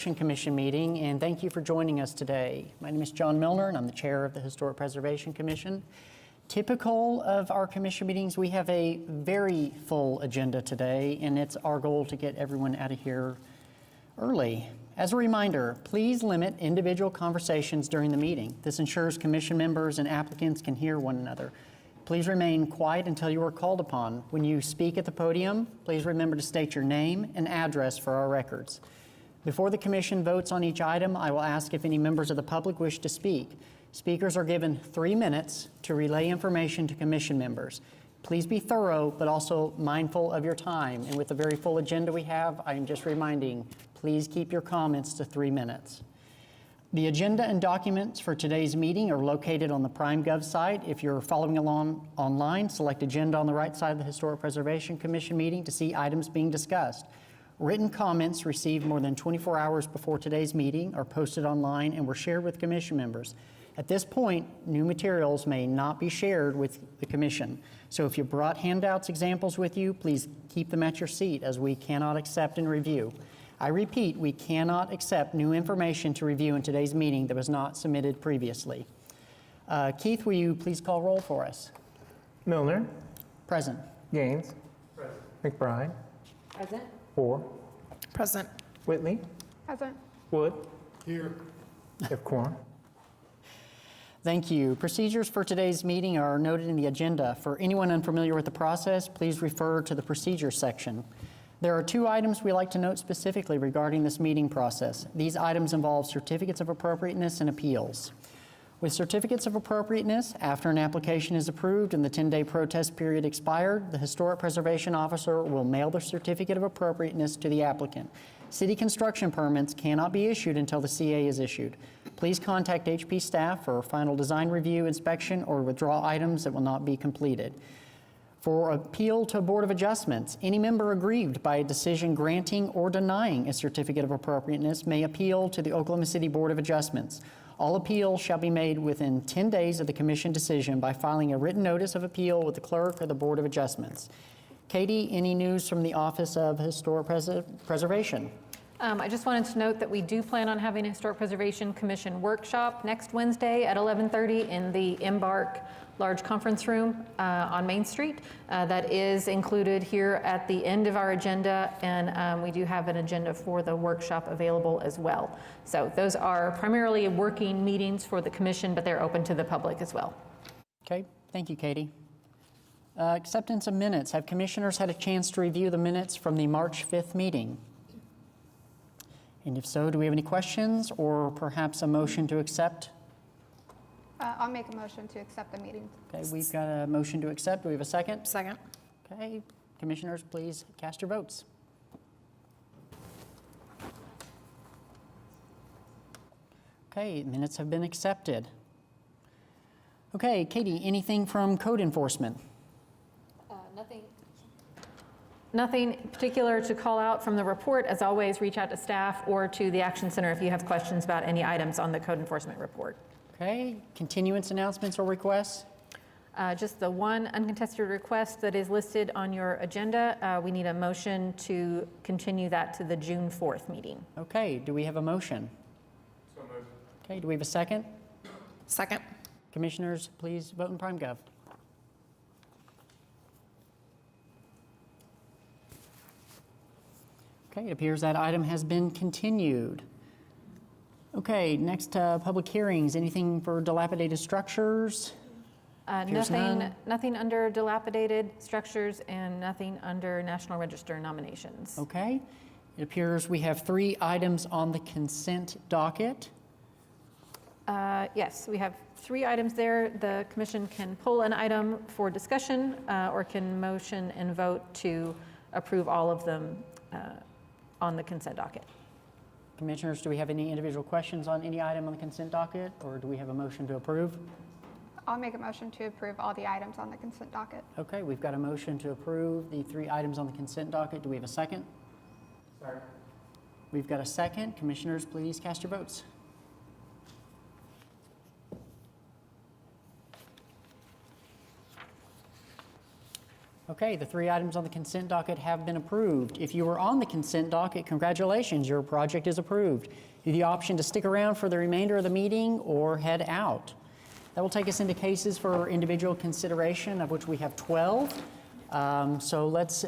Commission meeting, and thank you for joining us today. My name is John Milner, and I'm the chair of the Historic Preservation Commission. Typical of our commission meetings, we have a very full agenda today, and it's our goal to get everyone out of here early. As a reminder, please limit individual conversations during the meeting. This ensures commission members and applicants can hear one another. Please remain quiet until you are called upon. When you speak at the podium, please remember to state your name and address for our records. Before the commission votes on each item, I will ask if any members of the public wish to speak. Speakers are given 3 minutes to relay information to commission members. Please be thorough, but also mindful of your time. And with the very full agenda we have, I am just reminding, please keep your comments to 3 minutes. The agenda and documents for today's meeting are located on the PrimeGov site. If you're following along online, select Agenda on the right side of the Historic Preservation Commission meeting to see items being discussed. Written comments received more than 24 hours before today's meeting are posted online and were shared with commission members. At this point, new materials may not be shared with the commission. So if you brought handouts, examples with you, please keep them at your seat as we cannot accept and review. I repeat, we cannot accept new information to review in today's meeting that was not submitted previously. Keith, will you please call roll for us? Milner. Present. Gaines. Present. McBride. Present. Hoare. Present. Whitley. Present. Wood. Here. Have quorum. Thank you. Procedures for today's meeting are noted in the agenda. For anyone unfamiliar with the process, please refer to the procedures section. There are 2 items we like to note specifically regarding this meeting process. These items involve certificates of appropriateness and appeals. With certificates of appropriateness, after an application is approved and the 10-day protest period expired, the Historic Preservation Officer will mail the certificate of appropriateness to the applicant. City construction permits cannot be issued until the CA is issued. Please contact HP staff for final design review, inspection, or withdraw items that will not be completed. For appeal to a Board of Adjustments, any member aggrieved by a decision granting or denying a certificate of appropriateness may appeal to the Oklahoma City Board of Adjustments. All appeals shall be made within 10 days of the commission decision by filing a written notice of appeal with the clerk of the Board of Adjustments. Katie, any news from the Office of Historic Preservation? I just wanted to note that we do plan on having a Historic Preservation Commission workshop next Wednesday at 11:30 in the Embark Large Conference Room on Main Street. That is included here at the end of our agenda, and we do have an agenda for the workshop available as well. So those are primarily working meetings for the commission, but they're open to the public as well. Okay, thank you, Katie. Acceptance of minutes. Have commissioners had a chance to review the minutes from the March 5th meeting? And if so, do we have any questions or perhaps a motion to accept? I'll make a motion to accept the meeting. Okay, we've got a motion to accept. Do we have a second? Second. Okay, commissioners, please cast your votes. Okay, minutes have been accepted. Okay, Katie, anything from code enforcement? Nothing particular to call out from the report. As always, reach out to staff or to the Action Center if you have questions about any items on the code enforcement report. Okay, continuance announcements or requests? Just the one uncontested request that is listed on your agenda. We need a motion to continue that to the June 4th meeting. Okay, do we have a motion? So moved. Okay, do we have a second? Second. Commissioners, please vote in PrimeGov. Okay, it appears that item has been continued. Okay, next public hearings. Anything for dilapidated structures? Nothing under dilapidated structures and nothing under National Register nominations. Okay, it appears we have 3 items on the consent docket. Yes, we have 3 items there. The commission can pull an item for discussion or can motion and vote to approve all of them on the consent docket. Commissioners, do we have any individual questions on any item on the consent docket, or do we have a motion to approve? I'll make a motion to approve all the items on the consent docket. Okay, we've got a motion to approve the 3 items on the consent docket. Do we have a second? Second. We've got a second. Commissioners, please cast your votes. Okay, the 3 items on the consent docket have been approved. If you were on the consent docket, congratulations, your project is approved. You have the option to stick around for the remainder of the meeting or head out. That will take us into cases for individual consideration, of which we have 12. So let's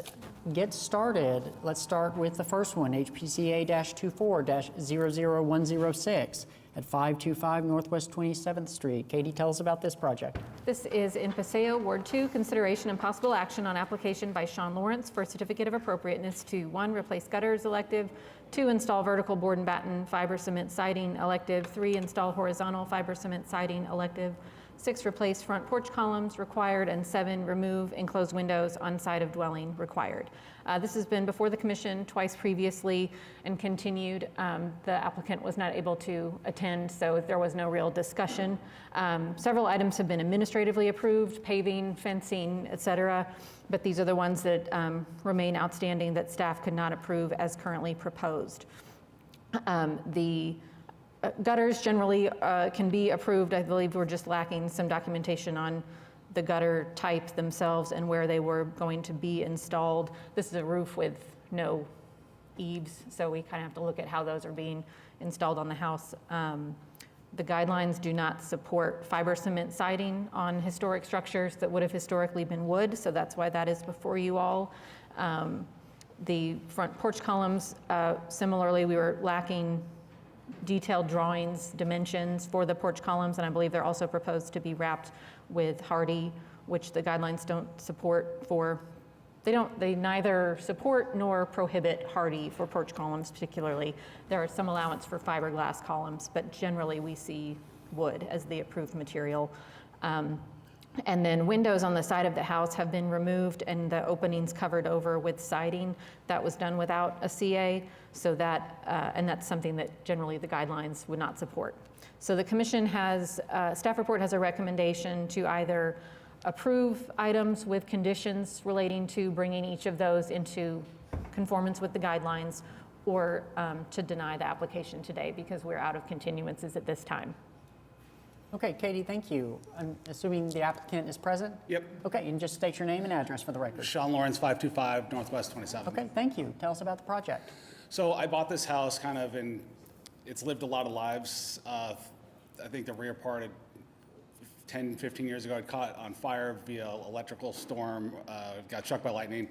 get started. Let's start with the first one, HPCA-24-00106 at 525 Northwest 27th Street. Katie, tell us about this project. This is in Paseo, Ward 2, consideration and possible action on application by Sean Lawrence for a certificate of appropriateness to 1, replace gutters elective, 2, install vertical board and batten fiber cement siding elective, 3, install horizontal fiber cement siding elective, 6, replace front porch columns required, and 7, remove enclosed windows on side of dwelling required. This has been before the commission twice previously and continued. The applicant was not able to attend, so there was no real discussion. Several items have been administratively approved, paving, fencing, et cetera, but these are the ones that remain outstanding that staff could not approve as currently proposed. The gutters generally can be approved. I believe we're just lacking some documentation on the gutter type themselves and where they were going to be installed. This is a roof with no eaves, so we kind of have to look at how those are being installed on the house. The guidelines do not support fiber cement siding on historic structures that would have historically been wood, so that's why that is before you all. The front porch columns, similarly, we were lacking detailed drawings, dimensions for the porch columns, and I believe they're also proposed to be wrapped with hardy, which the guidelines don't support for. They neither support nor prohibit hardy for porch columns particularly. There are some allowance for fiberglass columns, but generally we see wood as the approved material. And then windows on the side of the house have been removed and the openings covered over with siding. That was done without a CA, so that, and that's something that generally the guidelines would not support. So the commission has, staff report has a recommendation to either approve items with conditions relating to bringing each of those into conformance with the guidelines, or to deny the application today because we're out of continuances at this time. Okay, Katie, thank you. I'm assuming the applicant is present? Yep. Okay, and just state your name and address for the record. Sean Lawrence, 525 Northwest 27th. Okay, thank you. Tell us about the project. So I bought this house kind of it's lived a lot of lives. I think the rear part, 10, 15 years ago, it caught on fire via electrical storm, got struck by lightning.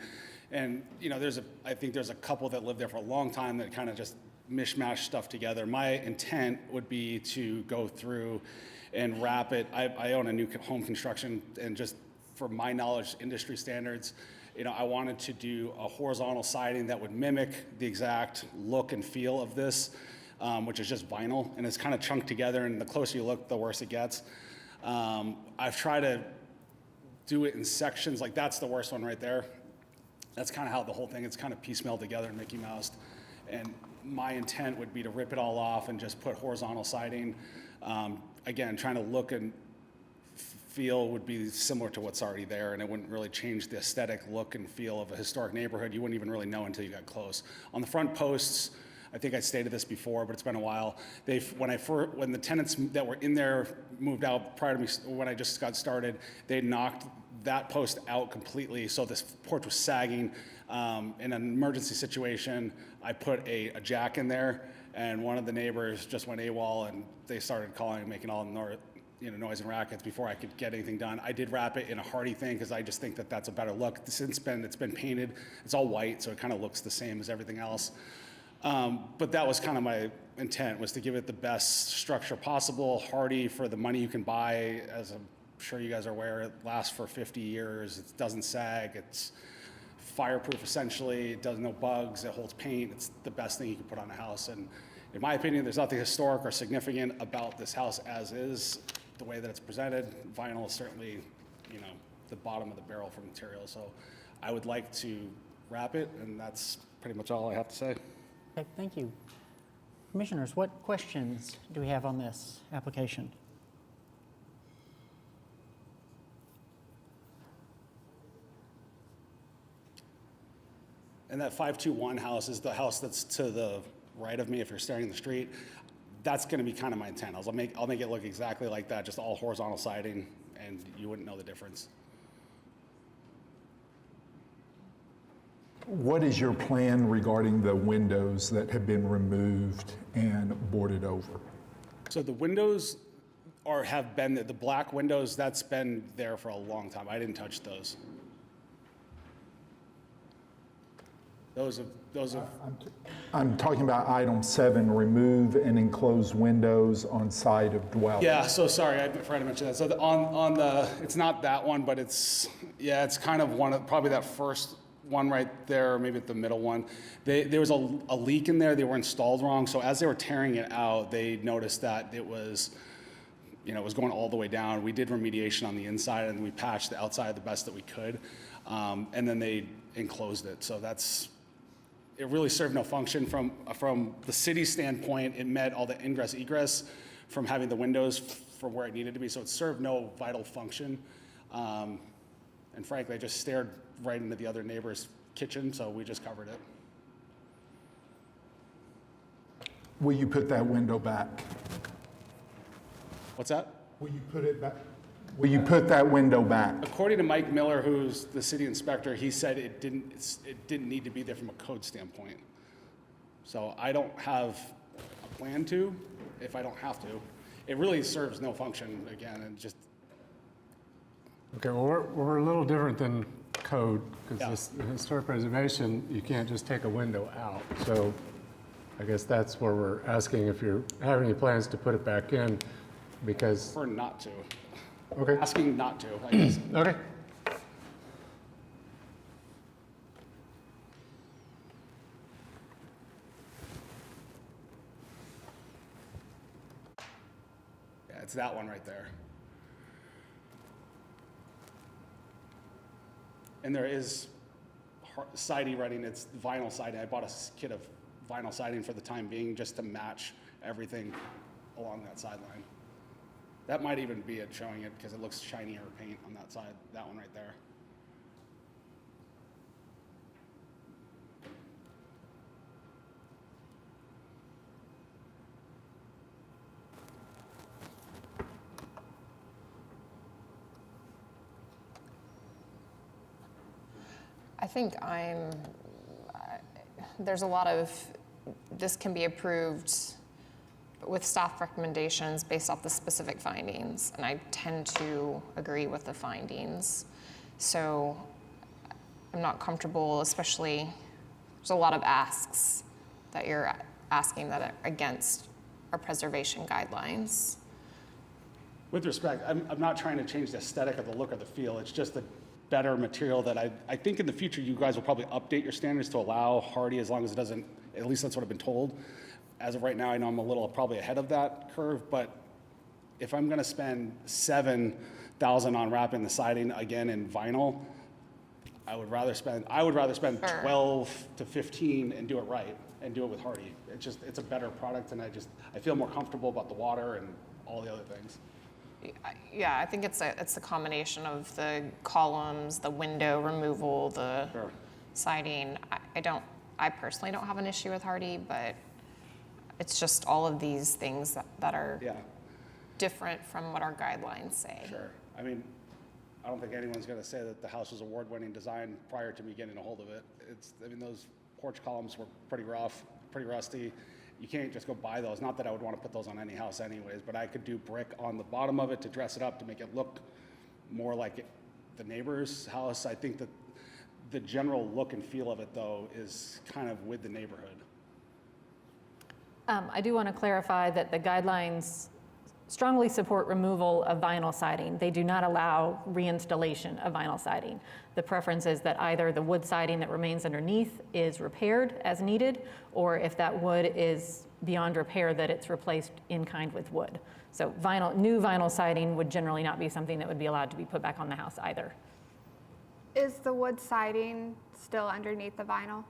And, you know, I think there's a couple that lived there for a long time that kind of just mishmash stuff together. My intent would be to go through and wrap it. I own a new home construction, and just for my knowledge, industry standards, you know, I wanted to do a horizontal siding that would mimic the exact look and feel of this, which is just vinyl, and it's kind of chunked together, and the closer you look, the worse it gets. I've tried to do it in sections, like that's the worst one right there. That's kind of how the whole thing is kind of piecemeal together and Mickey Moused. And my intent would be to rip it all off and just put horizontal siding. Again, trying to look and feel would be similar to what's already there, and it wouldn't really change the aesthetic look and feel of a historic neighborhood. You wouldn't even really know until you got close. On the front posts, I think I stated this before, but it's been a while. When the tenants that were in there moved out prior to me, when I just got started, they knocked that post out completely, so this porch was sagging. In an emergency situation, I put a jack in there, and one of the neighbors just went AWOL, and they started calling and making all noise and rackets before I could get anything done. I did wrap it in a hardy thing because I just think that that's a better look. Since it's been painted, it's all white, so it kind of looks the same as everything else. But that was kind of my intent, was to give it the best structure possible, hardy for the money you can buy. As I'm sure you guys are aware, it lasts for 50 years. It doesn't sag. It's fireproof essentially. It does no bugs. It holds paint. It's the best thing you can put on a house. And in my opinion, there's nothing historic or significant about this house as is. The way that it's presented, vinyl is certainly, the bottom of the barrel for material. So I would like to wrap it, and that's pretty much all I have to say. Okay, thank you. Commissioners, what questions do we have on this application? And that 521 house is the house that's to the right of me if you're staring in the street. That's going to be kind of my intent. I'll make it look exactly like that, just all horizontal siding, and you wouldn't know the difference. What is your plan regarding the windows that have been removed and boarded over? So the windows have been, the black windows, that's been there for a long time. I didn't touch those. Those have, I'm talking about item 7, remove and enclose windows on side of dwelling. yeah, so sorry, I forgot to mention that. So on the, it's not that one, but it's kind of one of, probably that first one right there, or maybe the middle one. There was a leak in there, they were installed wrong, so as they were tearing it out, they noticed that it was, it was going all the way down. We did remediation on the inside, and we patched the outside the best that we could, and then they enclosed it. So it really served no function from the city standpoint. It met all the ingress egress from having the windows from where it needed to be, so it served no vital function. And frankly, I just stared right into the other neighbor's kitchen, so we just covered it. Will you put that window back? What's that? Will you put it back? Will you put that window back? According to Mike Miller, who's the city inspector, he said it didn't need to be there from a code standpoint. So I don't have a plan to, if I don't have to. It really serves no function, again, and just, Okay, well, we're a little different than code, Yeah. because historic preservation, you can't just take a window out. So I guess that's where we're asking if you have any plans to put it back in, because, prefer not to. okay, Asking not to, I guess. okay. Yeah, it's that one right there. And there is siding running, it's vinyl siding. I bought a kit of vinyl siding for the time being, just to match everything along that sideline. That might even be it showing it, because it looks shinier paint on that side, that one right there. I think there's a lot of, this can be approved with staff recommendations based off the specific findings, and I tend to agree with the findings. So I'm not comfortable, especially, there's a lot of asks that you're asking that are against our preservation guidelines. With respect, I'm not trying to change the aesthetic of the look or the feel. It's just a better material that I think in the future you guys will probably update your standards to allow hardy, as long as it doesn't, at least that's what I've been told. As of right now, I know I'm a little probably ahead of that curve, but if I'm gonna spend $7,000 on wrapping the siding again in vinyl, I would rather spend Sure. 12 to 15 and do it right, and do it with hardy. It's a better product, and I feel more comfortable about the water and all the other things. Yeah, I think it's a combination of the columns, the window removal, the Sure. siding. I personally don't have an issue with hardy, but it's just all of these things that are Yeah. different from what our guidelines say. Sure. I mean, I don't think anyone's going to say that the house was award-winning design prior to me getting a hold of it. Those porch columns were pretty rough, pretty rusty. You can't just go buy those. Not that I would want to put those on any house anyways, but I could do brick on the bottom of it to dress it up, to make it look more like the neighbor's house. I think that the general look and feel of it, though, is kind of with the neighborhood. I do want to clarify that the guidelines strongly support removal of vinyl siding. They do not allow reinstallation of vinyl siding. The preference is that either the wood siding that remains underneath is repaired as needed, or if that wood is beyond repair, that it's replaced in kind with wood. So new vinyl siding would generally not be something that would be allowed to be put back on the house either. Is the wood siding still underneath the vinyl?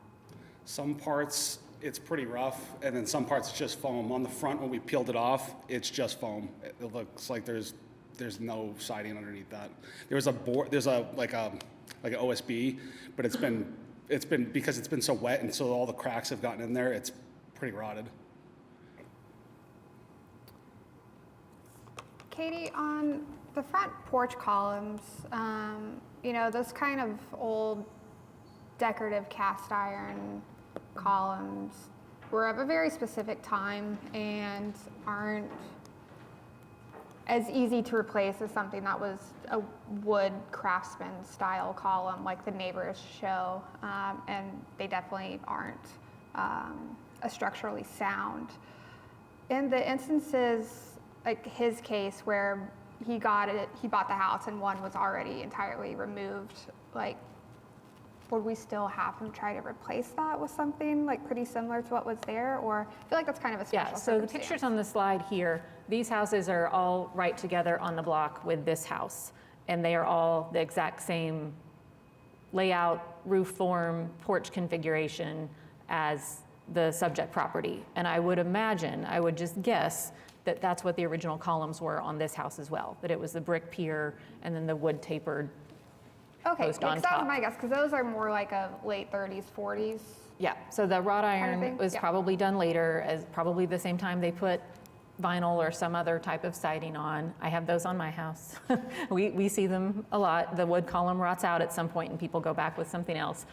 Some parts, it's pretty rough, and then some parts it's just foam. On the front, when we peeled it off, it's just foam. It looks like there's no siding underneath that. There's like an OSB, but it's been because it's been so wet and so all the cracks have gotten in there, it's pretty rotted. Katie, on the front porch columns, those kind of old decorative cast iron columns were of a very specific time and aren't as easy to replace as something that was a wood craftsman style column like the neighbors show, and they definitely aren't as structurally sound. In the instances, like his case where he bought the house and one was already entirely removed, like, would we still have him try to replace that with something like pretty similar to what was there? Or I feel like that's kind of a special Yeah, so the circumstance. pictures on the slide here, these houses are all right together on the block with this house. And they are all the exact same layout, roof form, porch configuration as the subject property. And I would imagine, I would just guess, that that's what the original columns were on this house as well, that it was the brick pier and then the wood tapered. Okay, post on because that was top. my guess, because those are more like a late 30s, 40s. Yeah, so the wrought iron thing? was Yeah. probably done later, as probably the same time they put vinyl or some other type of siding on. I have those on my house. We see them a lot. The wood column rots out at some point and people go back with something else.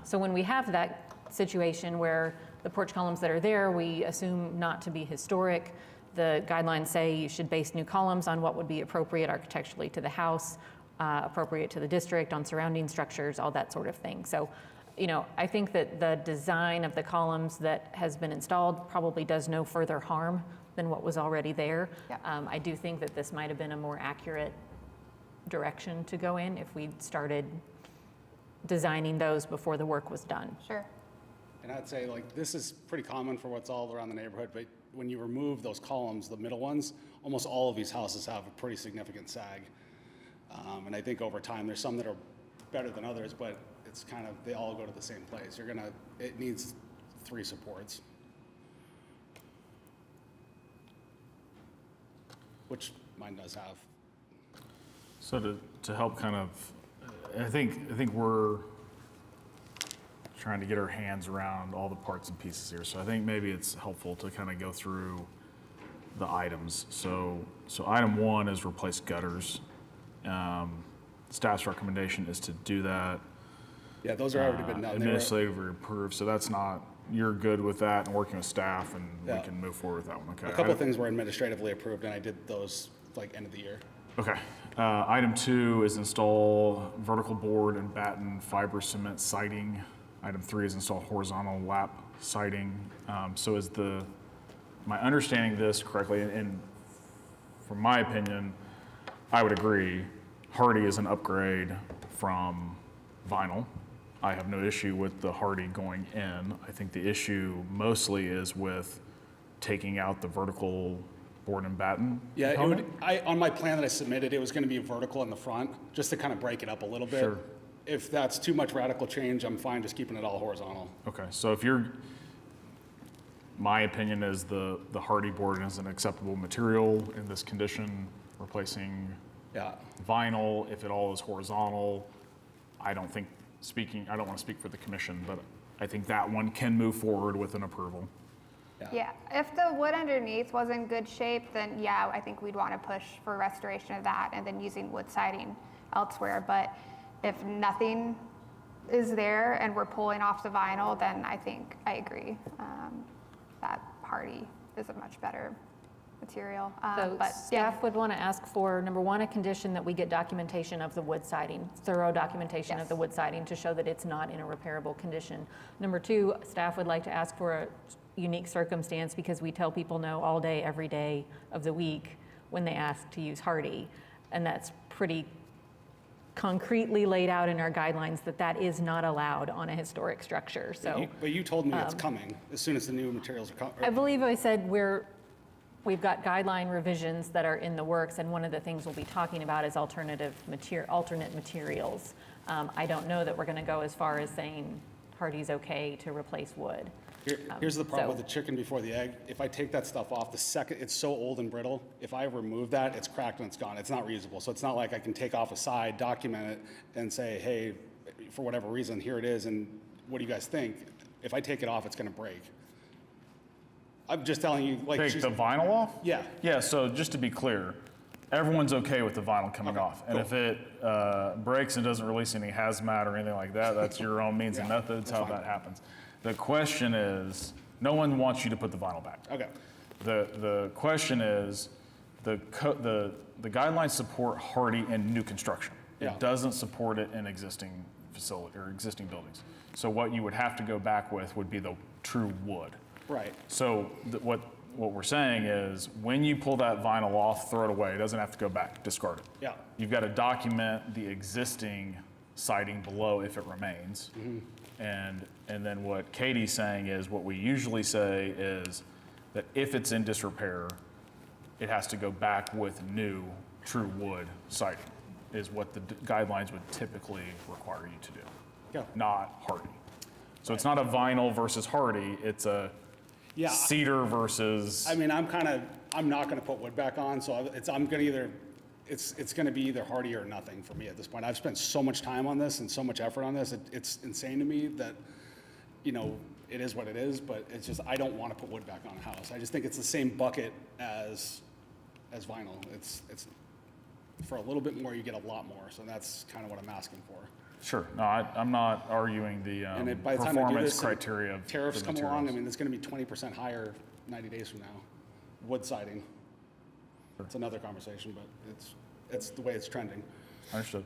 So when we have that situation where the porch columns that are there, we assume not to be historic. The guidelines say you should base new columns on what would be appropriate architecturally to the house, appropriate to the district, on surrounding structures, all that sort of thing. So, you know, I think that the design of the columns that has been installed probably does no further harm than what was already there. Yeah. I do think that this might have been a more accurate direction to go in if we started designing those before the work was done. Sure. And I'd say, like, this is pretty common for what's all around the neighborhood, but when you remove those columns, the middle ones, almost all of these houses have a pretty significant sag. And I think over time, there's some that are better than others, but it's kind of, they all go to the same place. It needs 3 supports. Which mine does have. So to help kind of, I think we're trying to get our hands around all the parts and pieces here. So I think maybe it's helpful to kind of go through the items. So item 1 is replace gutters. Staff's recommendation is to do that. Yeah, those are already been done. They were- Administratively approved, so that's not, you're good with that and working with staff and we Yeah. can move forward with that one, okay? A couple of things were administratively approved, and I did those like end of the year. Okay. Item 2 is install vertical board and batten fiber cement siding. Item 3 is install horizontal lap siding. So is my understanding this correctly, and from my opinion, I would agree, Hardy is an upgrade from vinyl. I have no issue with the Hardy going in. I think the issue mostly is with taking out the vertical board and batten. Yeah, component. on my plan that I submitted, it was gonna be vertical in the front, just to kind of break it up a little bit. Sure. If that's too much radical change, I'm fine just keeping it all horizontal. Okay, so my opinion is the Hardy board is an acceptable material in this condition, replacing Yeah, vinyl if it all is horizontal. I don't want to speak for the commission, but I think that one can move forward with an approval. Yeah, if the wood underneath was in good shape, then yeah, I think we'd want to push for restoration of that and then using wood siding elsewhere. But if nothing is there and we're pulling off the vinyl, then I think I agree that Hardy is a much better material. So But staff would want to ask for, number 1, a condition that we get documentation of the wood siding, thorough documentation of Yes. the wood siding to show that it's not in a repairable condition. Number 2, staff would like to ask for a unique circumstance because we tell people no all day, every day of the week when they ask to use Hardy. And that's pretty concretely laid out in our guidelines that that is not allowed on a historic structure, so. but you told me it's coming as soon as the new materials are I coming. believe I said we've got guideline revisions that are in the works, and one of the things we'll be talking about is alternate materials. I don't know that we're going to go as far as saying Hardy's okay to replace wood. Here's the problem so- with the chicken before the egg. If I take that stuff off, the second, it's so old and brittle, if I remove that, it's cracked and it's gone. It's not reusable. So it's not like I can take off a side, document it, and say, hey, for whatever reason, here it is, and what do you guys think? If I take it off, it's gonna break. I'm just telling you, like, Take the vinyl off? Yeah. Yeah, so just to be clear, everyone's okay with the vinyl coming off. And if it breaks and doesn't release any hazmat or anything like that, that's your own means and methods how that happens. The question is, no one wants you to put the vinyl back. Okay. The question is, the guidelines support hardy in new construction. Yeah. It doesn't support it in existing facility or existing buildings. So what you would have to go back with would be the true wood. Right. So what we're saying is, when you pull that vinyl off, throw it away. It doesn't have to go back. Discard it. Yeah. You've got to document the existing siding below if it remains. And then what Katie's saying is, what we usually say is that if it's in disrepair, it has to go back with new true wood siding, is what the guidelines would typically require you to do. Yeah. Not hardy. So it's not a vinyl versus hardy, it's a Yeah. cedar versus. I mean, I'm not going to put wood back on, so I'm going to either, it's going to be either hardy or nothing for me at this point. I've spent so much time on this and so much effort on this. It's insane to me that, you know, it is what it is, but it's just, I don't want to put wood back on a house. I just think it's the same bucket as vinyl. It's for a little bit more, you get a lot more. So that's kind of what I'm asking for. Sure, no, I'm not arguing the And by the time I do performance this, criteria of tariffs the come materials. along, I mean, it's going to be 20% higher 90 days from now. Wood siding. It's another conversation, but it's the way it's trending. Understood.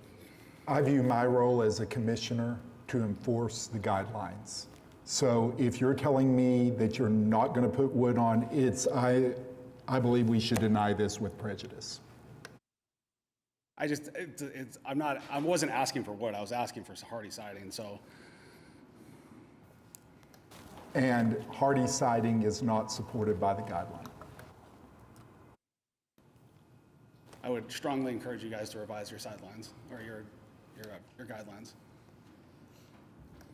I view my role as a commissioner to enforce the guidelines. So if you're telling me that you're not going to put wood on, I believe we should deny this with prejudice. I wasn't asking for wood, I was asking for hardy siding, so. And hardy siding is not supported by the guideline. I would strongly encourage you guys to revise your sidelines, or your guidelines.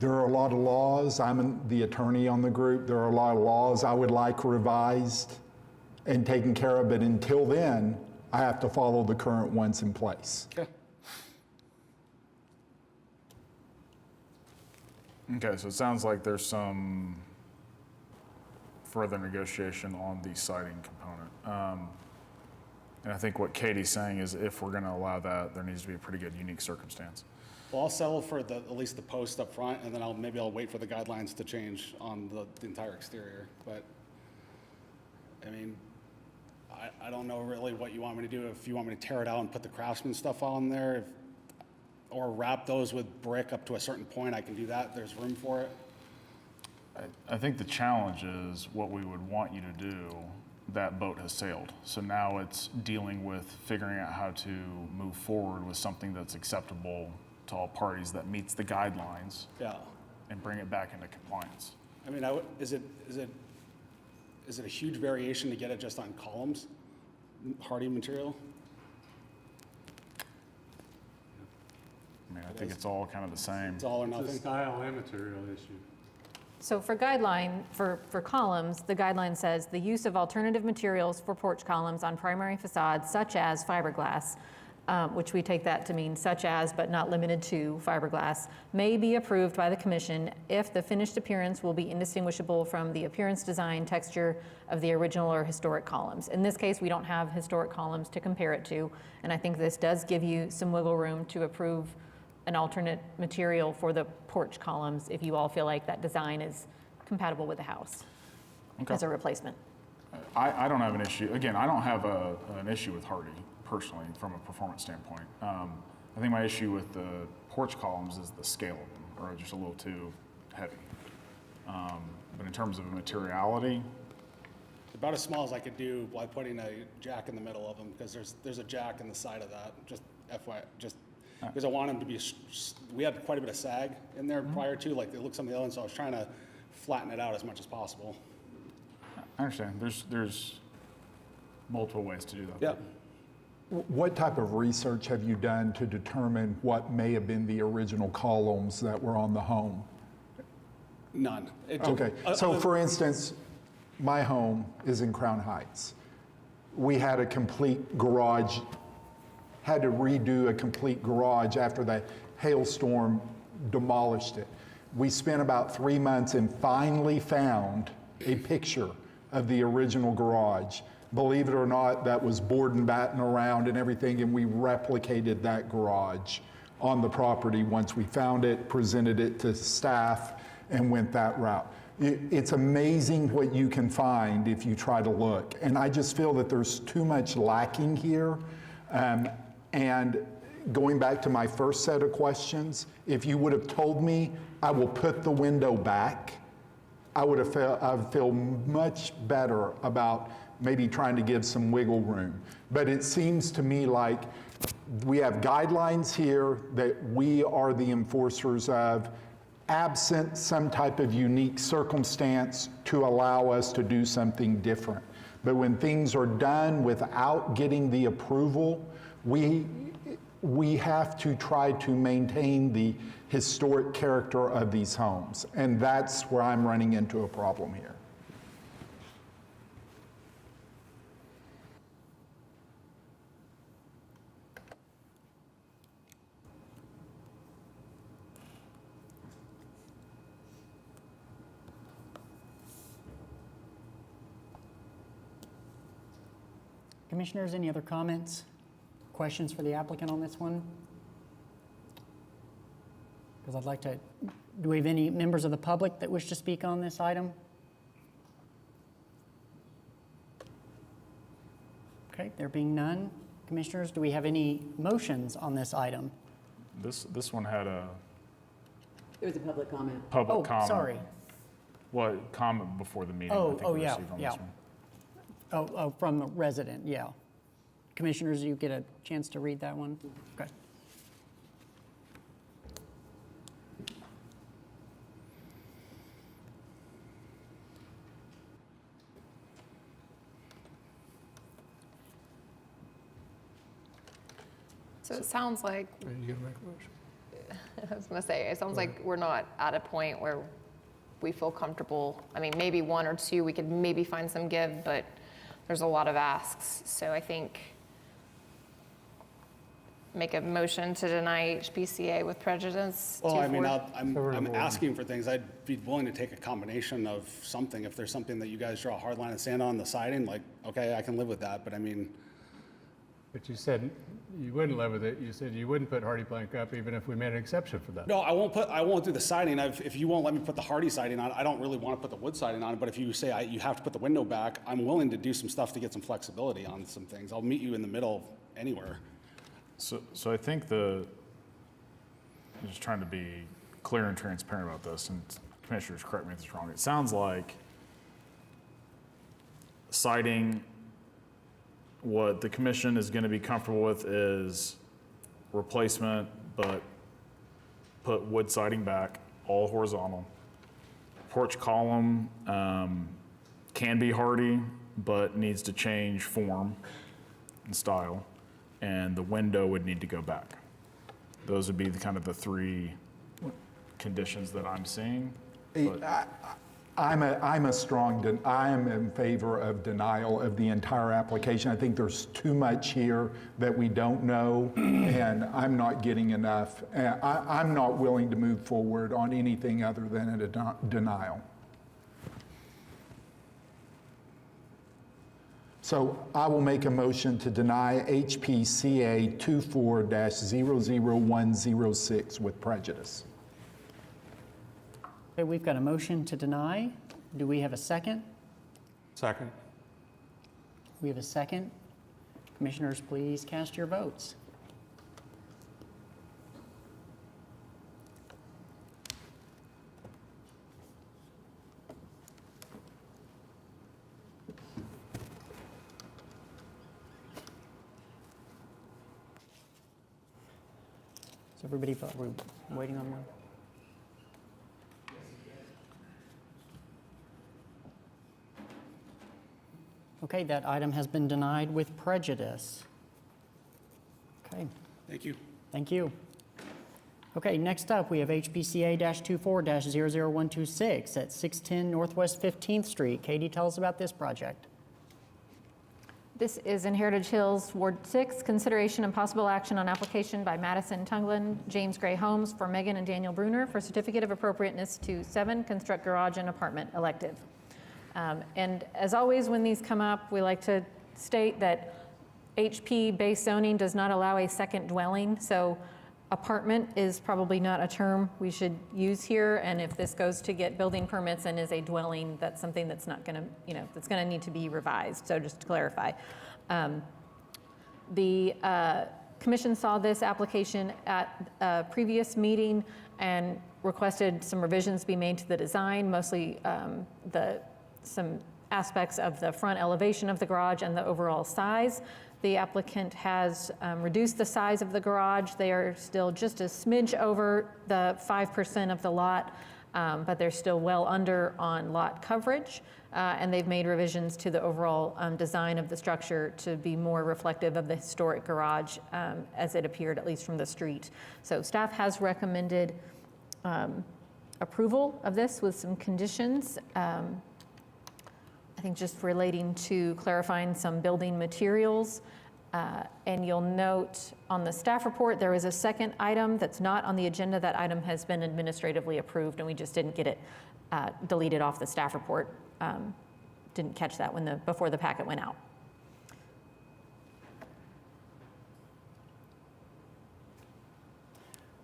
There are a lot of laws. I'm the attorney on the group. There are a lot of laws I would like revised and taken care of, but until then, I have to follow the current ones in place. Okay. Okay, so it sounds like there's some further negotiation on the siding component. And I think what Katie's saying is, if we're gonna allow that, there needs to be a pretty good unique circumstance. Well, I'll settle for at least the post up front, and then maybe I'll wait for the guidelines to change on the entire exterior. But, I mean, I don't know really what you want me to do. If you want me to tear it out and put the Craftsman stuff on there, or wrap those with brick up to a certain point, I can do that. There's room for it. I think the challenge is, what we would want you to do, that boat has sailed. So now it's dealing with figuring out how to move forward with something that's acceptable to all parties, that meets the guidelines, Yeah. and bring it back into compliance. I mean, is it a huge variation to get it just on columns, hardy material? I mean, I think it's all kind of the same. It's all or It's a nothing? style and material issue. So for guideline, for columns, the guideline says the use of alternative materials for porch columns on primary facades such as fiberglass, which we take that to mean such as but not limited to fiberglass, may be approved by the commission if the finished appearance will be indistinguishable from the appearance, design, texture of the original or historic columns. In this case, we don't have historic columns to compare it to, and I think this does give you some wiggle room to approve an alternate material for the porch columns if you all feel like that design is compatible with the house as a replacement. I don't have an issue. Again, I don't have an issue with hardy personally from a performance standpoint. I think my issue with the porch columns is the scale of them, or just a little too heavy. But in terms of materiality, About as small as I could do by putting a jack in the middle of them, because there's a jack in the side of that, just FYI, just because I want them to be, we had quite a bit of sag in there prior to, like it looks on the other end, so I was trying to flatten it out as much as possible. I understand. There's multiple ways to do that. Yeah. What type of research have you done to determine what may have been the original columns that were on the home? None. Okay, so for instance, my home is in Crown Heights. We had a complete garage, had to redo a complete garage after the hailstorm demolished it. We spent about 3 months and finally found a picture of the original garage. believe it or not, that was board and batten around and everything, and we replicated that garage on the property once we found it, presented it to staff, and went that route. It's amazing what you can find if you try to look. And I just feel that there's too much lacking here. And going back to my first set of questions, if you would have told me I will put the window back, I would feel much better about maybe trying to give some wiggle room. But it seems to me like we have guidelines here that we are the enforcers of, absent some type of unique circumstance to allow us to do something different. But when things are done without getting the approval, we have to try to maintain the historic character of these homes. And that's where I'm running into a problem here. Commissioners, any other comments, questions for the applicant on this one? Because I'd like to, do we have any members of the public that wish to speak on this item? Okay, there being none. Commissioners, do we have any motions on this item? This one had a There was a public comment. public Oh, comment. sorry. Well, comment before the meeting. I Oh, think oh, we yeah, received on yeah. this one. Oh, from a resident, yeah. Commissioners, you get a chance to read that one? Okay. So it sounds like, Are you gonna make a motion? I was gonna say, it sounds like we're not at a point where we feel comfortable. I mean, maybe one or two, we could maybe find some give, but there's a lot of asks. So I think make a motion to deny HPCA with prejudice. Well, I mean, 2-4. I'm asking for things. I'd be willing to take a combination of something. If there's something that you guys draw a hard line in the sand on the siding, like, okay, I can live with that. But I mean, But you said you wouldn't live with it. You said you wouldn't put hardy plank up even if we made an exception for that. no, I won't do the siding. If you won't let me put the hardy siding on, I don't really want to put the wood siding on it. But if you say you have to put the window back, I'm willing to do some stuff to get some flexibility on some things. I'll meet you in the middle anywhere. So I think I'm just trying to be clear and transparent about this, and commissioners, correct me if it's wrong. It sounds like citing what the commission is going to be comfortable with is replacement, but put wood siding back, all horizontal. Porch column can be hardy, but needs to change form and style. And the window would need to go back. Those would be the kind of the three conditions that I'm seeing. But I am in favor of denial of the entire application. I think there's too much here that we don't know, and I'm not getting enough. I'm not willing to move forward on anything other than a denial. So I will make a motion to deny HPCA 24-00106 with prejudice. Okay, we've got a motion to deny. Do we have a second? Second. We have a second. Commissioners, please cast your votes. So everybody vote. We're waiting on one. Okay, that item has been denied with prejudice. Okay, Thank you. thank you. Okay, next up, we have HPCA-24-00126 at 610 Northwest 15th Street. Katie, tell us about this project. This is in Heritage Hills, Ward 6, consideration and possible action on application by Madison Tunglin, James Gray Homes for Megan and Daniel Bruner for certificate of appropriateness to 7 construct garage and apartment elective. And as always, when these come up, we like to state that HP base zoning does not allow a second dwelling, so apartment is probably not a term we should use here, and if this goes to get building permits and is a dwelling, that's something that's not gonna, that's gonna need to be revised, so just to clarify. The commission saw this application at a previous meeting and requested some revisions be made to the design, mostly some aspects of the front elevation of the garage and the overall size. The applicant has reduced the size of the garage. They are still just a smidge over the 5% of the lot, but they're still well under on lot coverage. And they've made revisions to the overall design of the structure to be more reflective of the historic garage as it appeared, at least from the street. So staff has recommended approval of this with some conditions. I think just relating to clarifying some building materials. And you'll note on the staff report, there is a second item that's not on the agenda. That item has been administratively approved, and we just didn't get it deleted off the staff report. Didn't catch that before the packet went out.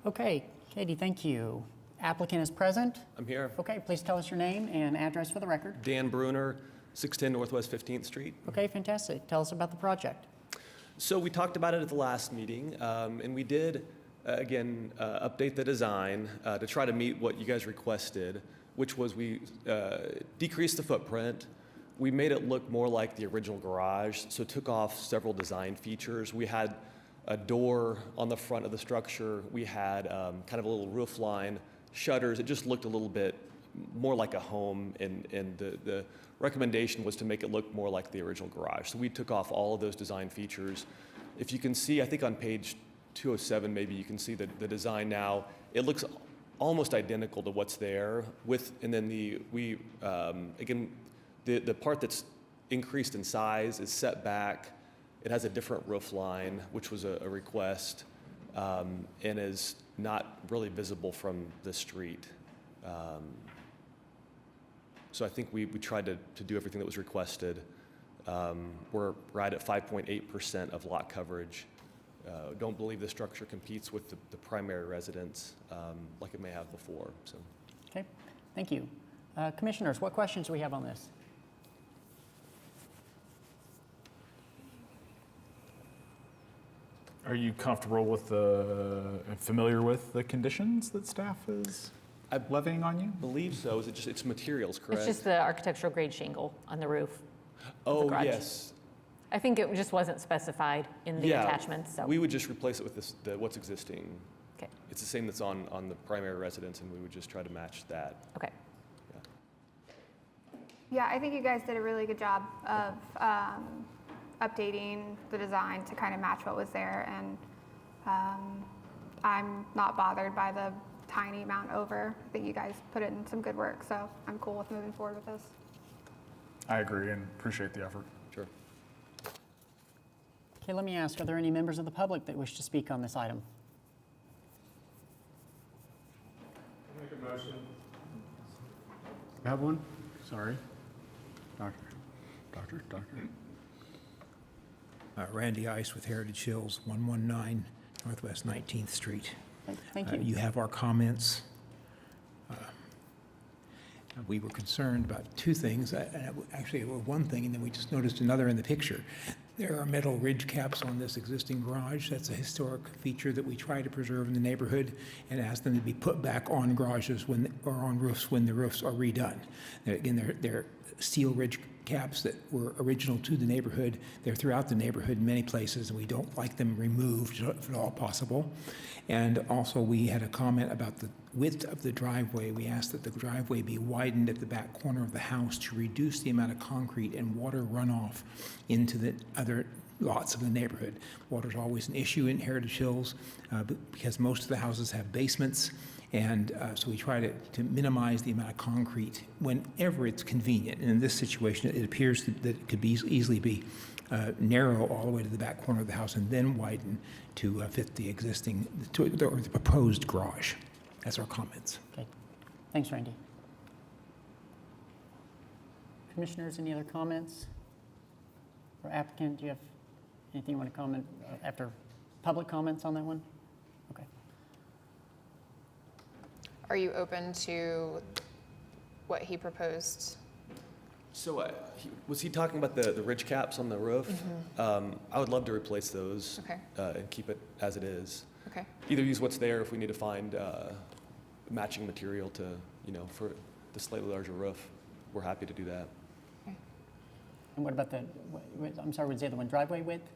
Okay, Katie, thank you. Applicant is present. I'm here. Okay, please tell us your name and address for the record. Dan Bruner, 610 Northwest 15th Street. Okay, fantastic. Tell us about the project. So we talked about it at the last meeting, and we did, update the design to try to meet what you guys requested, which was we decreased the footprint. We made it look more like the original garage, so took off several design features. We had a door on the front of the structure. We had kind of a little roof line, shutters. It just looked a little bit more like a home, and the recommendation was to make it look more like the original garage. So we took off all of those design features. If you can see, I think on page 207, maybe you can see the design now. It looks almost identical to what's there and then the part that's increased in size is set back. It has a different roof line, which was a request, and is not really visible from the street. So I think we tried to do everything that was requested. We're right at 5.8% of lot coverage. Don't believe the structure competes with the primary residence like it may have before. So. Okay, thank you. Commissioners, what questions do we have on this? Are you comfortable with and familiar with the conditions that staff is levying on you? Believe so. Is it just it's materials, correct? It's just the architectural grade shingle on the roof. Oh, garage. yes. I think it just wasn't specified in the attachments, so. We would just replace it with what's existing. Okay, It's the same that's on the primary residence, and we would just try to match that. okay. Yeah, I think you guys did a really good job of updating the design to kind of match what was there, and I'm not bothered by the tiny amount over. I think you guys put in some good work, so I'm cool with moving forward with this. I agree and appreciate the effort. Sure. Okay, let me ask, are there any members of the public that wish to speak on this item? Make a motion. Have one? Sorry. Doctor. Randy Ice with Heritage Hills, 119 Northwest 19th Street. Thank you. You have our comments. We were concerned about two things. Actually, one thing, and then we just noticed another in the picture. There are metal ridge caps on this existing garage. That's a historic feature that we try to preserve in the neighborhood and ask them to be put back on garages or on roofs when the roofs are redone. Again, they're steel ridge caps that were original to the neighborhood. They're throughout the neighborhood in many places, and we don't like them removed if at all possible. And also, we had a comment about the width of the driveway. We asked that the driveway be widened at the back corner of the house to reduce the amount of concrete and water runoff into the other lots of the neighborhood. Water's always an issue in Heritage Hills because most of the houses have basements. And so we try to minimize the amount of concrete whenever it's convenient. And in this situation, it appears that it could easily be narrow all the way to the back corner of the house and then widen to fit the existing, or the proposed garage. That's our comments. Okay, thanks, Randy. Commissioners, any other comments? For applicant, do you have anything you want to comment after public comments on that one? Okay. Are you open to what he proposed? So was he talking about the ridge caps on the roof? I would love to replace those. Okay. And keep it as it is. Okay. Either use what's there if we need to find matching material to, for the slightly larger roof. We're happy to do that. And what about the, I'm sorry, was the other one driveway width?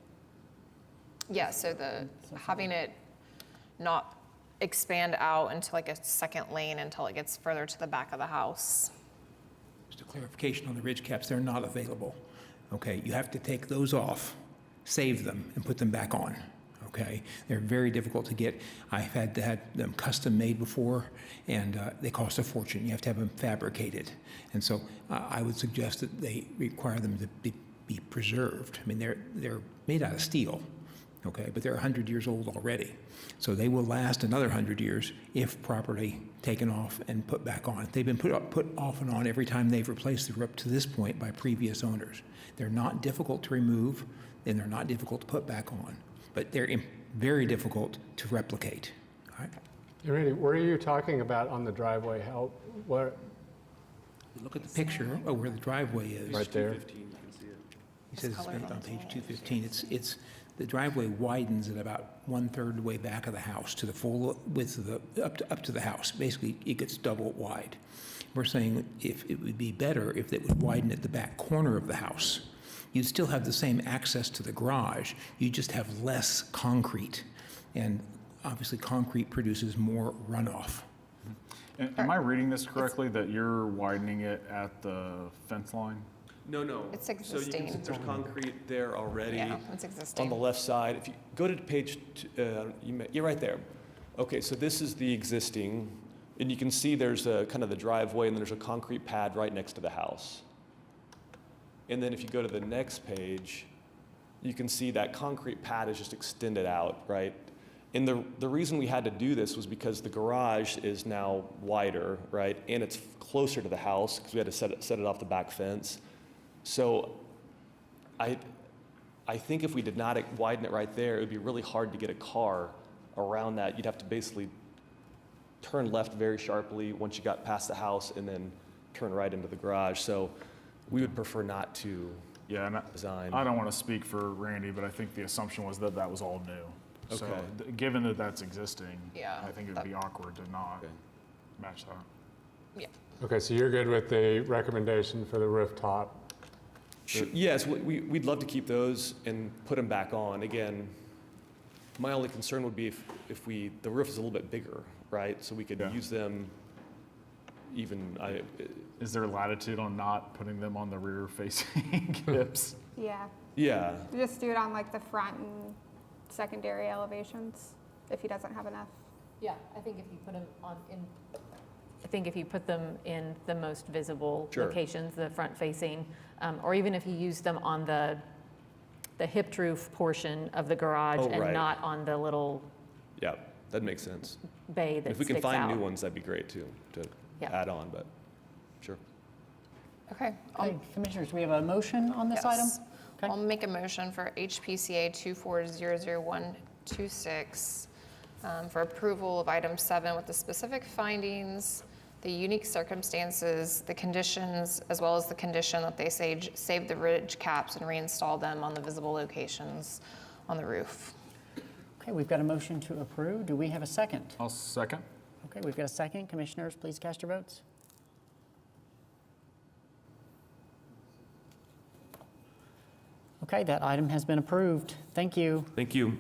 Yeah, so having it not expand out into like a second lane until it gets further to the back of the house. Just a clarification on the ridge caps, they're not available. Okay, you have to take those off, save them, and put them back on. Okay, they're very difficult to get. I've had them custom made before, and they cost a fortune. You have to have them fabricated, and so I would suggest that they require them to be preserved. I mean, they're made out of steel, okay, but they're 100 years old already, so they will last another 100 years if properly taken off and put back on. They've been put off and on every time they've replaced the roof to this point by previous owners. They're not difficult to remove, and they're not difficult to put back on, but they're very difficult to replicate. All right? Randy, where are you talking about on the driveway? What? Look at the picture of where the driveway is. Right there. 215, you can see it. He says it's on page 215. It's the driveway widens at about 1/3 the way back of the house to the full width of up to the house. Basically, it gets double wide. We're saying if it would be better if it would widen at the back corner of the house. You'd still have the same access to the garage. You just have less concrete, and obviously concrete produces more runoff. Am I reading this correctly, that you're widening it at the fence line? No. It's So you can existing. see there's concrete there already. Yeah, it's On existing. the left side, if you go to page, you're right there. Okay, so this is the existing, and you can see there's a kind of the driveway, and then there's a concrete pad right next to the house. And then if you go to the next page, you can see that concrete pad is just extended out, right? And the reason we had to do this was because the garage is now wider, right? And it's closer to the house because we had to set it off the back fence. So I think if we did not widen it right there, it would be really hard to get a car around that. You'd have to basically turn left very sharply once you got past the house and then turn right into the garage. So we would prefer not to Yeah, and design. I don't want to speak for Randy, but I think the assumption was that that was all new. So, Okay. given that that's existing, Yeah, I think it would be awkward to not Okay. match that. Yeah. Okay, so you're good with the recommendation for the rooftop? Yes, we'd love to keep those and put them back on. Again, my only concern would be if the roof is a little bit bigger, right? So we could Yeah. use them even, Is there latitude on not putting them on the rear facing hips? Yeah, yeah. just do it on like the front and secondary elevations if he doesn't have enough. Yeah, I think if you put them in the most visible Sure. locations, the front facing, or even if you use them on the hipped roof portion of the garage Oh, and right. not on the little Yeah, that makes sense. bay that If we sticks can find out. new ones, that'd be great too, to Yeah. add on, but sure. Okay. Okay, Commissioners, we have a motion on this item? Yes. Okay. I'll make a motion for HPCA 24000126 for approval of item 7 with the specific findings, the unique circumstances, the conditions, as well as the condition that they save the ridge caps and reinstall them on the visible locations on the roof. Okay, we've got a motion to approve. Do we have a second? I'll second. Okay, we've got a second. Commissioners, please cast your votes. Okay, that item has been approved. Thank you. Thank you.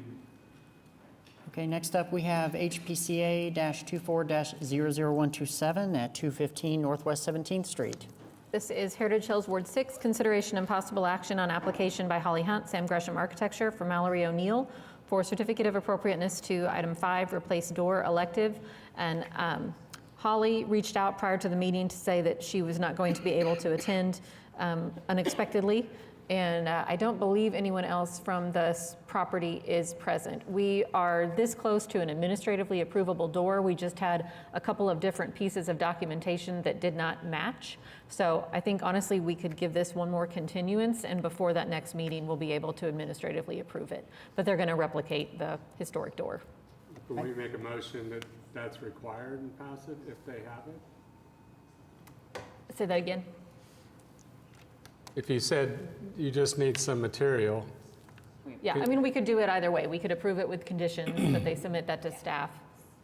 Okay, next up, we have HPCA-24-00127 at 215 Northwest 17th Street. This is Heritage Hills Ward 6, consideration and possible action on application by Holly Hunt, Sam Gresham Architecture for Mallory O'Neill for certificate of appropriateness to item 5, replace door elective. And Holly reached out prior to the meeting to say that she was not going to be able to attend unexpectedly. And I don't believe anyone else from this property is present. We are this close to an administratively approvable door. We just had a couple of different pieces of documentation that did not match. So I think honestly, we could give this one more continuance, and before that next meeting, we'll be able to administratively approve it. But they're going to replicate the historic door. Can we make a motion that that's required and pass it if they have it? Say that again. If you said you just need some material, Yeah, I mean, we could do it either way. We could approve it with conditions that they submit that to staff.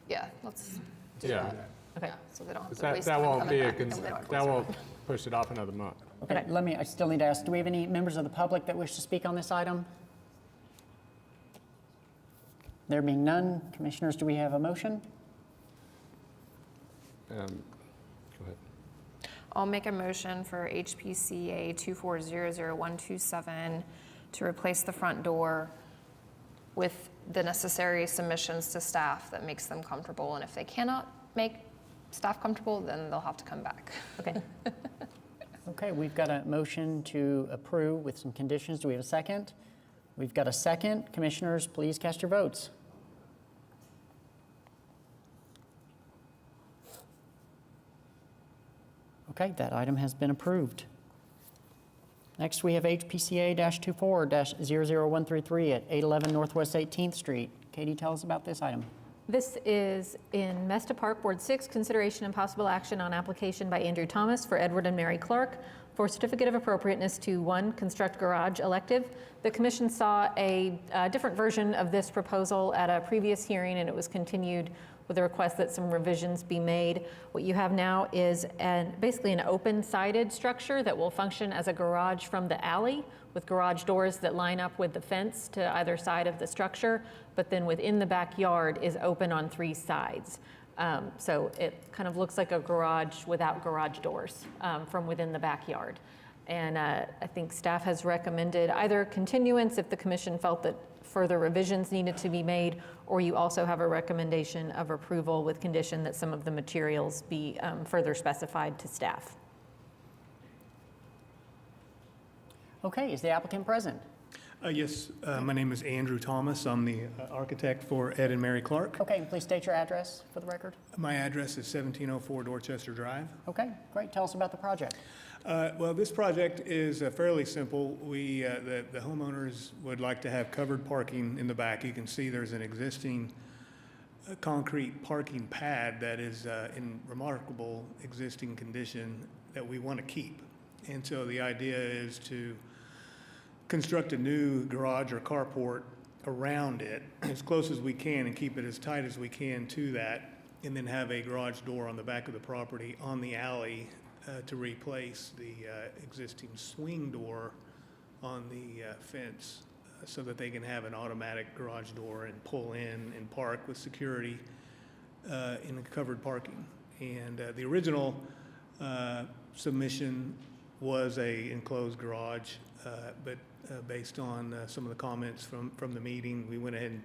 Yeah, let's do yeah, that. Okay. Yeah, so they don't have to that waste that time won't coming be a, back, and we don't have to that waste our won't time. push it off another month. Okay, I still need to ask, do we have any members of the public that wish to speak on this item? There being none, commissioners, do we have a motion? Go ahead. I'll make a motion for HPCA 2400127 to replace the front door with the necessary submissions to staff that makes them comfortable. And if they cannot make staff comfortable, then they'll have to come back. Okay. Okay, we've got a motion to approve with some conditions. Do we have a second? We've got a second. Commissioners, please cast your votes. Okay, that item has been approved. Next, we have HPCA-24-00133 at 811 Northwest 18th Street. Katie, tell us about this item. This is in Mesta Park, Ward 6, consideration and possible action on application by Andrew Thomas for Edward and Mary Clark for certificate of appropriateness to 1, construct garage elective. The commission saw a different version of this proposal at a previous hearing, and it was continued with a request that some revisions be made. What you have now is basically an open-sided structure that will function as a garage from the alley, with garage doors that line up with the fence to either side of the structure, but then within the backyard is open on 3 sides. So it kind of looks like a garage without garage doors from within the backyard. And I think staff has recommended either continuance if the commission felt that further revisions needed to be made, or you also have a recommendation of approval with condition that some of the materials be further specified to staff. Okay, is the applicant present? Yes, my name is Andrew Thomas. I'm the architect for Ed and Mary Clark. Okay, and please state your address for the record. My address is 1704 Dorchester Drive. Okay, great. Tell us about the project. Well, this project is fairly simple. The homeowners would like to have covered parking in the back. You can see there's an existing concrete parking pad that is in remarkable existing condition that we want to keep. And so the idea is to construct a new garage or carport around it as close as we can and keep it as tight as we can to that, and then have a garage door on the back of the property on the alley to replace the existing swing door on the fence so that they can have an automatic garage door and pull in and park with security in the covered parking. And the original submission was a enclosed garage, but based on some of the comments from the meeting, we went ahead and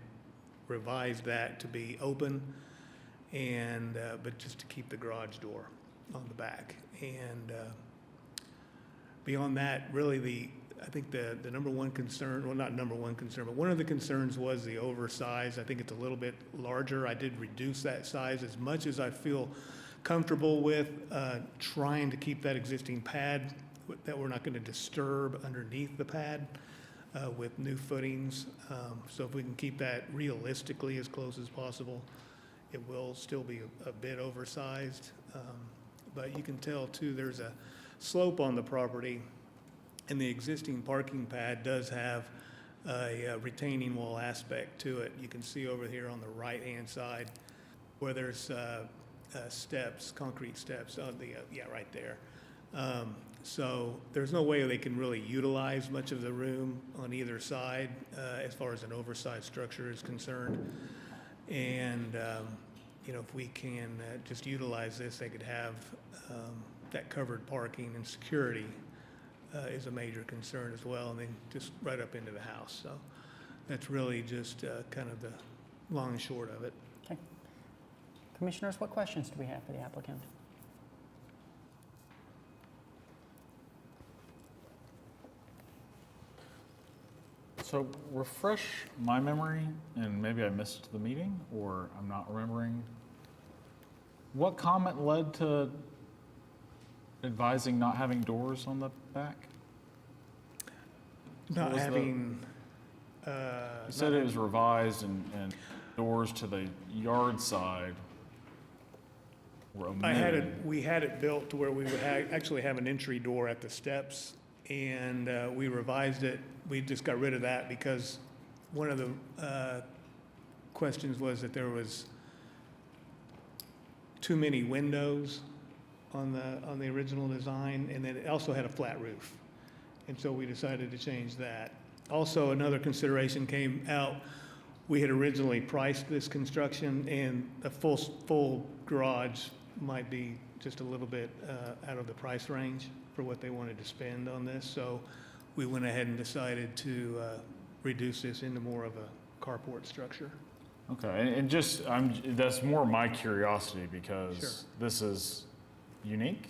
revised that to be open, and but just to keep the garage door on the back. And beyond that, really I think the number one concern, well, not number one concern, but one of the concerns was the oversize. I think it's a little bit larger. I did reduce that size as much as I feel comfortable with, trying to keep that existing pad that we're not going to disturb underneath the pad with new footings. So if we can keep that realistically as close as possible, it will still be a bit oversized. But you can tell too, there's a slope on the property, and the existing parking pad does have a retaining wall aspect to it. You can see over here on the right-hand side where there's steps, concrete steps on the, right there. So there's no way they can really utilize much of the room on either side as far as an oversized structure is concerned. And, if we can just utilize this, they could have that covered parking, and security is a major concern as well, and then just right up into the house. So that's really just kind of the long and short of it. Okay. Commissioners, what questions do we have for the applicant? So refresh my memory, and maybe I missed the meeting, or I'm not remembering. What comment led to advising not having doors on the back? Not was the- having, You said it was revised and doors to the yard side were omitted. we had it built to where we would actually have an entry door at the steps, and we revised it. We just got rid of that because one of the questions was that there was too many windows on the original design, and then it also had a flat roof. And so we decided to change that. Also, another consideration came out. We had originally priced this construction, and a full garage might be just a little bit out of the price range for what they wanted to spend on this. So we went ahead and decided to reduce this into more of a carport structure. Okay, and just, that's more my curiosity because this is unique.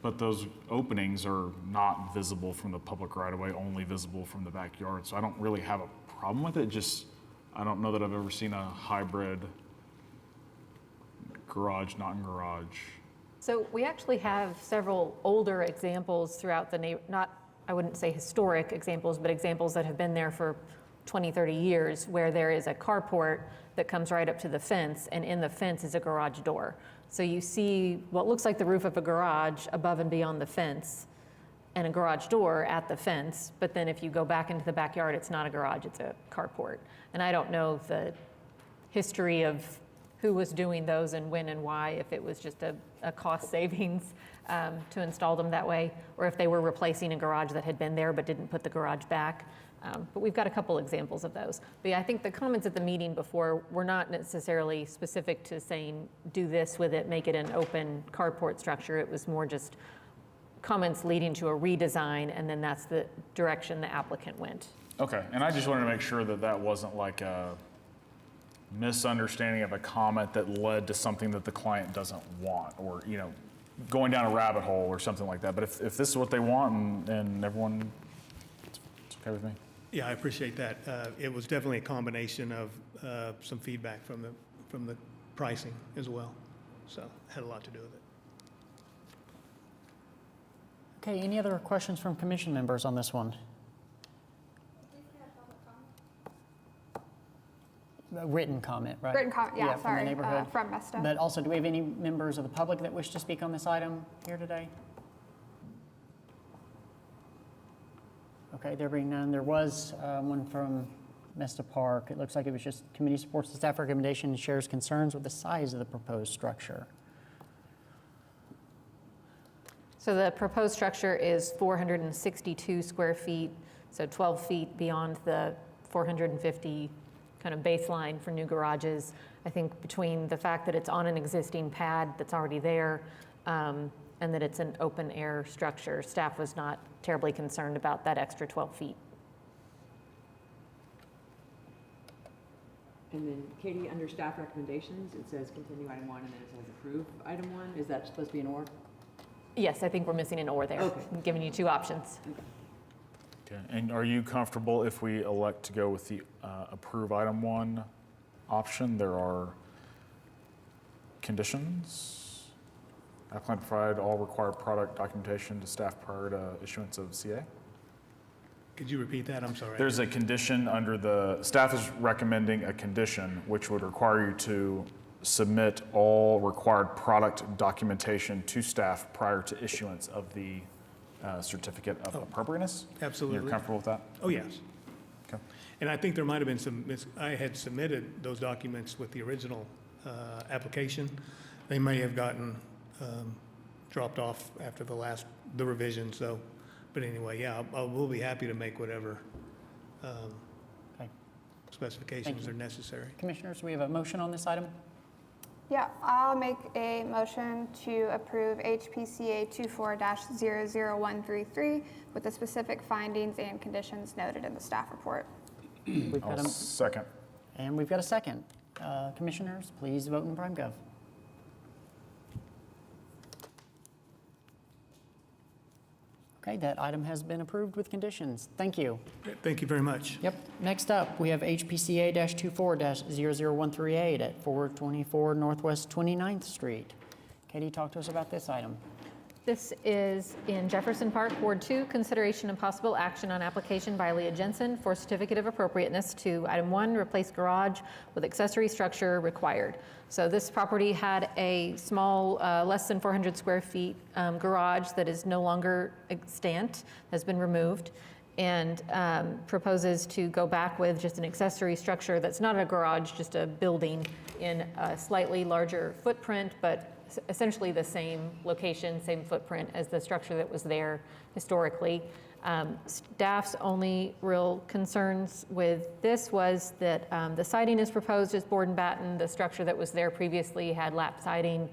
But those openings are not visible from the public right of way, only visible from the backyard. So I don't really have a problem with it. Just, I don't know that I've ever seen a hybrid garage, not in garage. So we actually have several older examples throughout the I wouldn't say historic examples, but examples that have been there for 20, 30 years where there is a carport that comes right up to the fence, and in the fence is a garage door. So you see what looks like the roof of a garage above and beyond the fence, and a garage door at the fence, but then if you go back into the backyard, it's not a garage, it's a carport. And I don't know the history of who was doing those and when and why, if it was just a cost savings to install them that way, or if they were replacing a garage that had been there but didn't put the garage back. But we've got a couple examples of those. But yeah, I think the comments at the meeting before were not necessarily specific to saying, do this with it, make it an open carport structure. It was more just comments leading to a redesign, and then that's the direction the applicant went. Okay, and I just wanted to make sure that that wasn't like a misunderstanding of a comment that led to something that the client doesn't want, or, you know, going down a rabbit hole or something like that. But if this is what they want and everyone, it's okay with me. Yeah, I appreciate that. It was definitely a combination of some feedback from the pricing as well. So it had a lot to do with it. Okay, any other questions from commission members on this one? A written comment, right? Written comment, yeah, from sorry, the neighborhood. from Mesta. But also, do we have any members of the public that wish to speak on this item here today? Okay, there being none, there was one from Mesta Park. It looks like it was just committee supports the staff recommendation and shares concerns with the size of the proposed structure. So the proposed structure is 462 square feet, so 12 feet beyond the 450 kind of baseline for new garages. I think between the fact that it's on an existing pad that's already there and that it's an open air structure, staff was not terribly concerned about that extra 12 feet. And then Katie, under staff recommendations, it says continue item 1 and then it says approve item 1. Is that supposed to be an or? Yes, I think we're missing an or there. Okay. I'm giving you two options. Okay, and are you comfortable if we elect to go with the approve item 1 option? There are conditions. Applicant provide all required product documentation to staff prior to issuance of CA. Could you repeat that? I'm sorry. There's a condition under the, staff is recommending a condition which would require you to submit all required product documentation to staff prior to issuance of the certificate of appropriateness. Absolutely. You're comfortable with that? Oh, yes. Okay. And I think there might have been some, I had submitted those documents with the original application. They may have gotten dropped off after the revision, so, but anyway, yeah, we'll be happy to make whatever Okay. specifications are necessary. Commissioners, we have a motion on this item. Yeah, I'll make a motion to approve HPCA 24-00133 with the specific findings and conditions noted in the staff report. We've got I'll a, second. and we've got a second. Commissioners, please vote in PrimeGov. Okay, that item has been approved with conditions. Thank you. Thank you very much. Yep. Next up, we have HPCA-24-00138 at 424 Northwest 29th Street. Katie, talk to us about this item. This is in Jefferson Park, Ward 2, consideration and possible action on application by Leah Jensen for certificate of appropriateness to item 1, replace garage with accessory structure required. So this property had a small, less than 400 square feet garage that is no longer extant, has been removed, and proposes to go back with just an accessory structure that's not a garage, just a building in a slightly larger footprint, but essentially the same location, same footprint as the structure that was there historically. Staff's only real concerns with this was that the siding is proposed as board and batten. The structure that was there previously had lap siding.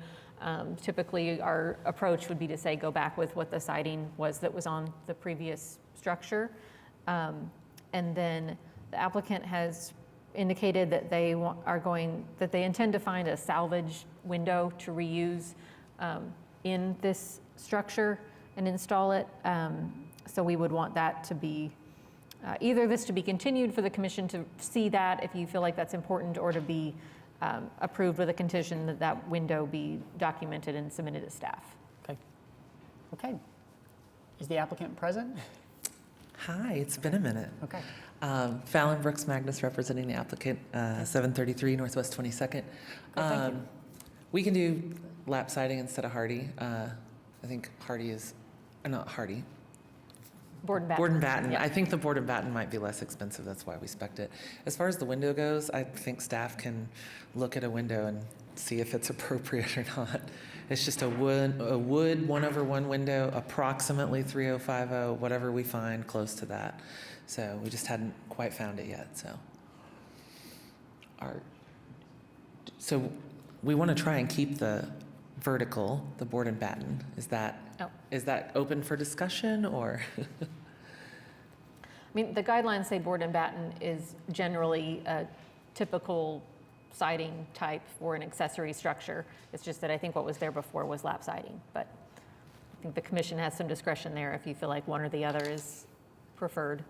Typically, our approach would be to say go back with what the siding was that was on the previous structure. And then the applicant has indicated that they that they intend to find a salvage window to reuse in this structure and install it. So we would want that to be, either this to be continued for the commission to see that if you feel like that's important, or to be approved with a condition that that window be documented and submitted to staff. Okay. Okay. Is the applicant present? Hi, it's been a minute. Okay. Fallon Brooks Magnus representing the applicant, 733 Northwest 22nd. Thank you. We can do lap siding instead of hardy. I think hardy is, not hardy. Board and batten. Board and batten. Yeah. I think the board and batten might be less expensive. That's why we spec'd it. As far as the window goes, I think staff can look at a window and see if it's appropriate or not. It's just a wood 1/1 window, approximately 3050, whatever we find close to that. So we just hadn't quite found it yet. So we want to try and keep the vertical, the board and batten. Is that open for discussion, or? I mean, the guidelines say board and batten is generally a typical siding type for an accessory structure. It's just that I think what was there before was lap siding, but I think the commission has some discretion there if you feel like one or the other is preferred.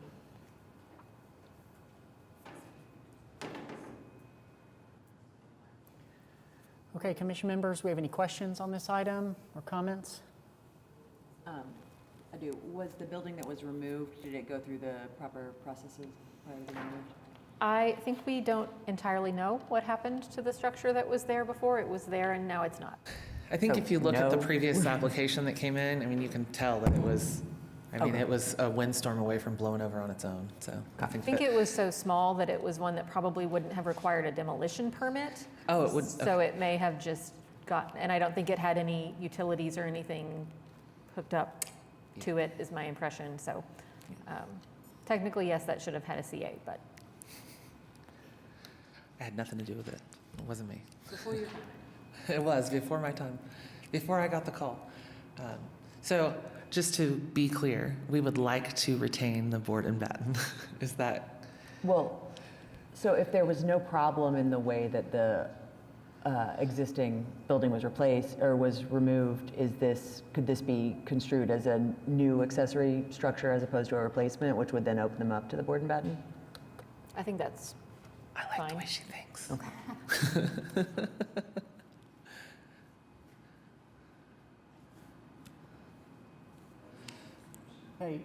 Okay, commission members, we have any questions on this item or comments? I do. Was the building that was removed, did it go through the proper processes prior to being removed? I think we don't entirely know what happened to the structure that was there before. It was there and now it's not. I think So, if you look at the no. previous application that came in, I mean, you can tell that it was, it was a windstorm away from blowing over on its own. So I I think it was so small that it was one that probably wouldn't have required a demolition permit. Oh, it would. So it may have just and I don't think it had any utilities or anything hooked up to it, is my impression. So technically, yes, that should have had a CA, but. I had nothing to do with it. It wasn't me. Before your time. It was before my time, before I got the call. So just to be clear, we would like to retain the board and batten. Is that? Well, so if there was no problem in the way that the existing building was replaced or was removed, could this be construed as a new accessory structure as opposed to a replacement, which would then open them up to the board and batten? I think that's I like fine. the way she thinks. Okay. Okay,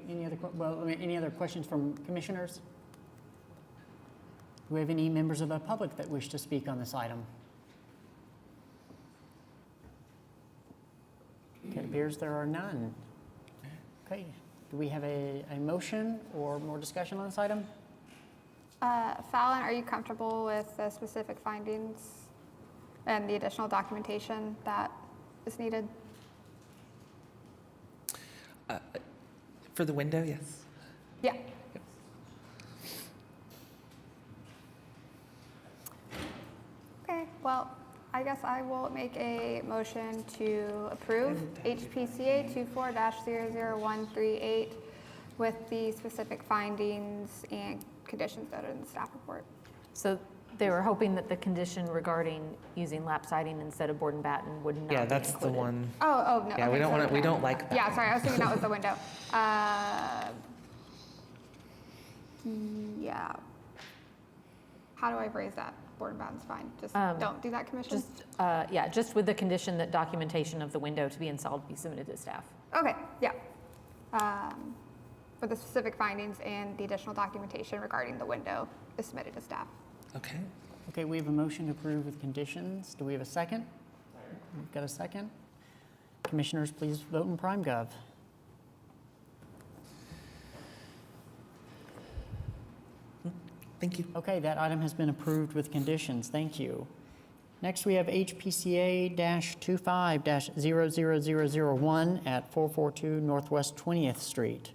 any other questions from commissioners? Do we have any members of the public that wish to speak on this item? Okay, it appears there are none. Okay, do we have a motion or more discussion on this item? Fallon, are you comfortable with the specific findings and the additional documentation that is needed? For the window, yes. Yeah. Okay, well, I guess I will make a motion to approve HPCA 24-00138 with the specific findings and conditions noted in the staff report. So They were hoping that the condition regarding using lap siding instead of board and batten would not be Yeah, that's the included. one. Oh, no. Yeah, we okay, don't so want to, we okay. don't like that. Yeah, sorry, I was thinking that was the window. Yeah. How do I phrase that? Board and batten's fine. Just don't do that, commission? Just with the condition that documentation of the window to be installed be submitted to staff. Okay, yeah. For the specific findings and the additional documentation regarding the window is submitted to staff. Okay. Okay, we have a motion to approve with conditions. Do we have a second? We've got a second. Commissioners, please vote in PrimeGov. Thank you. Okay, that item has been approved with conditions. Thank you. Next, we have HPCA-25-00001 at 442 Northwest 20th Street.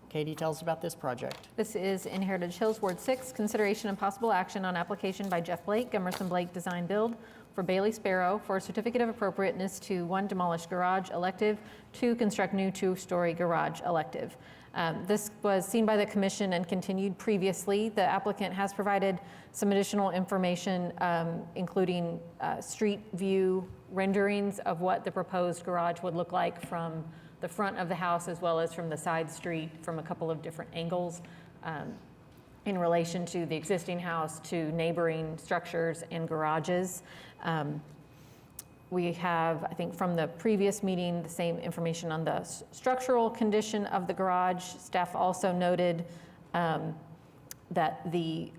Katie, tell us about this project. This is in Heritage Hills, Ward 6, consideration and possible action on application by Jeff Blake, Emerson Blake Design Build, for Bailey Sparrow for a certificate of appropriateness to 1, demolish garage elective, 2, construct new 2-story garage elective. This was seen by the commission and continued previously. The applicant has provided some additional information, including street view renderings of what the proposed garage would look like from the front of the house as well as from the side street from a couple of different angles in relation to the existing house, to neighboring structures and garages. We have, I think from the previous meeting, the same information on the structural condition of the garage. Staff also noted that the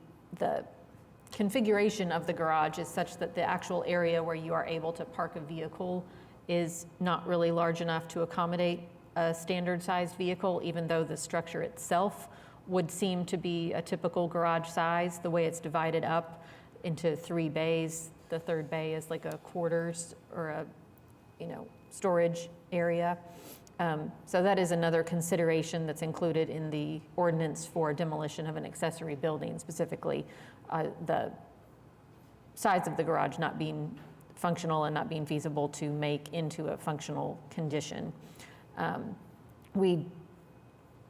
configuration of the garage is such that the actual area where you are able to park a vehicle is not really large enough to accommodate a standard sized vehicle, even though the structure itself would seem to be a typical garage size, the way it's divided up into 3 bays. The third bay is like a quarters or a, storage area. So that is another consideration that's included in the ordinance for demolition of an accessory building, specifically the size of the garage not being functional and not being feasible to make into a functional condition.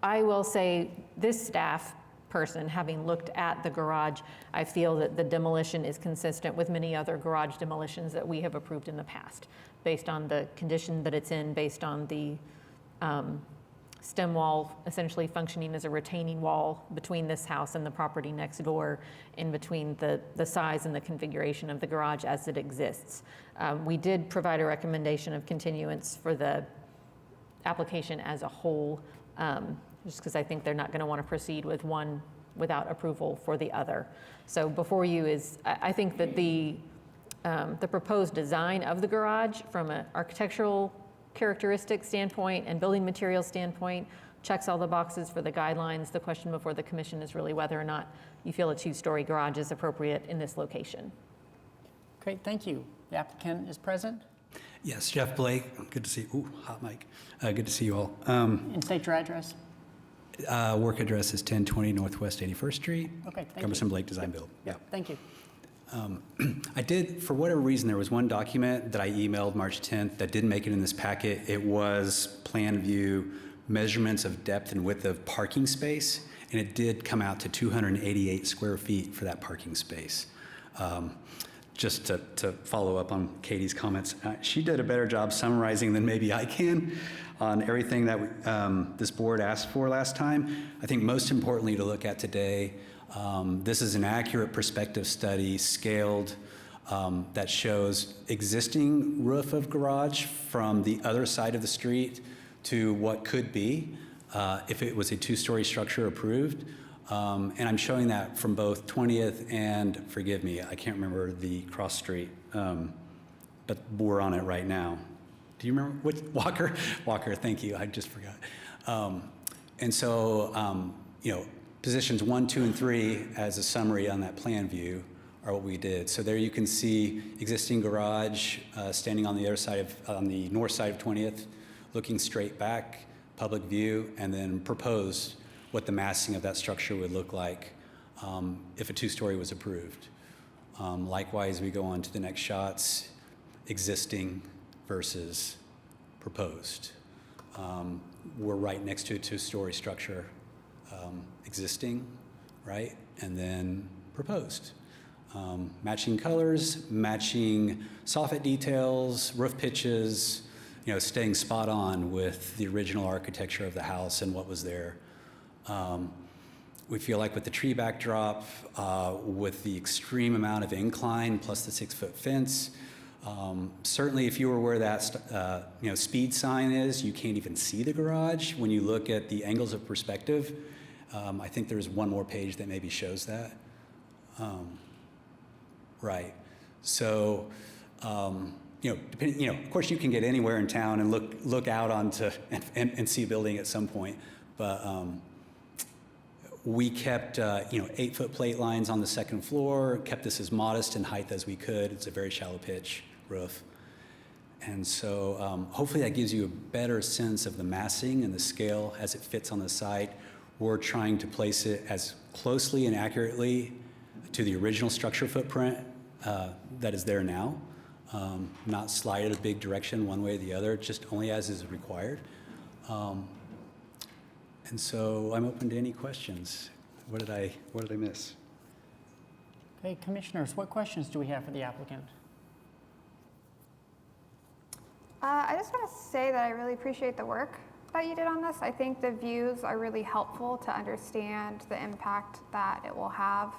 I will say this staff person, having looked at the garage, I feel that the demolition is consistent with many other garage demolitions that we have approved in the past, based on the condition that it's in, based on the stem wall essentially functioning as a retaining wall between this house and the property next door, in between the size and the configuration of the garage as it exists. We did provide a recommendation of continuance for the application as a whole, just because I think they're not going to want to proceed with one without approval for the other. So before you is, I think that the proposed design of the garage from an architectural characteristic standpoint and building material standpoint checks all the boxes for the guidelines. The question before the commission is really whether or not you feel a 2-story garage is appropriate in this location. Great, thank you. The applicant is present. Yes, Jeff Blake. Good to see you. Ooh, hot mic. Good to see you all. And state your address. Work address is 1020 Northwest 81st Street. Okay, thank Emerson you. Blake Design Build. Yeah, thank you. I did, for whatever reason, there was one document that I emailed March 10th that didn't make it in this packet. It was plan view measurements of depth and width of parking space, and it did come out to 288 square feet for that parking space. Just to follow up on Katie's comments, she did a better job summarizing than maybe I can on everything that this board asked for last time. I think most importantly to look at today, this is an accurate perspective study scaled that shows existing roof of garage from the other side of the street to what could be if it was a 2-story structure approved. And I'm showing that from both 20th and, forgive me, I can't remember the cross street, but we're on it right now. Do you remember which? Walker? Walker, thank you, I just forgot. And so, positions 1, 2, and 3 as a summary on that plan view are what we did. So there you can see existing garage standing on the other side on the north side of 20th, looking straight back, public view, and then proposed what the massing of that structure would look like if a 2-story was approved. Likewise, we go on to the next shots, existing versus proposed. We're right next to a 2-story structure, existing, right, and then proposed. Matching colors, matching soffit details, roof pitches, staying spot on with the original architecture of the house and what was there. We feel like with the tree backdrop, with the extreme amount of incline plus the 6-foot fence, certainly if you were where that speed sign is, you can't even see the garage. When you look at the angles of perspective, I think there's one more page that maybe shows that. Right. So, depending, of course you can get anywhere in town and look out onto and see a building at some point, but we kept 8-foot plate lines on the second floor, kept this as modest in height as we could. It's a very shallow pitch roof. And so hopefully that gives you a better sense of the massing and the scale as it fits on the site. We're trying to place it as closely and accurately to the original structure footprint that is there now. Not slide it a big direction one way or the other, just only as is required. And so I'm open to any questions. What did I miss? Okay, commissioners, what questions do we have for the applicant? I just want to say that I really appreciate the work that you did on this. I think the views are really helpful to understand the impact that it will have.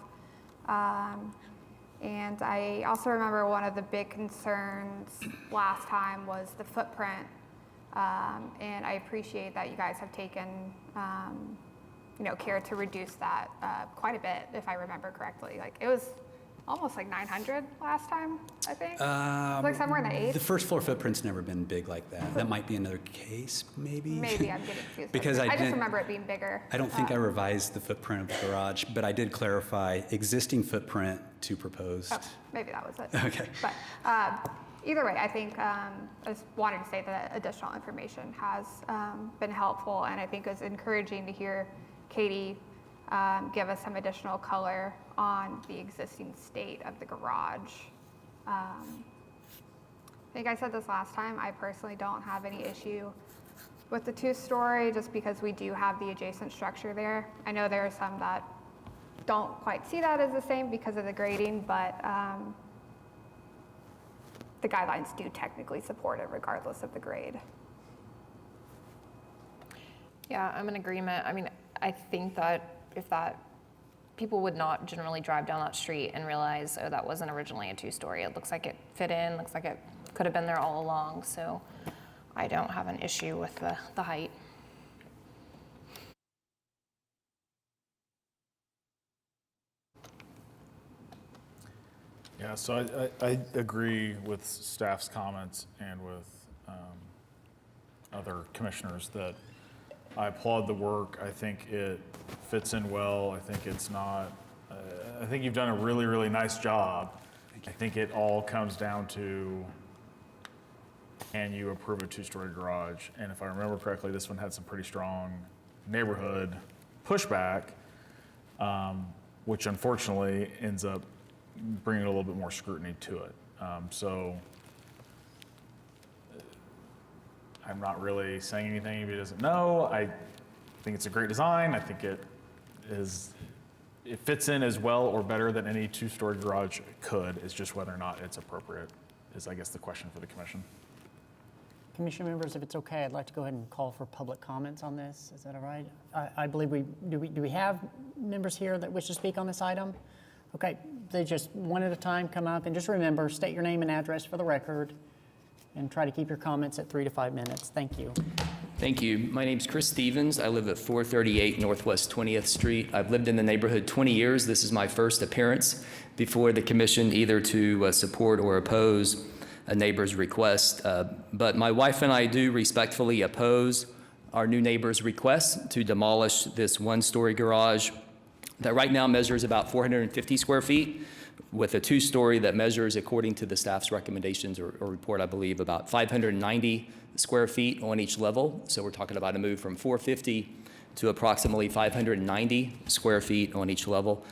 And I also remember one of the big concerns last time was the footprint. And I appreciate that you guys have taken care to reduce that quite a bit, if I remember correctly. Like it was almost like 900 last time, I think. It was like somewhere in the 8. The first floor footprint's never been big like that. That might be another case, maybe. Maybe I'm getting confused. Because I just remember it being bigger. I don't think I revised the footprint of the garage, but I did clarify existing footprint to proposed. Oh, maybe that was it. Okay. But either way, I think I just wanted to say that additional information has been helpful, and I think it's encouraging to hear Katie give us some additional color on the existing state of the garage. I think I said this last time, I personally don't have any issue with the 2-story just because we do have the adjacent structure there. I know there are some that don't quite see that as the same because of the grading, but the guidelines do technically support it regardless of the grade. Yeah, I'm in agreement. I mean, I think that if that people would not generally drive down that street and realize, oh, that wasn't originally a 2-story. It looks like it fit in, looks like it could have been there all along. So I don't have an issue with the height. Yeah, so I agree with staff's comments and with other commissioners that I applaud the work. I think it fits in well. I think it's not, I think you've done a really, really nice job. I think it all comes down to, can you approve a 2-story garage? And if I remember correctly, this one had some pretty strong neighborhood pushback, which unfortunately ends up bringing a little bit more scrutiny to it. So I'm not really saying anything if he doesn't know. I think it's a great design. I think it fits in as well or better than any 2-story garage could. It's just whether or not it's appropriate is, I guess, the question for the commission. Commission members, if it's okay, I'd like to go ahead and call for public comments on this. Is that all right? I believe do we have members here that wish to speak on this item? Okay, they just one at a time come up, and just remember, state your name and address for the record, and try to keep your comments at 3 to 5 minutes. Thank you. Thank you. My name's Chris Stevens. I live at 438 Northwest 20th Street. I've lived in the neighborhood 20 years. This is my first appearance before the commission, either to support or oppose a neighbor's request. But my wife and I do respectfully oppose our new neighbor's request to demolish this 1-story garage that right now measures about 450 square feet, with a 2-story that measures, according to the staff's recommendations or report, I believe, about 590 square feet on each level. So we're talking about a move from 450 to approximately 590 square feet on each level.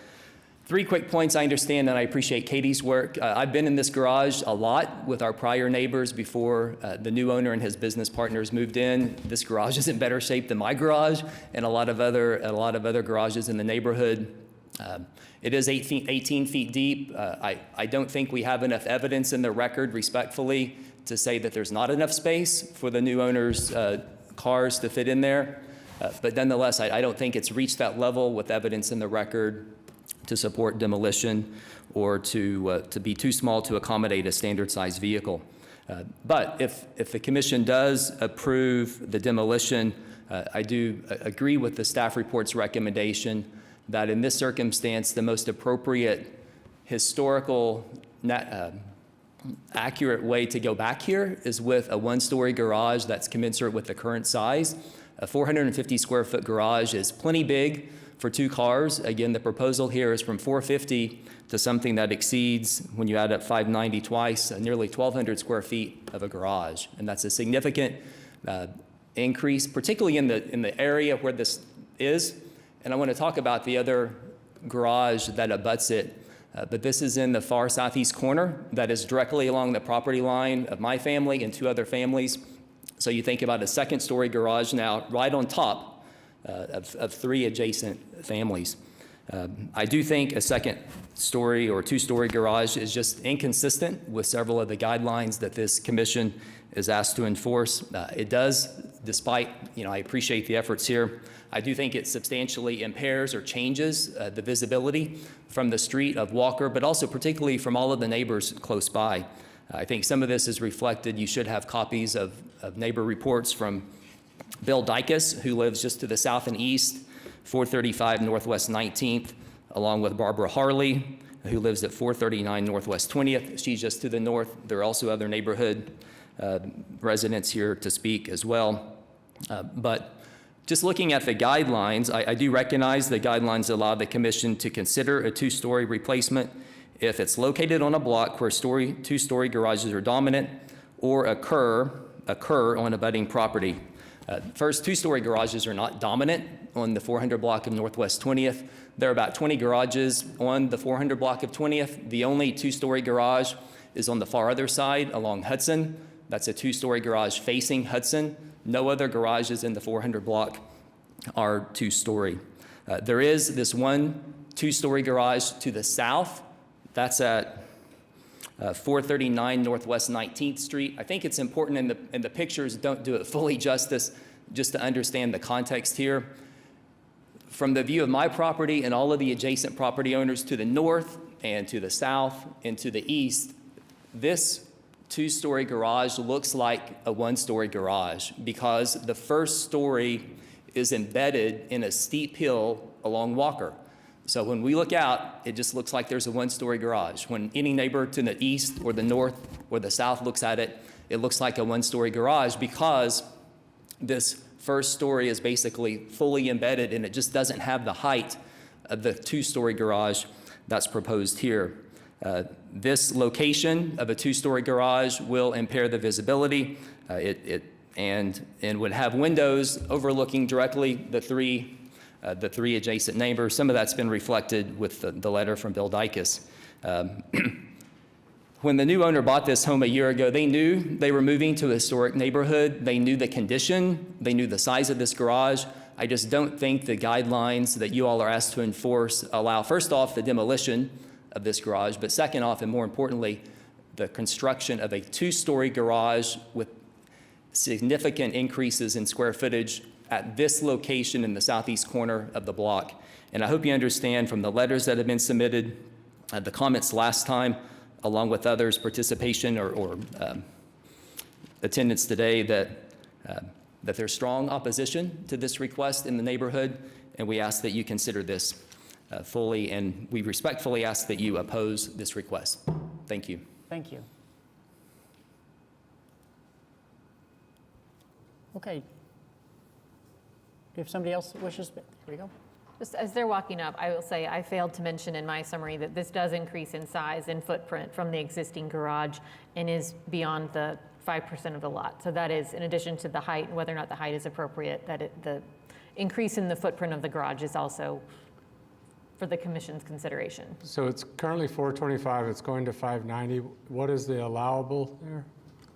3 quick points. I understand and I appreciate Katie's work. I've been in this garage a lot with our prior neighbors before the new owner and his business partners moved in. This garage is in better shape than my garage and a lot of other garages in the neighborhood. It is 18 feet deep. I don't think we have enough evidence in the record, respectfully, to say that there's not enough space for the new owner's cars to fit in there. But nonetheless, I don't think it's reached that level with evidence in the record to support demolition or to be too small to accommodate a standard-sized vehicle. But if the commission does approve the demolition, I do agree with the staff report's recommendation that in this circumstance, the most appropriate historical accurate way to go back here is with a one-story garage that's commensurate with the current size. A 450 square foot garage is plenty big for 2 cars. Again, the proposal here is from 450 to something that exceeds, when you add up 590 twice, nearly 1,200 square feet of a garage. And that's a significant increase, particularly in the area where this is. And I want to talk about the other garage that abuts it. But this is in the far southeast corner that is directly along the property line of my family and 2 other families. So you think about a second-story garage now right on top of 3 adjacent families. I do think a second-story or 2-story garage is just inconsistent with several of the guidelines that this commission is asked to enforce. It does, despite, I appreciate the efforts here, I do think it substantially impairs or changes the visibility from the street of Walker, but also particularly from all of the neighbors close by. I think some of this is reflected. You should have copies of neighbor reports from Bill Dykes, who lives just to the south and east, 435 Northwest 19th, along with Barbara Harley, who lives at 439 Northwest 20th. She's just to the north. There are also other neighborhood residents here to speak as well. But just looking at the guidelines, I do recognize the guidelines allow the commission to consider a 2-story replacement if it's located on a block where 2-story garages are dominant or occur on abutting property. First, 2-story garages are not dominant on the 400 block of Northwest 20th. There are about 20 garages on the 400 block of 20th. The only 2-story garage is on the far other side along Hudson. That's a 2-story garage facing Hudson. No other garages in the 400 block are 2-story. There is this one 2-story garage to the south. That's at 439 Northwest 19th Street. I think it's important, and the pictures don't do it fully justice, just to understand the context here. From the view of my property and all of the adjacent property owners to the north and to the south and to the east, this 2-story garage looks like a 1-story garage because the first story is embedded in a steep hill along Walker. So when we look out, it just looks like there's a 1-story garage. When any neighbor to the east or the north or the south looks at it, it looks like a 1-story garage because this first story is basically fully embedded and it just doesn't have the height of the 2-story garage that's proposed here. This location of a 2-story garage will impair the visibility and would have windows overlooking directly the three adjacent neighbors. Some of that's been reflected with the letter from Bill Dykes. When the new owner bought this home a year ago, they knew they were moving to a historic neighborhood. They knew the condition. They knew the size of this garage. I just don't think the guidelines that you all are asked to enforce allow, first off, the demolition of this garage, but second off, and more importantly, the construction of a 2-story garage with significant increases in square footage at this location in the southeast corner of the block. And I hope you understand from the letters that have been submitted, the comments last time, along with others' participation or attendance today, that there's strong opposition to this request in the neighborhood, and we ask that you consider this fully, and we respectfully ask that you oppose this request. Thank you. Thank you. Okay. Do you have somebody else that wishes? Here we go. Just as they're walking up, I will say I failed to mention in my summary that this does increase in size and footprint from the existing garage and is beyond the 5% of the lot. So that is in addition to the height, whether or not the height is appropriate, the increase in the footprint of the garage is also for the commission's consideration. So it's currently 425, it's going to 590. What is the allowable there?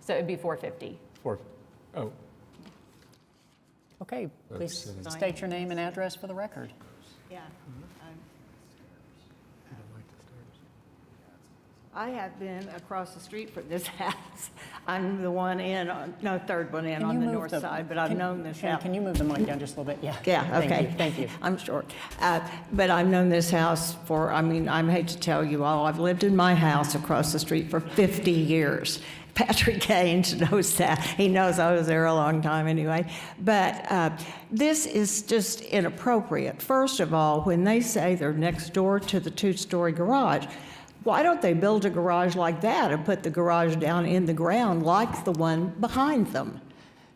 So it'd be 450. Oh. Okay, please state your name and address for the record. Yeah. I have been across the street from this house. I'm the one in, no, third one in Can on you the move north side, but I've known this Shannon, house. can you move the mic down just a little bit? Yeah. Yeah, Thank okay. you, Thank you. I'm short. But I've known this house for, I mean, I hate to tell you all, I've lived in my house across the street for 50 years. Patrick Gaines knows that. He knows I was there a long time anyway. But this is just inappropriate. First of all, when they say they're next door to the two-story garage, why don't they build a garage like that and put the garage down in the ground like the one behind them?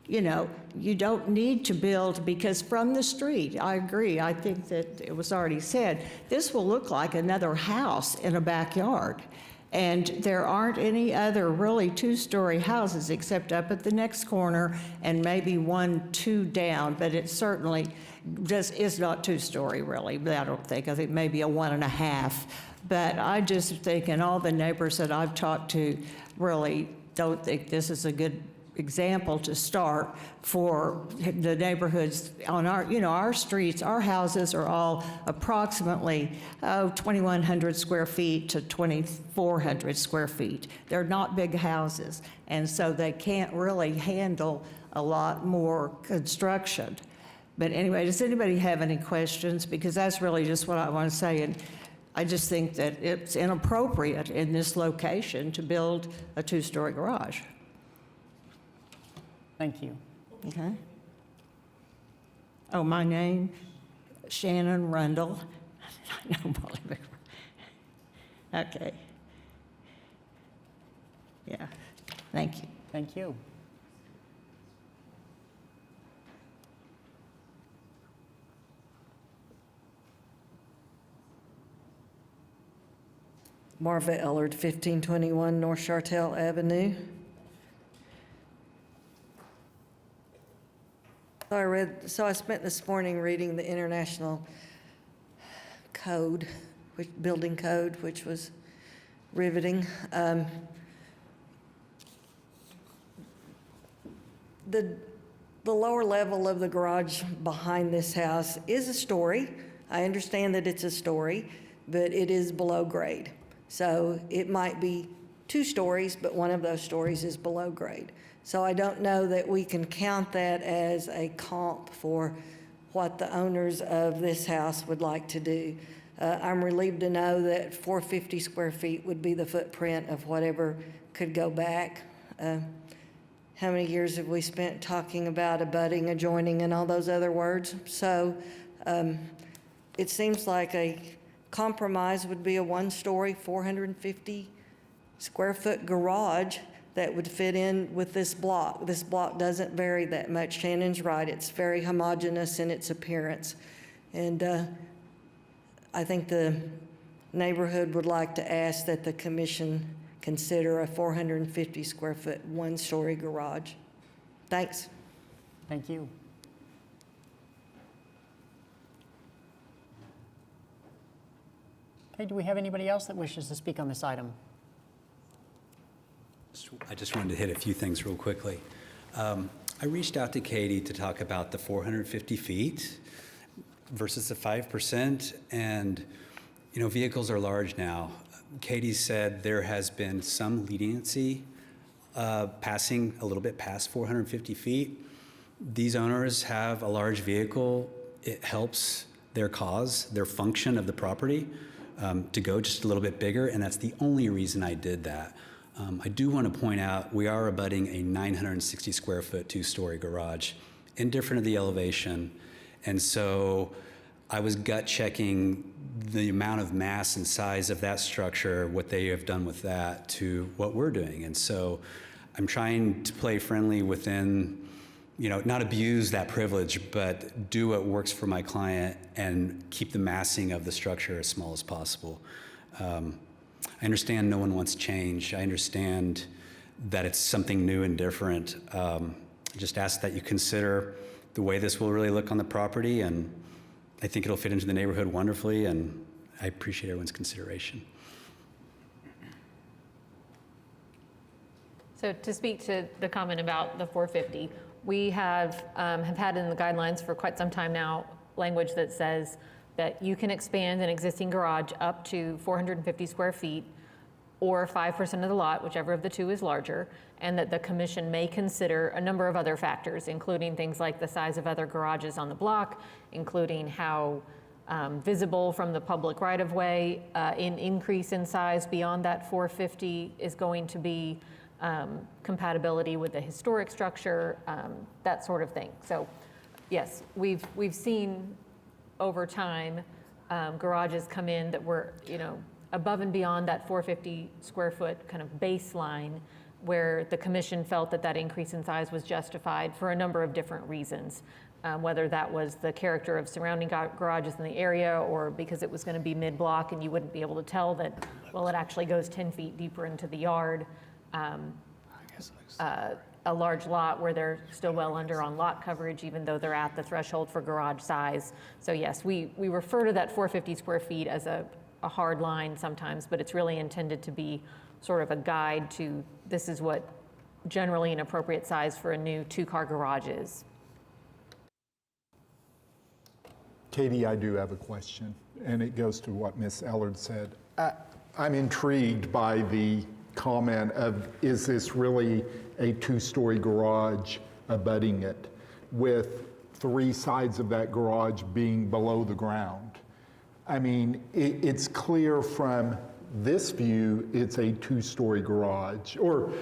You know, you don't need to build, because from the street, I agree, I think that it was already said, this will look like another house in a backyard. And there aren't any other really two-story houses except up at the next corner and maybe 1, 2 down, but it certainly just is not two-story really, I don't think. I think maybe a 1.5. But I just think, and all the neighbors that I've talked to really don't think this is a good example to start for the neighborhoods on our, you know, our streets. Our houses are all approximately 2,100 square feet to 2,400 square feet. They're not big houses, and so they can't really handle a lot more construction. But anyway, does anybody have any questions? Because that's really just what I want to say. And I just think that it's inappropriate in this location to build a two-story garage. Thank you. Okay. Oh, my name, Shannon Rundle. I know Molly McBride. Okay. Yeah, thank you. Thank you. Marva Ellard, 1521 North Chartel Avenue. So I spent this morning reading the International Code, Building Code, which was riveting. The lower level of the garage behind this house is a story. I understand that it's a story, but it is below grade. So it might be 2 stories, but one of those stories is below grade. So I don't know that we can count that as a comp for what the owners of this house would like to do. I'm relieved to know that 450 square feet would be the footprint of whatever could go back. How many years have we spent talking about abutting, adjoining, and all those other words? So it seems like a compromise would be a 1-story, 450 square foot garage that would fit in with this block. This block doesn't vary that much. Shannon's right, it's very homogeneous in its appearance. And I think the neighborhood would like to ask that the commission consider a 450 square foot, 1-story garage. Thanks. Thank you. Okay, do we have anybody else that wishes to speak on this item? I just wanted to hit a few things real quickly. I reached out to Katie to talk about the 450 feet versus the 5%, and you know, vehicles are large now. Katie said there has been some leniency passing a little bit past 450 feet. These owners have a large vehicle. It helps their cause, their function of the property to go just a little bit bigger, and that's the only reason I did that. I do want to point out we are abutting a 960 square foot 2-story garage, indifferent of the elevation. And so I was gut checking the amount of mass and size of that structure, what they have done with that to what we're doing. And so I'm trying to play friendly within, you know, not abuse that privilege, but do what works for my client and keep the massing of the structure as small as possible. I understand no one wants change. I understand that it's something new and different. I just ask that you consider the way this will really look on the property, and I think it'll fit into the neighborhood wonderfully, and I appreciate everyone's consideration. So to speak to the comment about the 450, we have had in the guidelines for quite some time now language that says that you can expand an existing garage up to 450 square feet or 5% of the lot, whichever of the two is larger, and that the commission may consider a number of other factors, including things like the size of other garages on the block, including how visible from the public right-of-way, an increase in size beyond that 450 is going to be, compatibility with the historic structure, that sort of thing. So yes, we've seen over time garages come in that were, above and beyond that 450 square foot kind of baseline, where the commission felt that that increase in size was justified for a number of different reasons, whether that was the character of surrounding garages in the area, or because it was going to be mid-block and you wouldn't be able to tell that, well, it actually goes 10 feet deeper into the yard. A large lot where they're still well under on lot coverage, even though they're at the threshold for garage size. So yes, we refer to that 450 square feet as a hard line sometimes, but it's really intended to be sort of a guide to, this is what generally an appropriate size for a new two-car garage is. Katie, I do have a question, and it goes to what Ms. Ellard said. I'm intrigued by the comment of, is this really a two-story garage abutting it, with 3 sides of that garage being below the ground? I mean, it's clear from this view, it's a 2-story garage, or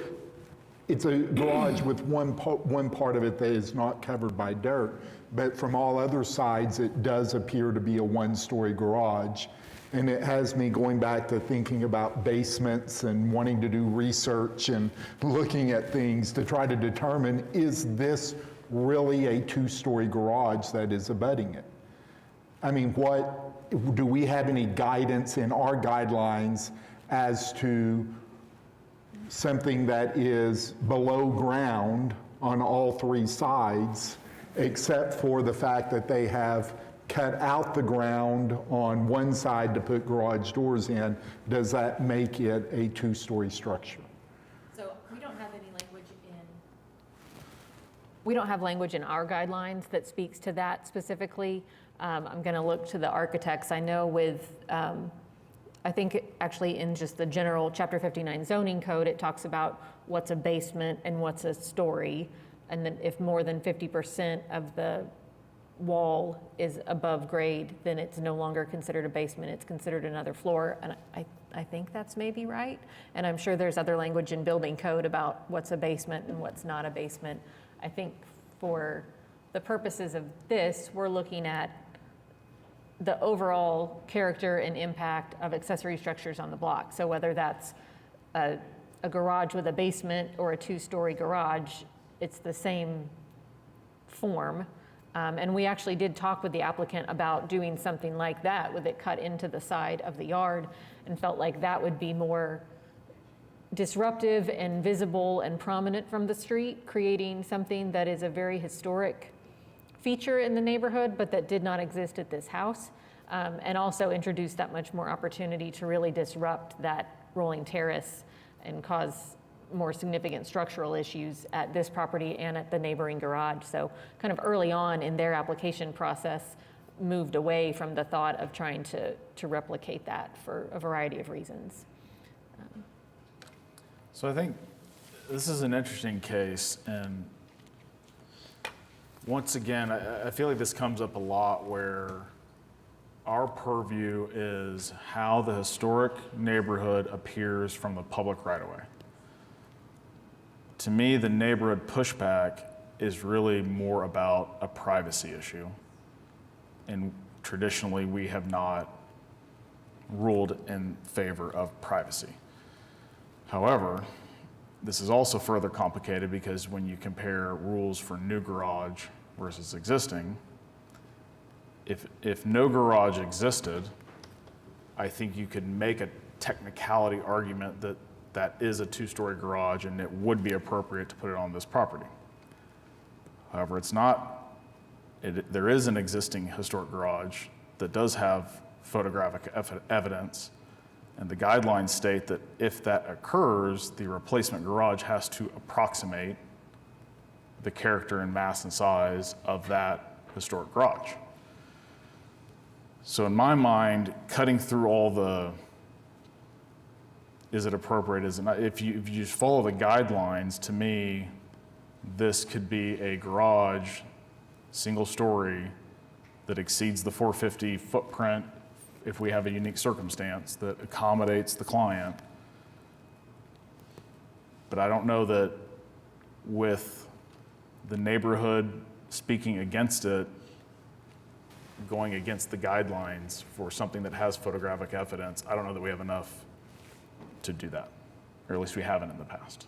it's a garage with one part of it that is not covered by dirt, but from all other sides, it does appear to be a 1-story garage. And it has me going back to thinking about basements and wanting to do research and looking at things to try to determine, is this really a 2-story garage that is abutting it? I mean, do we have any guidance in our guidelines as to something that is below ground on all 3 sides, except for the fact that they have cut out the ground on one side to put garage doors in? Does that make it a 2-story structure? So we don't have any language we don't have language in our guidelines that speaks to that specifically. I'm going to look to the architects. I know with, I think actually in just the general Chapter 59 zoning code, it talks about what's a basement and what's a story. And then if more than 50% of the wall is above grade, then it's no longer considered a basement, it's considered another floor. And I think that's maybe right. And I'm sure there's other language in building code about what's a basement and what's not a basement. I think for the purposes of this, we're looking at the overall character and impact of accessory structures on the block. So whether that's a garage with a basement or a 2-story garage, it's the same form. And we actually did talk with the applicant about doing something like that, with it cut into the side of the yard, and felt like that would be more disruptive and visible and prominent from the street, creating something that is a very historic feature in the neighborhood, but that did not exist at this house, and also introduce that much more opportunity to really disrupt that rolling terrace and cause more significant structural issues at this property and at the neighboring garage. So kind of early on in their application process, moved away from the thought of trying to replicate that for a variety of reasons. So I think this is an interesting case, and once again, I feel like this comes up a lot where our purview is how the historic neighborhood appears from the public right-of-way. To me, the neighborhood pushback is really more about a privacy issue. And traditionally, we have not ruled in favor of privacy. However, this is also further complicated because when you compare rules for new garage versus existing, if no garage existed, I think you could make a technicality argument that that is a 2-story garage and it would be appropriate to put it on this property. However, it's not. There is an existing historic garage that does have photographic evidence, and the guidelines state that if that occurs, the replacement garage has to approximate the character and mass and size of that historic garage. So in my mind, cutting through all the, is it appropriate, is it not? If you just follow the guidelines, to me, this could be a garage, single story, that exceeds the 450 footprint if we have a unique circumstance that accommodates the client. But I don't know that with the neighborhood speaking against it, going against the guidelines for something that has photographic evidence, I don't know that we have enough to do that, or at least we haven't in the past.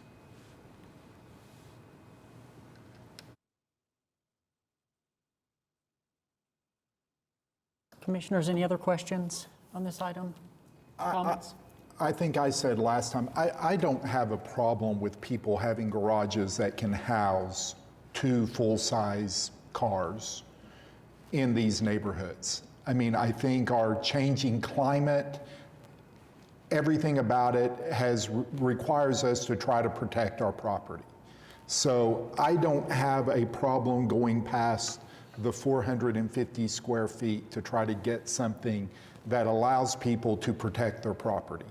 Commissioners, any other questions on this item? Comments? I think I said last time, I don't have a problem with people having garages that can house 2 full-size cars in these neighborhoods. I mean, I think our changing climate, everything about it requires us to try to protect our property. So I don't have a problem going past the 450 square feet to try to get something that allows people to protect their property,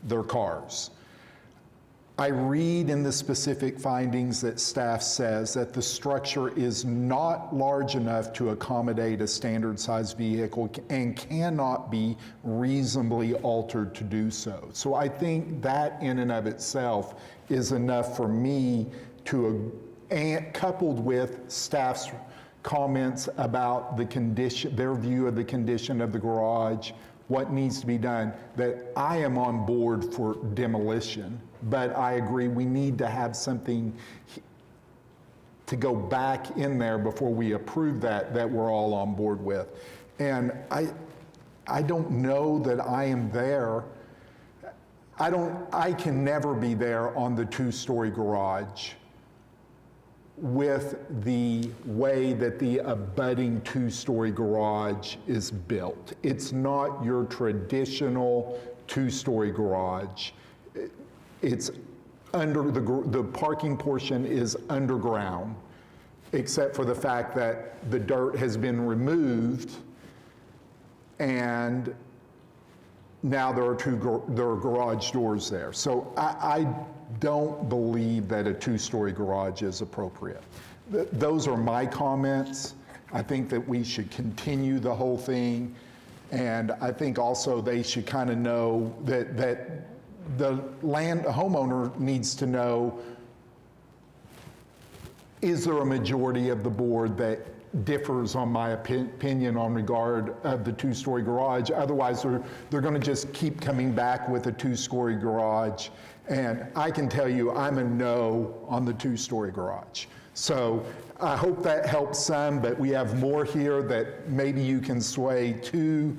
their cars. I read in the specific findings that staff says that the structure is not large enough to accommodate a standard size vehicle and cannot be reasonably altered to do so. So I think that in and of itself is enough for me to, coupled with staff's comments about the condition, their view of the condition of the garage, what needs to be done, that I am on board for demolition. But I agree we need to have something to go back in there before we approve that we're all on board with. And I don't know that I am there. I can never be there on the 2-story garage with the way that the abutting 2-story garage is built. It's not your traditional 2-story garage. It's under the parking portion is underground, except for the fact that the dirt has been removed, and now there are garage doors there. So I don't believe that a 2-story garage is appropriate. Those are my comments. I think that we should continue the whole thing, and I think also they should kind of know that the homeowner needs to know, is there a majority of the board that differs on my opinion on regard of the 2-story garage? Otherwise, they're going to just keep coming back with a 2-story garage. And I can tell you, I'm a no on the 2-story garage. So I hope that helps some, but we have more here that maybe you can sway to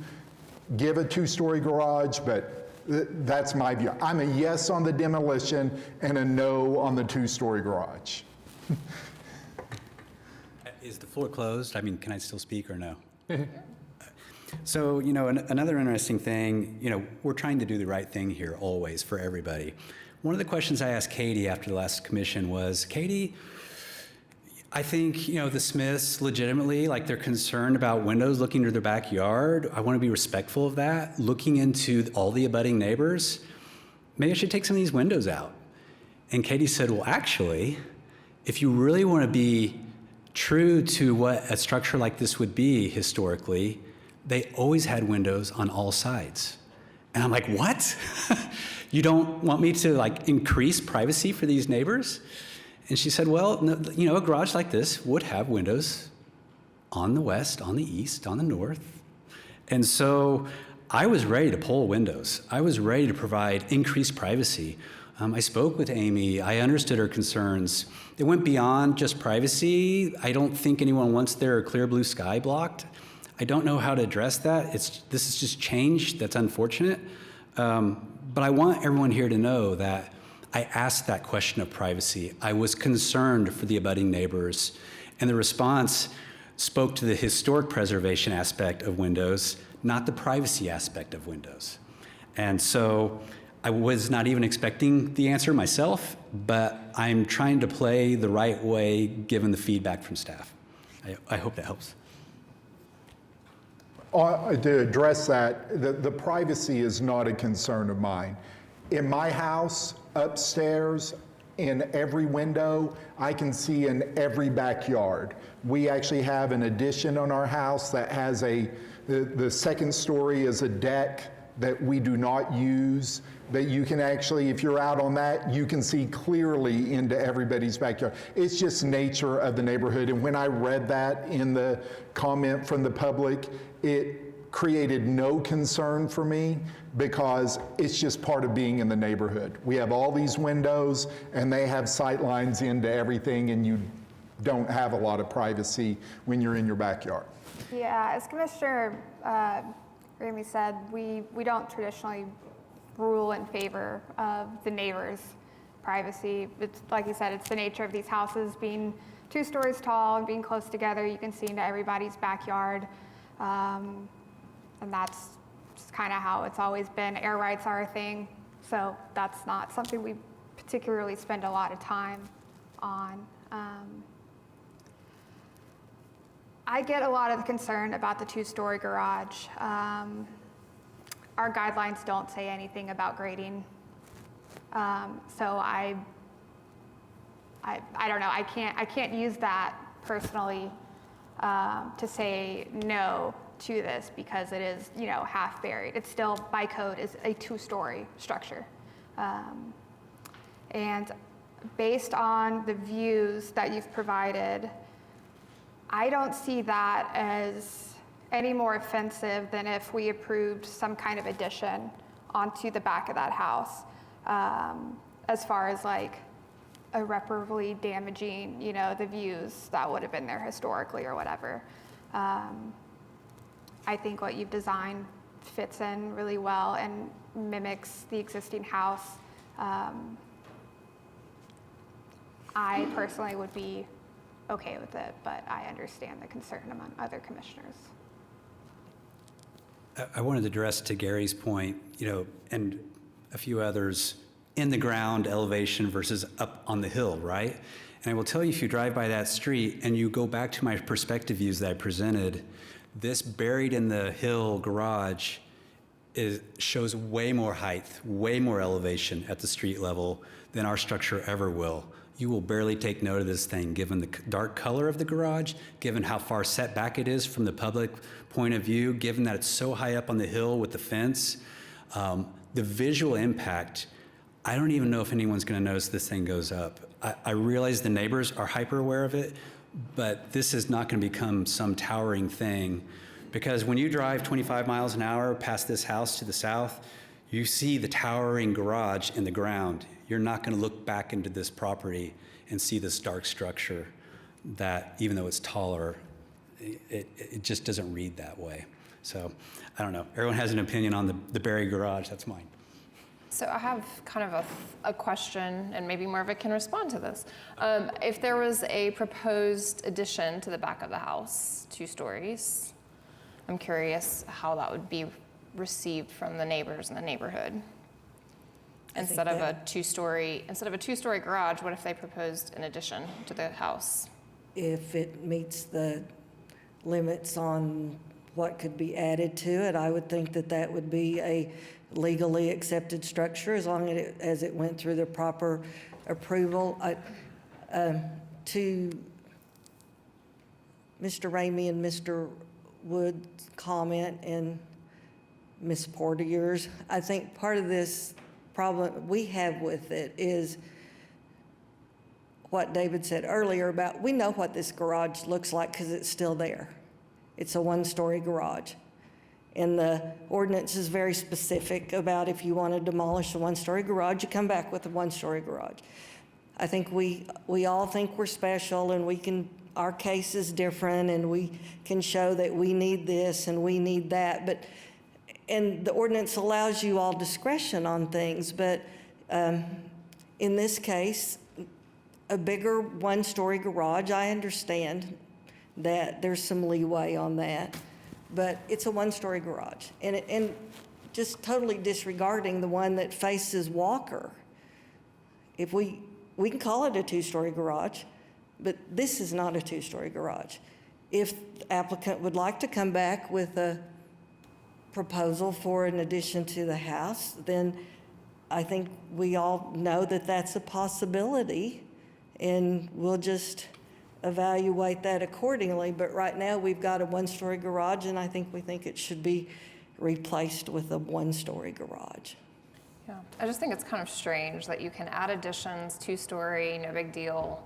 give a 2-story garage, but that's my view. I'm a yes on the demolition and a no on the 2-story garage. Is the floor closed? I mean, can I still speak or no? So, you know, another interesting thing, you know, we're trying to do the right thing here always for everybody. One of the questions I asked Katie after the last commission was, Katie, I think, you know, the Smiths legitimately, like, they're concerned about windows looking to their backyard. I want to be respectful of that. Looking into all the abutting neighbors, maybe I should take some of these windows out. And Katie said, well, actually, if you really want to be true to what a structure like this would be historically, they always had windows on all sides. And I'm like, what? You don't want me to, like, increase privacy for these neighbors? And she said, well, no, you know, a garage like this would have windows on the west, on the east, on the north. And so I was ready to pull windows. I was ready to provide increased privacy. I spoke with Amy. I understood her concerns. It went beyond just privacy. I don't think anyone wants their clear blue sky blocked. I don't know how to address that. This is just change that's unfortunate. But I want everyone here to know that I asked that question of privacy. I was concerned for the abutting neighbors, and the response spoke to the historic preservation aspect of windows, not the privacy aspect of windows. And so I was not even expecting the answer myself, but I'm trying to play the right way given the feedback from staff. I hope that helps. To address that, the privacy is not a concern of mine. In my house, upstairs, in every window, I can see in every backyard. We actually have an addition on our house that has the second story is a deck that we do not use, that you can actually, if you're out on that, you can see clearly into everybody's backyard. It's just nature of the neighborhood. And when I read that in the comment from the public, it created no concern for me because it's just part of being in the neighborhood. We have all these windows and they have sight lines into everything, and you don't have a lot of privacy when you're in your backyard. Yeah, as Commissioner Ramey said, we don't traditionally rule in favor of the neighbors' privacy. It's like you said, it's the nature of these houses being 2 stories tall and being close together. You can see into everybody's backyard, and that's just kind of how it's always been. Air rights are a thing, so that's not something we particularly spend a lot of time on. I get a lot of the concern about the 2-story garage. Our guidelines don't say anything about grading. So I don't know, I can't use that personally to say no to this because it is, half buried. It's still, by code, is a 2-story structure. And based on the views that you've provided, I don't see that as any more offensive than if we approved some kind of addition onto the back of that house, as far as like irreparably damaging, the views that would have been there historically or whatever. I think what you've designed fits in really well and mimics the existing house. I personally would be okay with it, but I understand the concern among other commissioners. I wanted to address to Gary's point, and a few others, in the ground elevation versus up on the hill, right? And I will tell you, if you drive by that street and you go back to my perspective views that I presented, this buried in the hill garage shows way more height, way more elevation at the street level than our structure ever will. You will barely take note of this thing, given the dark color of the garage, given how far set back it is from the public point of view, given that it's so high up on the hill with the fence. The visual impact, I don't even know if anyone's gonna notice this thing goes up. I realize the neighbors are hyper aware of it, but this is not gonna become some towering thing, because when you drive 25 miles an hour past this house to the south, you see the towering garage in the ground. You're not going to look back into this property and see this dark structure that, even though it's taller, it just doesn't read that way. So I don't know. Everyone has an opinion on the buried garage. That's mine. So I have kind of a question, and maybe Marva can respond to this. If there was a proposed addition to the back of the house, 2 stories, I'm curious how that would be received from the neighbors in the neighborhood. Instead of a 2-story garage, what if they proposed an addition to the house? If it meets the limits on what could be added to it, I would think that would be a legally accepted structure as long as it went through the proper approval. To Mr. Ramey and Mr. Wood's comment and Ms. Portier's, I think part of this problem we have with it is what David said earlier about, we know what this garage looks like because it's still there. It's a 1-story garage. And the ordinance is very specific about if you want to demolish a 1-story garage, you come back with a 1-story garage. I think we all think we're special, and our case is different, and we can show that we need this and we need that. And the ordinance allows you all discretion on things, but in this case, a bigger 1-story garage, I understand that there's some leeway on that, but it's a 1-story garage. And just totally disregarding the one that faces Walker. If we can call it a 2-story garage, but this is not a 2-story garage. If the applicant would like to come back with a proposal for an addition to the house, then I think we all know that that's a possibility, and we'll just evaluate that accordingly. But right now, we've got a one-story garage, and we think it should be replaced with a one-story garage. Yeah, I just think it's kind of strange that you can add additions, two-story, no big deal,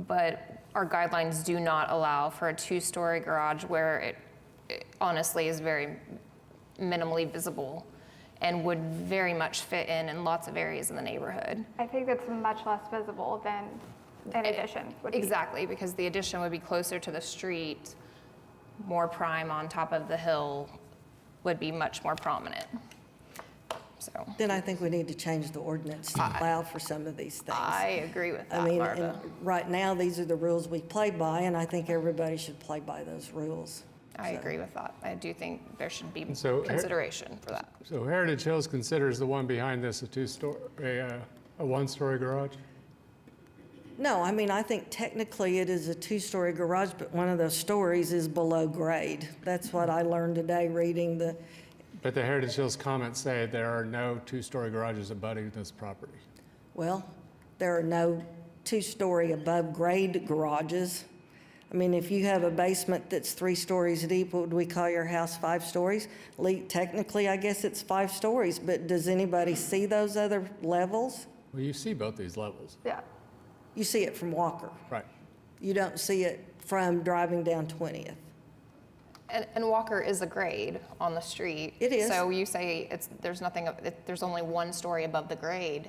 but our guidelines do not allow for a two-story garage where it honestly is very minimally visible and would very much fit in lots of areas in the neighborhood. I think that's much less visible than an addition would be. Exactly, because the addition would be closer to the street, more prime on top of the hill, would be much more prominent. So Then I think we need to change the ordinance to allow for some of these things. I agree with that, I mean, Barbara. and right now, these are the rules we play by, and I think everybody should play by those rules. I agree with that. I do think there should be So, consideration for that. So Heritage Hills considers the one behind this a one-story garage? No, I mean, I think technically it is a two-story garage, but one of those stories is below grade. That's what I learned today reading the, But the Heritage Hills comments say there are no two-story garages abutting this property. well, there are no two-story above grade garages. I mean, if you have a basement that's 3 stories deep, would we call your house 5 stories? Technically, I guess it's 5 stories, but does anybody see those other levels? Well, you see both these levels. Yeah. You see it from Walker. Right. You don't see it from driving down 20th. And Walker is a grade on the street. It is. So you say there's only one story above the grade.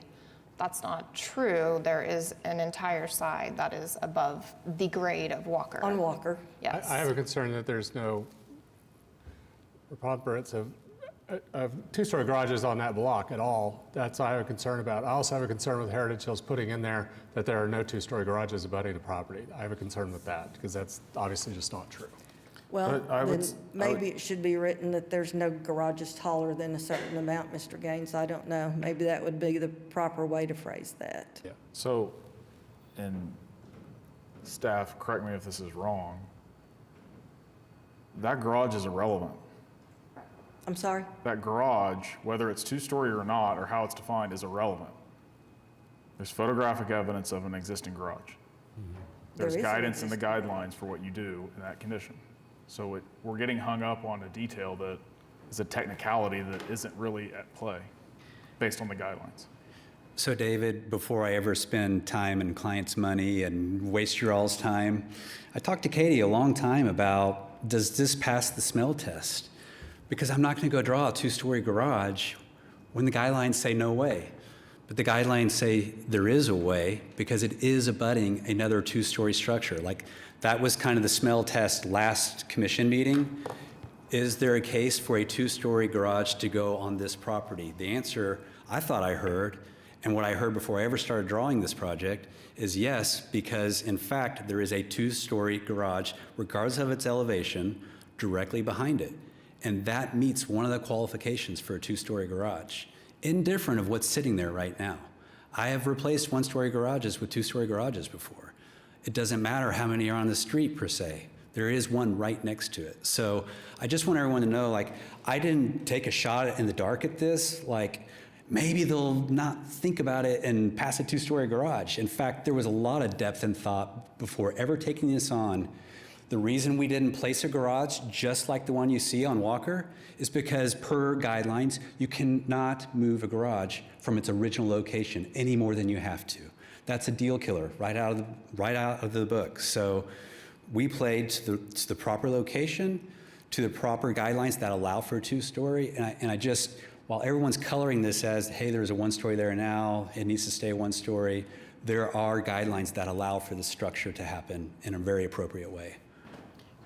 That's not true. There is an entire side that is above the grade of Walker. On Walker. Yes. I have a concern that there's no preponderance of two-story garages on that block at all. That's what I have a concern about. I also have a concern with Heritage Hills putting in there that there are no two-story garages abutting the property. I have a concern with that because that's obviously just not true. Well, But I would- then maybe it should be written that there's no garages taller than a certain amount, Mr. Gaines. I don't know. Maybe that would be the proper way to phrase that. Yeah. So, and staff, correct me if this is wrong, that garage is irrelevant. I'm sorry? That garage, whether it's two-story or not, or how it's defined, is irrelevant. There's photographic evidence of an existing garage. There's There is an guidance in the guidelines for what you do in that condition. So we're getting hung up on a detail that is a technicality that isn't really at play based on the guidelines. So David, before I ever spend time and clients' money and waste your all's time, I talked to Katie a long time about, does this pass the smell test? Because I'm not going to go draw a two-story garage when the guidelines say no way. But the guidelines say there is a way because it is abutting another two-story structure. Like that was kind of the smell test last commission meeting. Is there a case for a two-story garage to go on this property? The answer I thought I heard, and what I heard before I ever started drawing this project, is yes, because in fact there is a two-story garage, regardless of its elevation, directly behind it. And that meets one of the qualifications for a two-story garage, indifferent of what's sitting there right now. I have replaced one-story garages with two-story garages before. It doesn't matter how many are on the street per se. There is one right next to it. So I just want everyone to know, like, I didn't take a shot in the dark at this, like, maybe they'll not think about it and pass a two-story garage. In fact, there was a lot of depth and thought before ever taking this on. The reason we didn't place a garage just like the one you see on Walker is because per guidelines, you cannot move a garage from its original location any more than you have to. That's a deal killer right out of the book. So we played to the proper location, to the proper guidelines that allow for a two-story. And I just, while everyone's coloring this as, hey, there's a one-story there now, it needs to stay one-story, there are guidelines that allow for the structure to happen in a very appropriate way.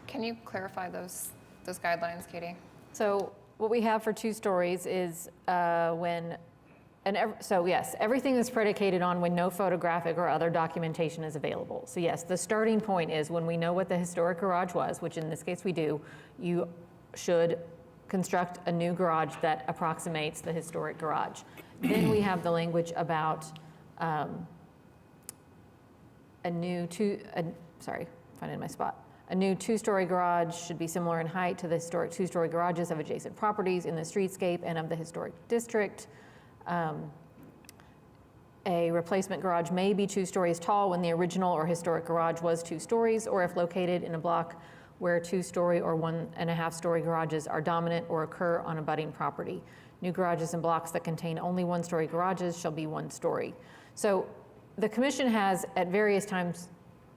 Can you clarify those guidelines, Katie? So what we have for two stories is so yes, everything is predicated on when no photographic or other documentation is available. So yes, the starting point is when we know what the historic garage was, which in this case we do, you should construct a new garage that approximates the historic garage. Then we have the language about a A new two-story garage should be similar in height to the historic two-story garages of adjacent properties in the streetscape and of the historic district. A replacement garage may be 2 stories tall when the original or historic garage was 2 stories, or if located in a block where 2-story or 1.5-story garages are dominant or occur on abutting property. New garages and blocks that contain only 1-story garages shall be 1 story. So the commission has at various times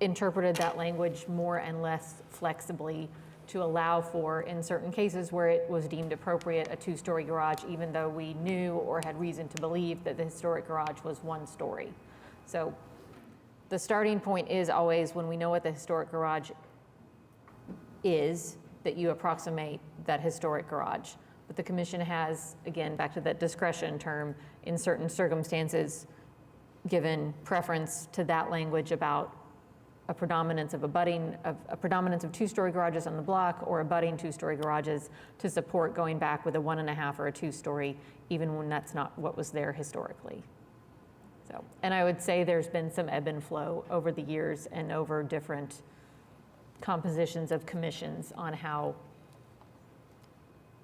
interpreted that language more and less flexibly to allow for, in certain cases where it was deemed appropriate, a 2-story garage, even though we knew or had reason to believe that the historic garage was 1 story. So the starting point is always, when we know what the historic garage is, that you approximate that historic garage. But the commission has, again, back to that discretion term, in certain circumstances, given preference to that language about a predominance of 2-story garages on the block or abutting 2-story garages to support going back with a 1.5 or a 2-story, even when that's not what was there historically. So, and I would say there's been some ebb and flow over the years and over different compositions of commissions on how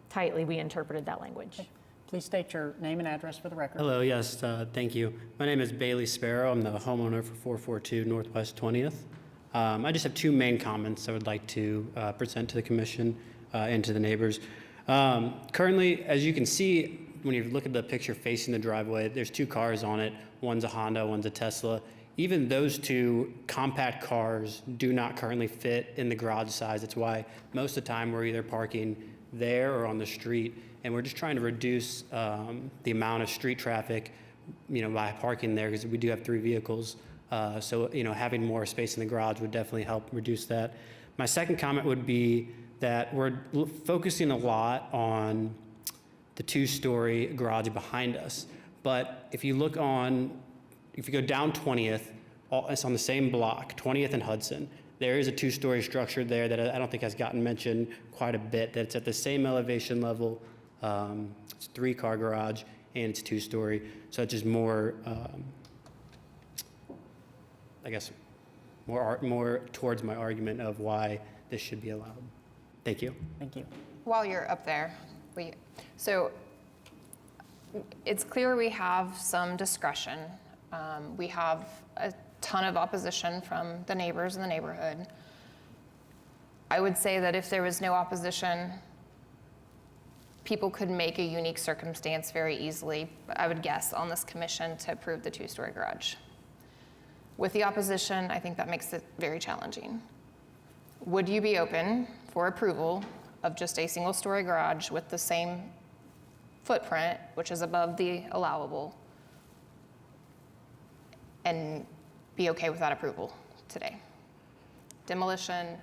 tightly we interpreted that language. Please state your name and address for the record. Hello, yes, thank you. My name is Bailey Sparrow. I'm the homeowner for 442 Northwest 20th. I just have 2 main comments I would like to present to the commission and to the neighbors. Currently, as you can see, when you look at the picture facing the driveway, there's 2 cars on it. One's a Honda, one's a Tesla. Even those 2 compact cars do not currently fit in the garage size. That's why most of the time we're either parking there or on the street. And we're just trying to reduce the amount of street traffic, by parking there, because we do have 3 vehicles. So, having more space in the garage would definitely help reduce that. My second comment would be that we're focusing a lot on the 2-story garage behind us. But if you go down 20th, it's on the same block, 20th and Hudson. There is a 2-story structure there that I don't think has gotten mentioned quite a bit, that's at the same elevation level. It's a 3-car garage and it's 2-story. So it's just more, more towards my argument of why this should be allowed. Thank you. Thank you. While you're up there, so it's clear we have some discretion. We have a ton of opposition from the neighbors in the neighborhood. I would say that if there was no opposition, people could make a unique circumstance very easily, I would guess, on this commission to approve the 2-story garage. With the opposition, I think that makes it very challenging. Would you be open for approval of just a single-story garage with the same footprint, which is above the allowable, and be okay with that approval today? Demolition,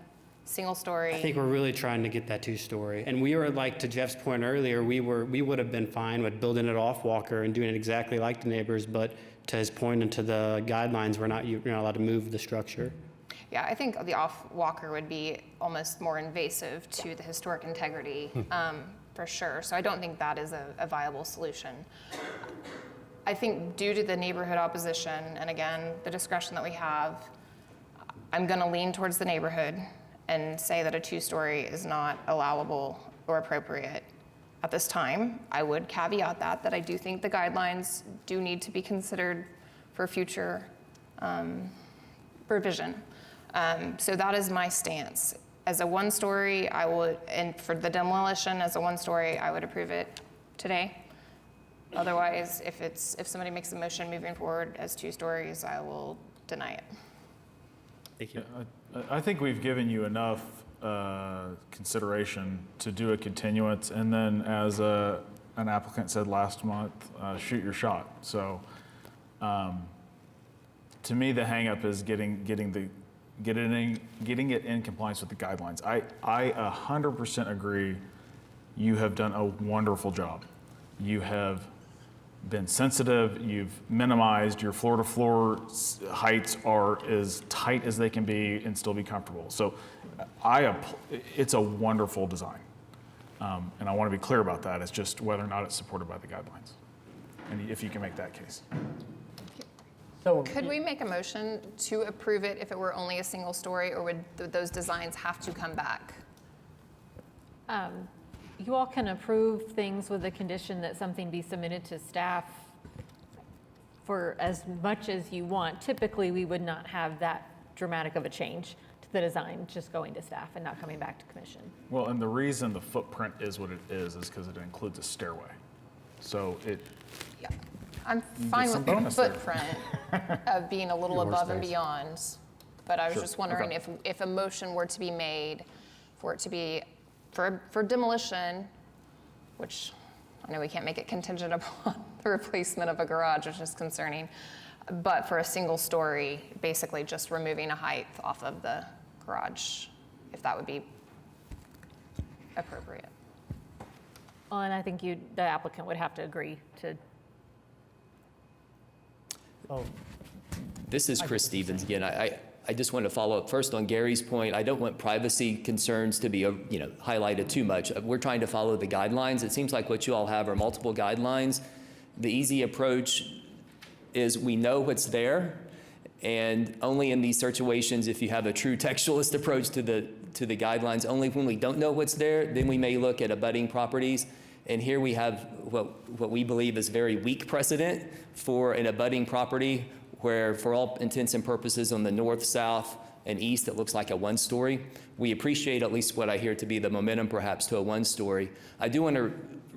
single story. I think we're really trying to get that 2-story. And we were, like to Jeff's point earlier, we would have been fine with building it off Walker and doing it exactly like the neighbors, but to his point and to the guidelines, you're not allowed to move the structure. Yeah, I think the off Walker would be almost more invasive to the historic integrity, for sure. So I don't think that is a viable solution. I think due to the neighborhood opposition, and again, the discretion that we have, I'm gonna lean towards the neighborhood and say that a 2-story is not allowable or appropriate at this time. I would caveat that I do think the guidelines do need to be considered for future revision. So that is my stance. As a 1-story, and for the demolition as a 1-story, I would approve it today. Otherwise, if somebody makes a motion moving forward as 2 stories, I will deny it. Thank you. I think we've given you enough consideration to do a continuance, and then as an applicant said last month, shoot your shot. So to me, the hangup is getting it in compliance with the guidelines. I 100% agree. You have done a wonderful job. You have been sensitive. You've minimized your floor-to-floor heights are as tight as they can be and still be comfortable. So it's a wonderful design. And I want to be clear about that. It's just whether or not it's supported by the guidelines. And if you can make that case. So Could we make a motion to approve it if it were only a single story, or would those designs have to come back? You all can approve things with the condition that something be submitted to staff for as much as you want. Typically, we would not have that dramatic of a change to the design, just going to staff and not coming back to commission. Well, and the reason the footprint is what it is because it includes a stairway. So it, I'm Get fine some with the bonus there. footprint of being a little More above and space. beyond, but I was Sure, just wondering okay. if a motion were to be made for it to be, for demolition, which I know we can't make it contingent upon the replacement of a garage, which is concerning, but for a single story, basically just removing a height off of the garage, if that would be appropriate. Well, and I think the applicant would have to agree to. Oh, This is Chris Stevens again. I just want to follow up first on Gary's point. I don't want privacy concerns to be, highlighted too much. We're trying to follow the guidelines. It seems like what you all have are multiple guidelines. The easy approach is we know what's there, and only in these situations, if you have a true textualist approach to the guidelines, only when we don't know what's there, then we may look at abutting properties. And here we have what we believe is very weak precedent for an abutting property where, for all intents and purposes, on the north, south, and east, it looks like a one-story. We appreciate at least what I hear to be the momentum perhaps to a one-story. I do want to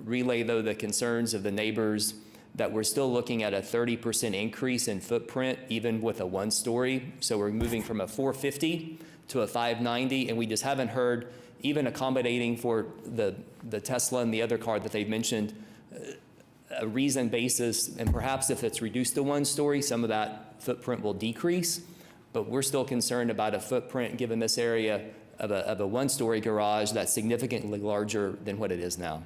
relay, though, the concerns of the neighbors that we're still looking at a 30% increase in footprint, even with a one-story. So we're moving from a 450 to a 590, and we just haven't heard, even accommodating for the Tesla and the other car that they've mentioned, a reason basis, and perhaps if it's reduced to one story, some of that footprint will decrease, but we're still concerned about a footprint, given this area, of a one-story garage that's significantly larger than what it is now.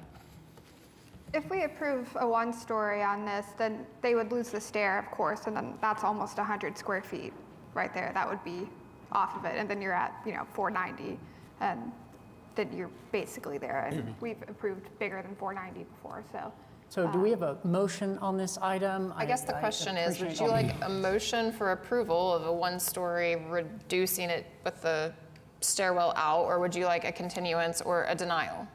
If we approve a one-story on this, then they would lose the stair, of course, and then that's almost 100 square feet right there. That would be off of it, and then you're at, 490, and then you're basically there. And we've approved bigger than 490 before, so. So do we have a motion on this item? I guess the question is, would appreciate you all- like a motion for approval of a one-story, reducing it with the stairwell out, or would you like a continuance or a denial?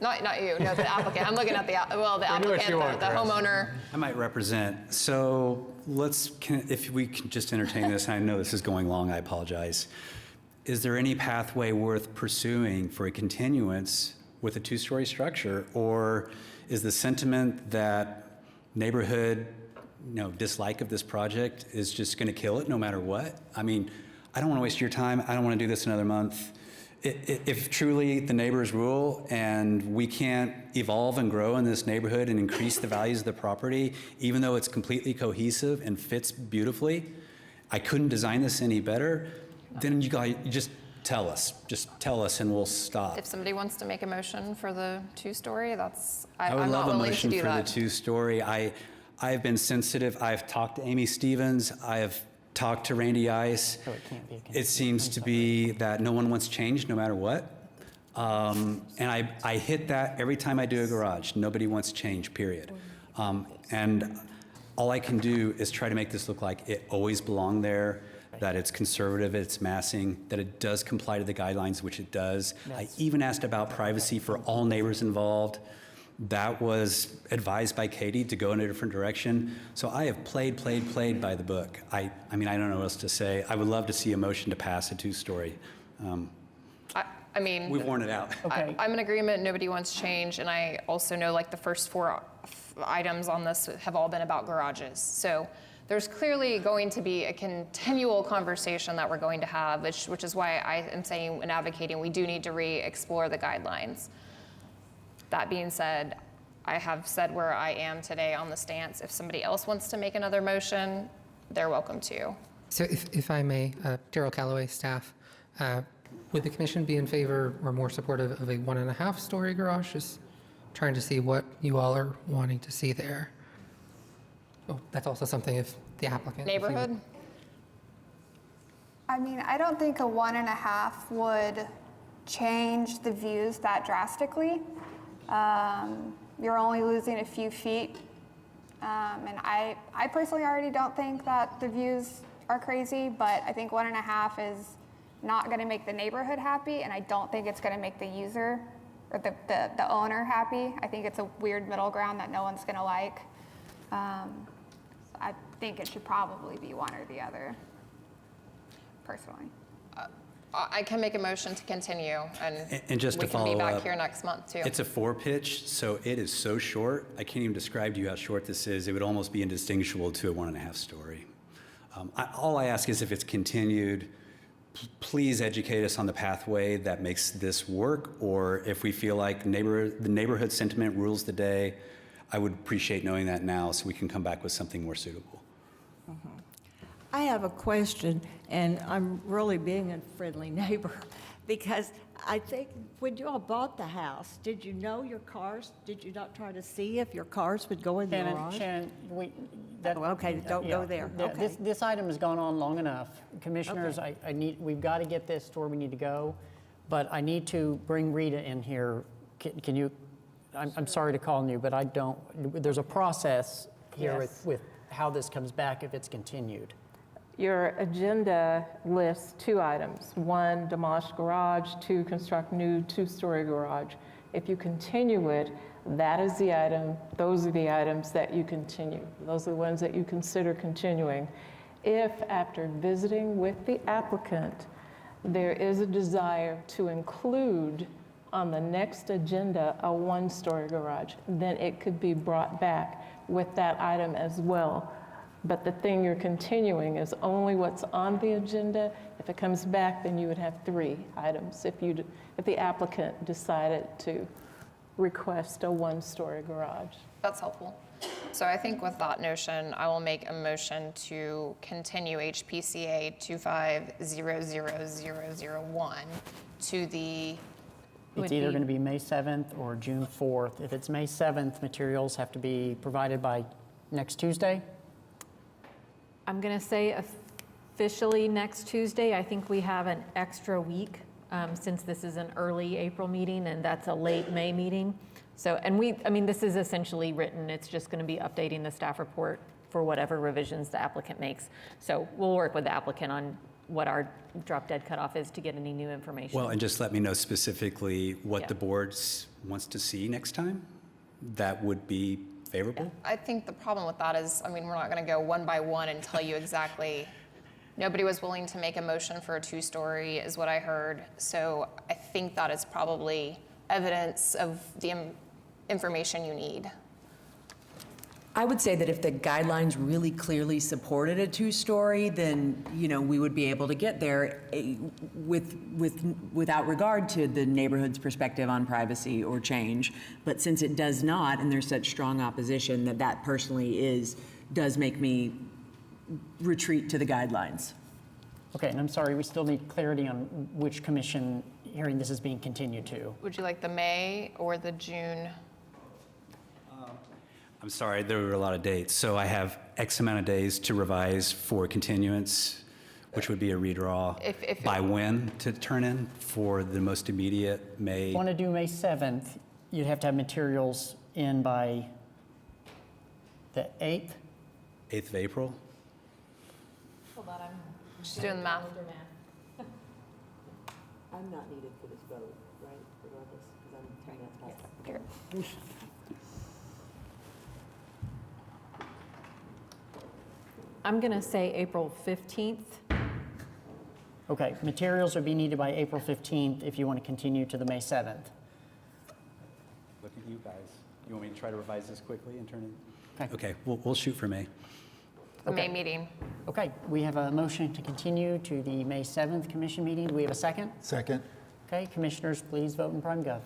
Not you, no, the applicant. I'm looking at the applicant, the homeowner. I might represent. So if we can just entertain this, I know this is going long, I apologize. Is there any pathway worth pursuing for a continuance with a two-story structure? Or is the sentiment that neighborhood, dislike of this project is just gonna kill it no matter what? I mean, I don't wanna waste your time. I don't wanna do this another month. If truly the neighbors rule and we can't evolve and grow in this neighborhood and increase the values of the property, even though it's completely cohesive and fits beautifully, I couldn't design this any better, then you just tell us and we'll stop. If somebody wants to make a motion for the two-story, I would I'm love not a willing to motion do for the that. two-story. I've been sensitive. I've talked to Amy Stevens. I have talked to Randy Ice. So it can't be a It seems to be that no one wants change no matter what. And I hit that every time I do a garage. Nobody wants change, period. And all I can do is try to make this look like it always belonged there, that it's conservative, it's massing, that it does comply to the guidelines, which it does. I even asked about privacy for all neighbors involved. That was advised by Katie to go in a different direction. So I have played by the book. I mean, I don't know what else to say. I would love to see a motion to pass a two-story. I mean, We've worn it out. Okay. I'm in agreement, nobody wants change, and I also know the first four items on this have all been about garages. So there's clearly going to be a continual conversation that we're going to have, which is why I am saying and advocating we do need to re-explore the guidelines. That being said, I have said where I am today on the stance. If somebody else wants to make another motion, they're welcome to. So if I may, Daryl Calloway, staff, would the commission be in favor or more supportive of a 1.5-story garage? Just trying to see what you all are wanting to see there. Oh, that's also something if the applicant. Neighborhood? I mean, I don't think a 1.5 would change the views that drastically. You're only losing a few feet And I personally already don't think that the views are crazy, but I think 1.5 is not going to make the neighborhood happy, and I don't think it's going to make the user or the owner happy. I think it's a weird middle ground that no one's going to like. I think it should probably be one or the other, personally. I can make a motion to continue, and And just we to can be follow back up, here next month, too. It's a 4-pitch, so it is so short. I can't even describe to you how short this is. It would almost be indistinguishable to a 1.5 story. All I ask is if it's continued, please educate us on the pathway that makes this work, or if we feel like the neighborhood sentiment rules the day, I would appreciate knowing that now so we can come back with something more suitable. I have a question, and I'm really being a friendly neighbor, because I think when you all bought the house, did you know your cars, did you not try to see if your cars would go in the garage? Shannon, Okay, don't go there. Okay. This item has gone on long enough. Commissioners, we've got to get this to where we need to go, but I need to bring Rita in here. Can you, I'm sorry to call on you, but I don't, there's a process here Yes. with how this comes back if it's continued. Your agenda lists 2 items. 1, demolish garage. 2, construct new 2-story garage. If you continue it, that is the item, those are the items that you continue. Those are the ones that you consider continuing. If, after visiting with the applicant, there is a desire to include on the next agenda a 1-story garage, then it could be brought back with that item as well. But the thing you're continuing is only what's on the agenda. If it comes back, then you would have 3 items if the applicant decided to request a 1-story garage. That's helpful. So I think with that notion, I will make a motion to continue HPCA 2500001 to the... It's either going to be May 7th or June 4th. If it's May 7th, materials have to be provided by next Tuesday. I'm going to say officially next Tuesday. I think we have an extra week since this is an early April meeting and that's a late May meeting. So, and this is essentially written. It's just going to be updating the staff report for whatever revisions the applicant makes. So we'll work with the applicant on what our drop dead cutoff is to get any new information. Well, and just let me know specifically what Yeah. the board wants to see next time. That would be favorable. I think the problem with that is, we're not going to go one by one and tell you exactly. Nobody was willing to make a motion for a 2-story, is what I heard. So I think that is probably evidence of the information you need. I would say that if the guidelines really clearly supported a 2-story, then, we would be able to get there without regard to the neighborhood's perspective on privacy or change. But since it does not, and there's such strong opposition, that personally does make me retreat to the guidelines. Okay, and I'm sorry, we still need clarity on which commission hearing this is being continued to. Would you like the May or the June? I'm sorry, there were a lot of dates. So I have X amount of days to revise for continuance, which would be a redraw. If by when to turn in for the most immediate May? If you want to do May 7th, you'd have to have materials in by the 8th? 8th of April? Hold on, I'm just doing the math. I'm not needed for this vote, right, regardless, because I'm trying not to Here. I'm going to say April 15th. Okay, materials would be needed by April 15th if you want to continue to the May 7th. Look at you guys. You want me to try to revise this quickly and turn it? Okay. Okay, we'll shoot for May. The May meeting. Okay, we have a motion to continue to the May 7th commission meeting. Do we have a second? Second. Okay, commissioners, please vote in Prime Gov.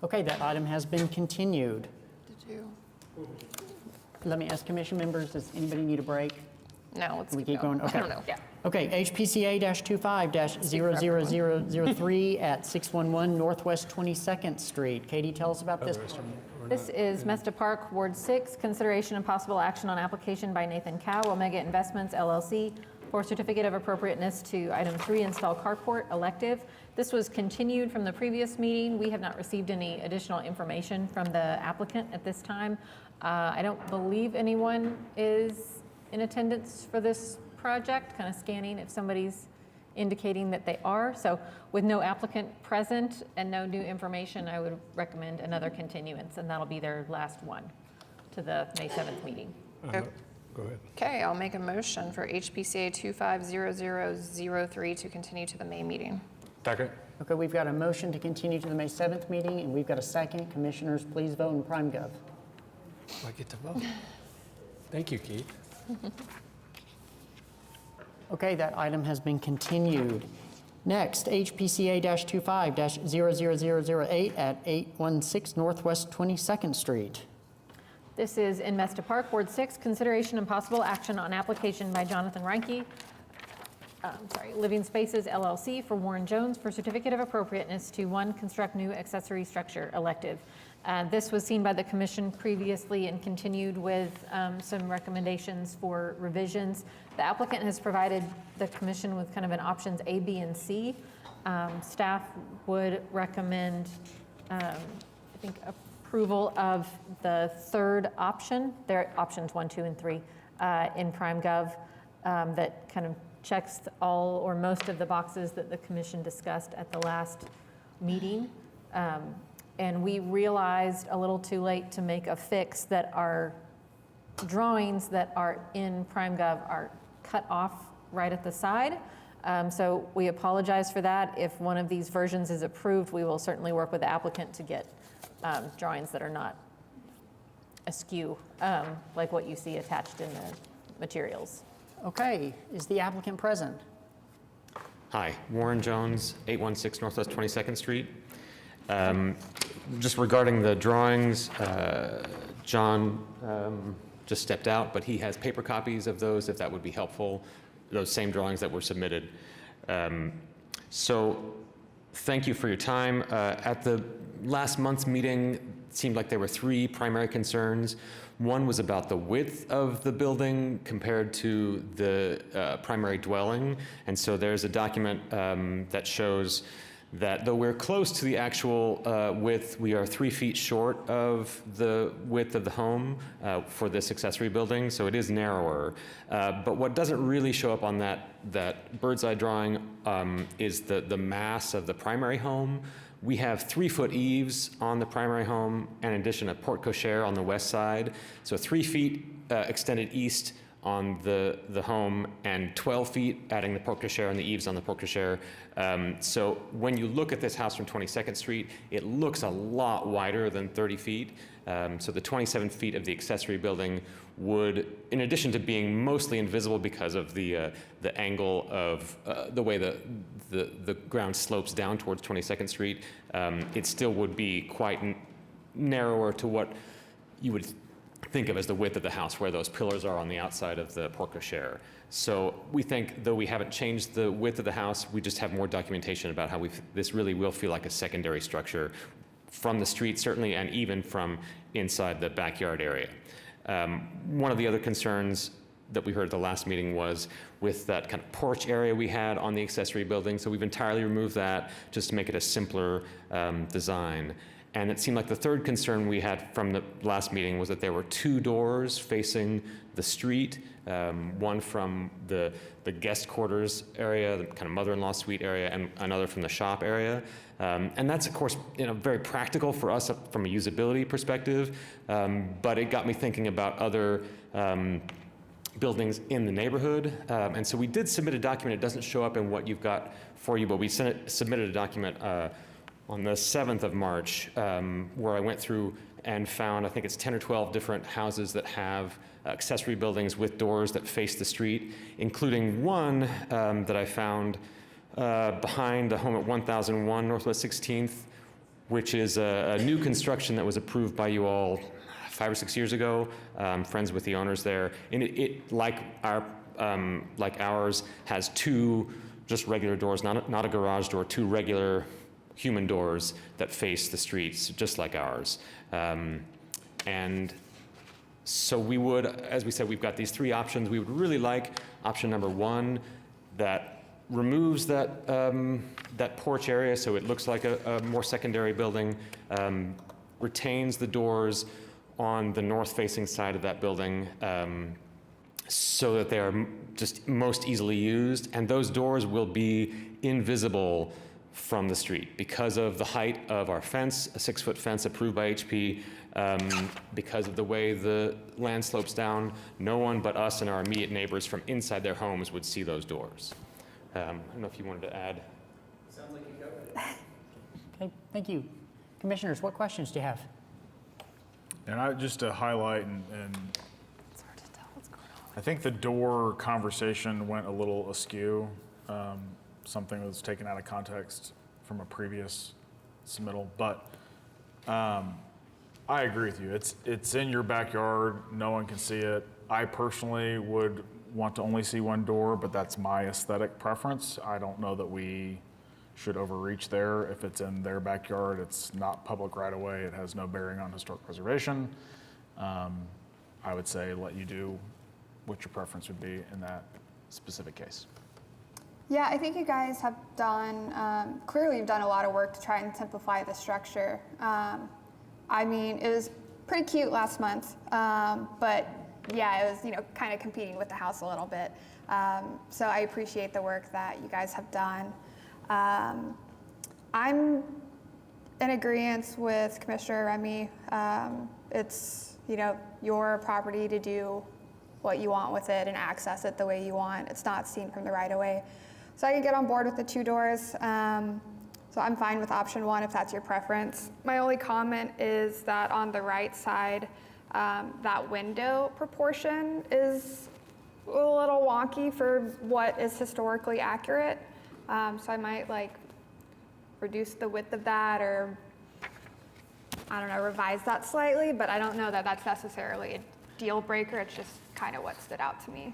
Okay, that item has been continued. Did you? Let me ask commission members, does anybody need a break? No, let's Can we keep going? I Okay. don't know. Yeah. Okay, HPCA-25-00003 at 611 Northwest 22nd Street. Katie, tell us about this. This is Mesta Park, Ward 6, consideration and possible action on application by Nathan Cow, Omega Investments LLC, For certificate of appropriateness to item 3, install carport elective. This was continued from the previous meeting. We have not received any additional information from the applicant at this time. I don't believe anyone is in attendance for this project, kind of scanning if somebody's indicating that they are. So with no applicant present and no new information, I would recommend another continuance, and that'll be their last one to the May 7th meeting. Go ahead. Okay, I'll make a motion for HPCA 250003 to continue to the May meeting. Second. Okay, we've got a motion to continue to the May 7th meeting, and we've got a second. Commissioners, please vote in PrimeGov. I get to vote. Thank you, Keith. Okay, that item has been continued. Next, HPCA-25-00008 at 816 Northwest 22nd Street. This is in Mesta Park, Ward 6, consideration and possible action on application by Jonathan Reinke, Living Spaces LLC for Warren Jones for certificate of appropriateness to 1, construct new accessory structure elective. This was seen by the commission previously and continued with some recommendations for revisions. The applicant has provided the commission with kind of an options A, B, and C. Staff would recommend, I think, approval of the third option. There are options 1, 2, and 3 in PrimeGov that kind of checks all or most of the boxes that the commission discussed at the last meeting. And we realized a little too late to make a fix that our drawings that are in PrimeGov are cut off right at the side. So we apologize for that. If one of these versions is approved, we will certainly work with the applicant to get drawings that are not askew, like what you see attached in the materials. Okay, is the applicant present? Hi, Warren Jones, 816 Northwest 22nd Street. Just regarding the drawings, John just stepped out, but he has paper copies of those if that would be helpful, those same drawings that were submitted. So thank you for your time. At the last month's meeting, it seemed like there were 3 primary concerns. One was about the width of the building compared to the primary dwelling. And so there's a document that shows that though we're close to the actual width, we are 3 feet short of the width of the home for this accessory building, so it is narrower. But what doesn't really show up on that bird's eye drawing is the mass of the primary home. We have 3-foot eaves on the primary home, and in addition, a porte cochere on the west side. So 3 feet extended east on the home, and 12 feet adding the porte cochere and the eaves on the porte cochere. So when you look at this house from 22nd Street, it looks a lot wider than 30 feet. So the 27 feet of the accessory building would, in addition to being mostly invisible because of the angle of the way the ground slopes down towards 22nd Street, it still would be quite narrower to what you would think of as the width of the house, where those pillars are on the outside of the porte cochere. So we think, though we haven't changed the width of the house, we just have more documentation about how this really will feel like a secondary structure from the street, certainly, and even from inside the backyard area. One of the other concerns that we heard at the last meeting was with that kind of porch area we had on the accessory building. So we've entirely removed that just to make it a simpler design. And it seemed like the third concern we had from the last meeting was that there were 2 doors facing the street, one from the guest quarters area, the kind of mother-in-law suite area, and another from the shop area. And that's, of course, very practical for us from a usability perspective, but it got me thinking about other buildings in the neighborhood. And so we did submit a document. It doesn't show up in what you've got for you, but we submitted a document on the 7th of March, where I went through and found, I think it's 10 or 12 different houses that have accessory buildings with doors that face the street, including one that I found behind the home at 1001 Northwest 16th, which is a new construction that was approved by you all 5 or 6 years ago. I'm friends with the owners there. And it like ours, has 2 just regular doors, not a garage door, 2 regular human doors that face the streets, just like ours. And So we would, as we said, we've got these three options. We would really like option number one that removes that, that porch area so it looks like a more secondary building, retains the doors on the north-facing side of that building so that they are just most easily used. And those doors will be invisible from the street because of the height of our fence, a 6-foot fence approved by HP. Because of the way the land slopes down, no one but us and our immediate neighbors from inside their homes would see those doors. I don't know if you wanted to add. Sounds like you covered it. Okay, thank you. Commissioners, what questions do you have? And just to highlight, and It's hard to tell what's going on. I think the door conversation went a little askew. Something was taken out of context from a previous submittal, but I agree with you. It's in your backyard. No one can see it. I personally would want to only see one door, but that's my aesthetic preference. I don't know that we should overreach there. If it's in their backyard, it's not public right of way. It has no bearing on historic preservation. I would say let you do what your preference would be in that specific case. Yeah, I think you guys have done, clearly you've done a lot of work to try and simplify the structure. I mean, it was pretty cute last month, but yeah, it was, kind of competing with the house a little bit. So I appreciate the work that you guys have done. I'm in agreement with Commissioner Remy. It's, your property to do what you want with it and access it the way you want. It's not seen from the right of way. So I can get on board with the 2 doors. So I'm fine with option 1 if that's your preference. My only comment is that on the right side, that window proportion is a little wonky for what is historically accurate. So I might reduce the width of that or, I don't know, revise that slightly, but I don't know that that's necessarily a deal breaker. It's just kind of what stood out to me.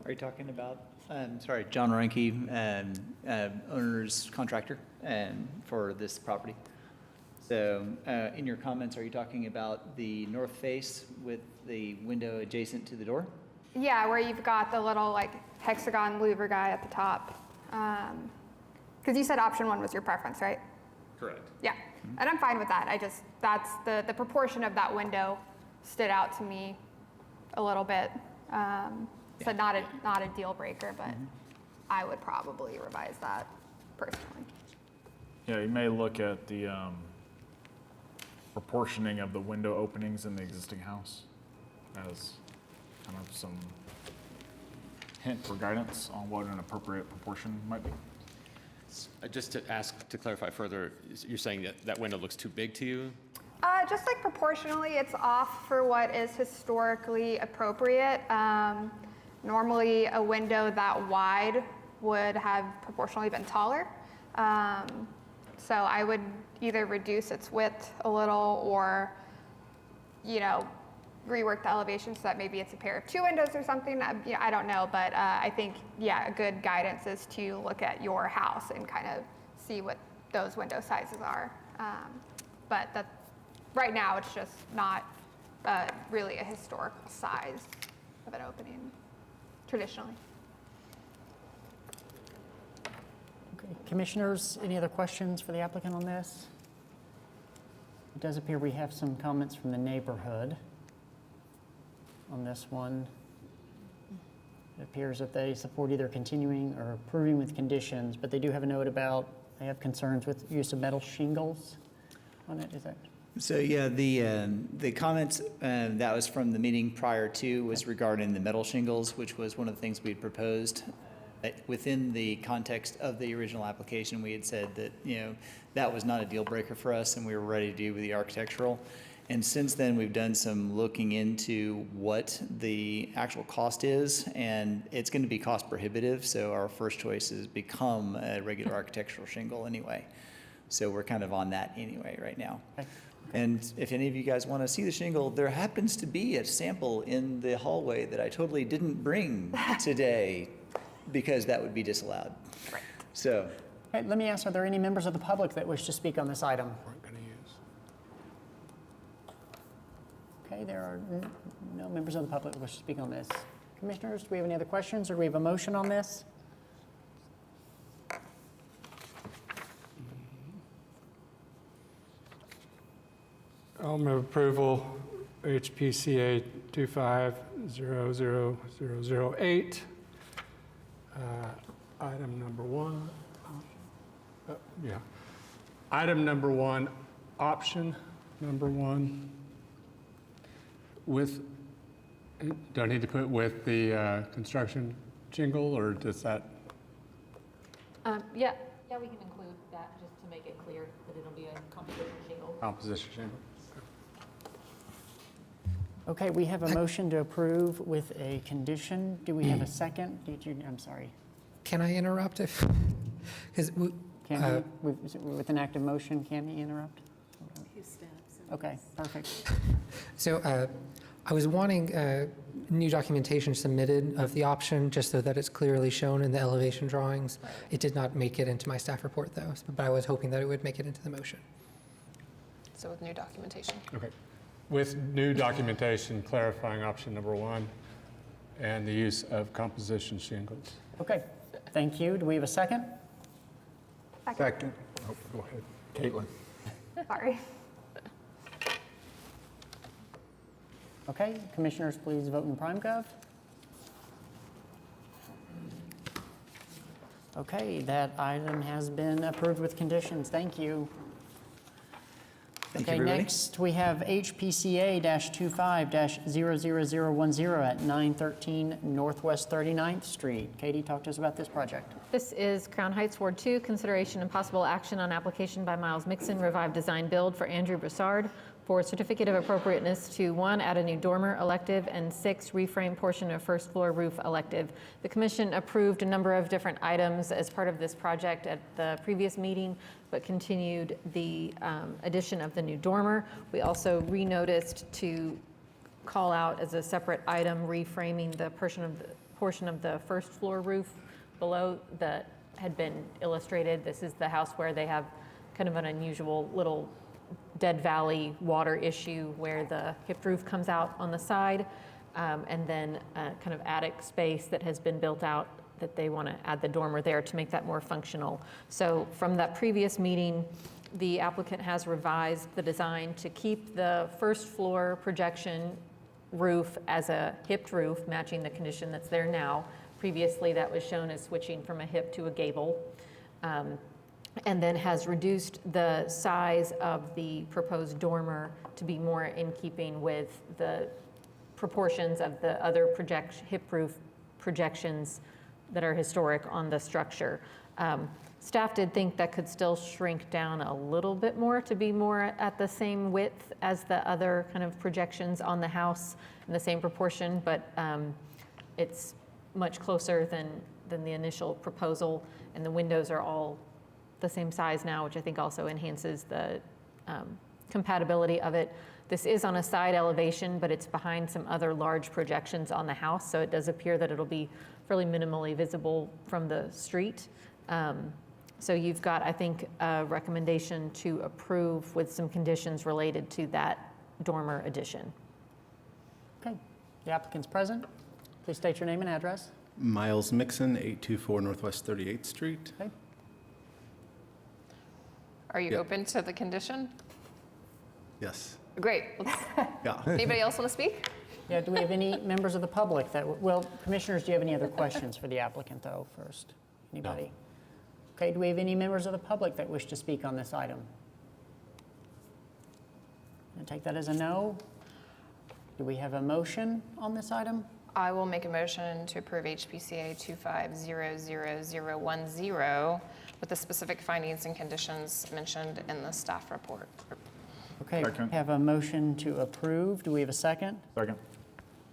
Are you talking about, sorry, John Reinke, owner's contractor for this property? So in your comments, are you talking about the north face with the window adjacent to the door? Yeah, where you've got the little hexagon louver guy at the top. Because you said option 1 was your preference, right? Correct. Yeah, and I'm fine with that. That's the proportion of that window stood out to me a little bit. So not a deal breaker, but I would probably revise that personally. Yeah, you may look at the proportioning of the window openings in the existing house as kind of some hint for guidance on what an appropriate proportion might be. Just to ask, to clarify further, you're saying that that window looks too big to you? Just proportionally, it's off for what is historically appropriate. Normally, a window that wide would have proportionally been taller. So I would either reduce its width a little or, rework the elevation so that maybe it's a pair of 2 windows or something. I don't know, but I think, a good guidance is to look at your house and kind of see what those window sizes are. But right now, it's just not really a historical size of an opening, traditionally. Okay. Commissioners, any other questions for the applicant on this? It does appear we have some comments from the neighborhood on this one. It appears that they support either continuing or approving with conditions, but they do have a note about they have concerns with use of metal shingles on it. Is that? So yeah, the comments that was from the meeting prior to was regarding the metal shingles, which was one of the things we had proposed. Within the context of the original application, we had said that that was not a deal breaker for us, and we were ready to do with the architectural. And since then, we've done some looking into what the actual cost is, and it's going to be cost prohibitive. So our first choice has become a regular architectural shingle anyway. So we're kind of on that anyway right now. Okay. And if any of you guys want to see the shingle, there happens to be a sample in the hallway that I totally didn't bring today because that would be disallowed. Right. So. Okay, let me ask, are there any members of the public that wish to speak on this item? Okay, Okay, there are no members of the public who wish to speak on this. Commissioners, do we have any other questions, or do we have a motion on this? I'll move approval, HPCA 2500008. Item number one. Yeah. Item number one, option number one. With, do I need to put with the construction jingle, or does that? Yeah, we can include that just to make it clear that it'll be a composition shingle. Composition jingle. Okay, we have a motion to approve with a condition. Do we have a second? I'm sorry. Can I interrupt if, because Can he, with an active motion, can he interrupt? Okay, perfect. so I was wanting new documentation submitted of the option, just so that it's clearly shown in the elevation drawings. It did not make it into my staff report, though, but I was hoping that it would make it into the motion. So with new documentation. Okay. With new documentation clarifying option number one and the use of composition shingles. Okay, thank you. Do we have a second? Second. Oh, go ahead. Caitlin. Sorry. Okay, commissioners, please vote in PrimeGov. Okay, that item has been approved with conditions. Thank you. Thank you, Okay, everybody. next we have HPCA-25-00010 at 913 Northwest 39th Street. Katie, talk to us about this project. This is Crown Heights Ward 2, consideration and possible action on application by Miles Mixon, Revive Design Build for Andrew Broussard for certificate of appropriateness to 1, add a new dormer elective, and 6, reframe portion of first floor roof elective. The commission approved a number of different items as part of this project at the previous meeting, but continued the addition of the new dormer. We also renoticed to call out as a separate item reframing the portion of the first floor roof below that had been illustrated. This is the house where they have kind of an unusual little Dead Valley water issue where the hipped roof comes out on the side, and then a kind of attic space that has been built out that they want to add the dormer there to make that more functional. So from that previous meeting, the applicant has revised the design to keep the first floor projection roof as a hipped roof, matching the condition that's there now. Previously, that was shown as switching from a hip to a gable. And then has reduced the size of the proposed dormer to be more in keeping with the proportions of the other hip roof projections that are historic on the structure. Staff did think that could still shrink down a little bit more to be more at the same width as the other kind of projections on the house in the same proportion, but it's much closer than the initial proposal, and the windows are all the same size now, which I think also enhances the compatibility of it. This is on a side elevation, but it's behind some other large projections on the house, so it does appear that it'll be fairly minimally visible from the street. So you've got, I think, a recommendation to approve with some conditions related to that dormer addition. Okay, the applicant's present. Please state your name and address. Miles Mixon, 824 Northwest 38th Street. Okay. Are you open to the condition? Yes. Great. Yeah. Anybody else want to speak? Yeah, do we have any members of the public that, well, commissioners, do you have any other questions for the applicant, though, first? Anybody? No. Okay, do we have any members of the public that wish to speak on this item? I take that as a no. Do we have a motion on this item? I will make a motion to approve HPCA 2500010 with the specific findings and conditions mentioned in the staff report. Okay, Second. we have a motion to approve. Do we have a second? Second.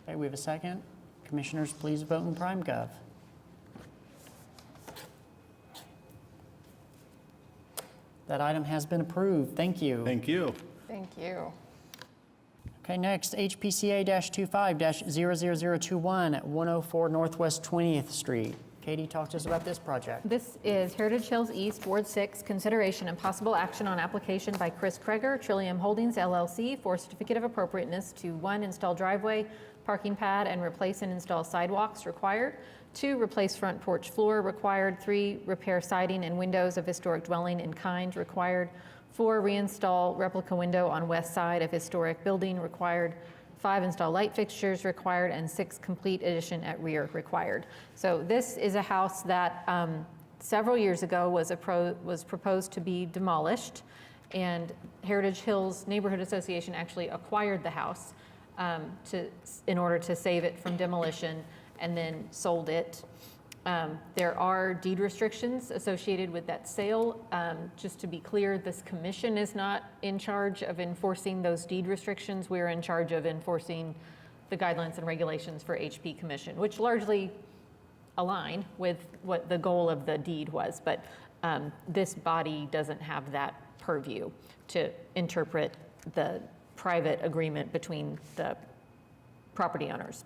Okay, we have a second. Commissioners, please vote in PrimeGov. That item has been approved. Thank you. Thank you. Thank you. Okay, next, HPCA-25-00021 at 104 Northwest 20th Street. Katie, talk to us about this project. This is Heritage Hills East, Ward 6, consideration and possible action on application by Chris Kreger, Trillium Holdings LLC for certificate of appropriateness to 1, install driveway, parking pad, and replace and install sidewalks required. 2, replace front porch floor required. 3, repair siding and windows of historic dwelling in kind required. 4, reinstall replica window on west side of historic building required. 5, install light fixtures required, and 6, complete addition at rear required. So this is a house that several years ago was proposed to be demolished, and Heritage Hills Neighborhood Association actually acquired the house in order to save it from demolition, and then sold it. There are deed restrictions associated with that sale. Just to be clear, this commission is not in charge of enforcing those deed restrictions. We're in charge of enforcing the guidelines and regulations for HP Commission, which largely align with what the goal of the deed was. But this body doesn't have that purview to interpret the private agreement between the property owners.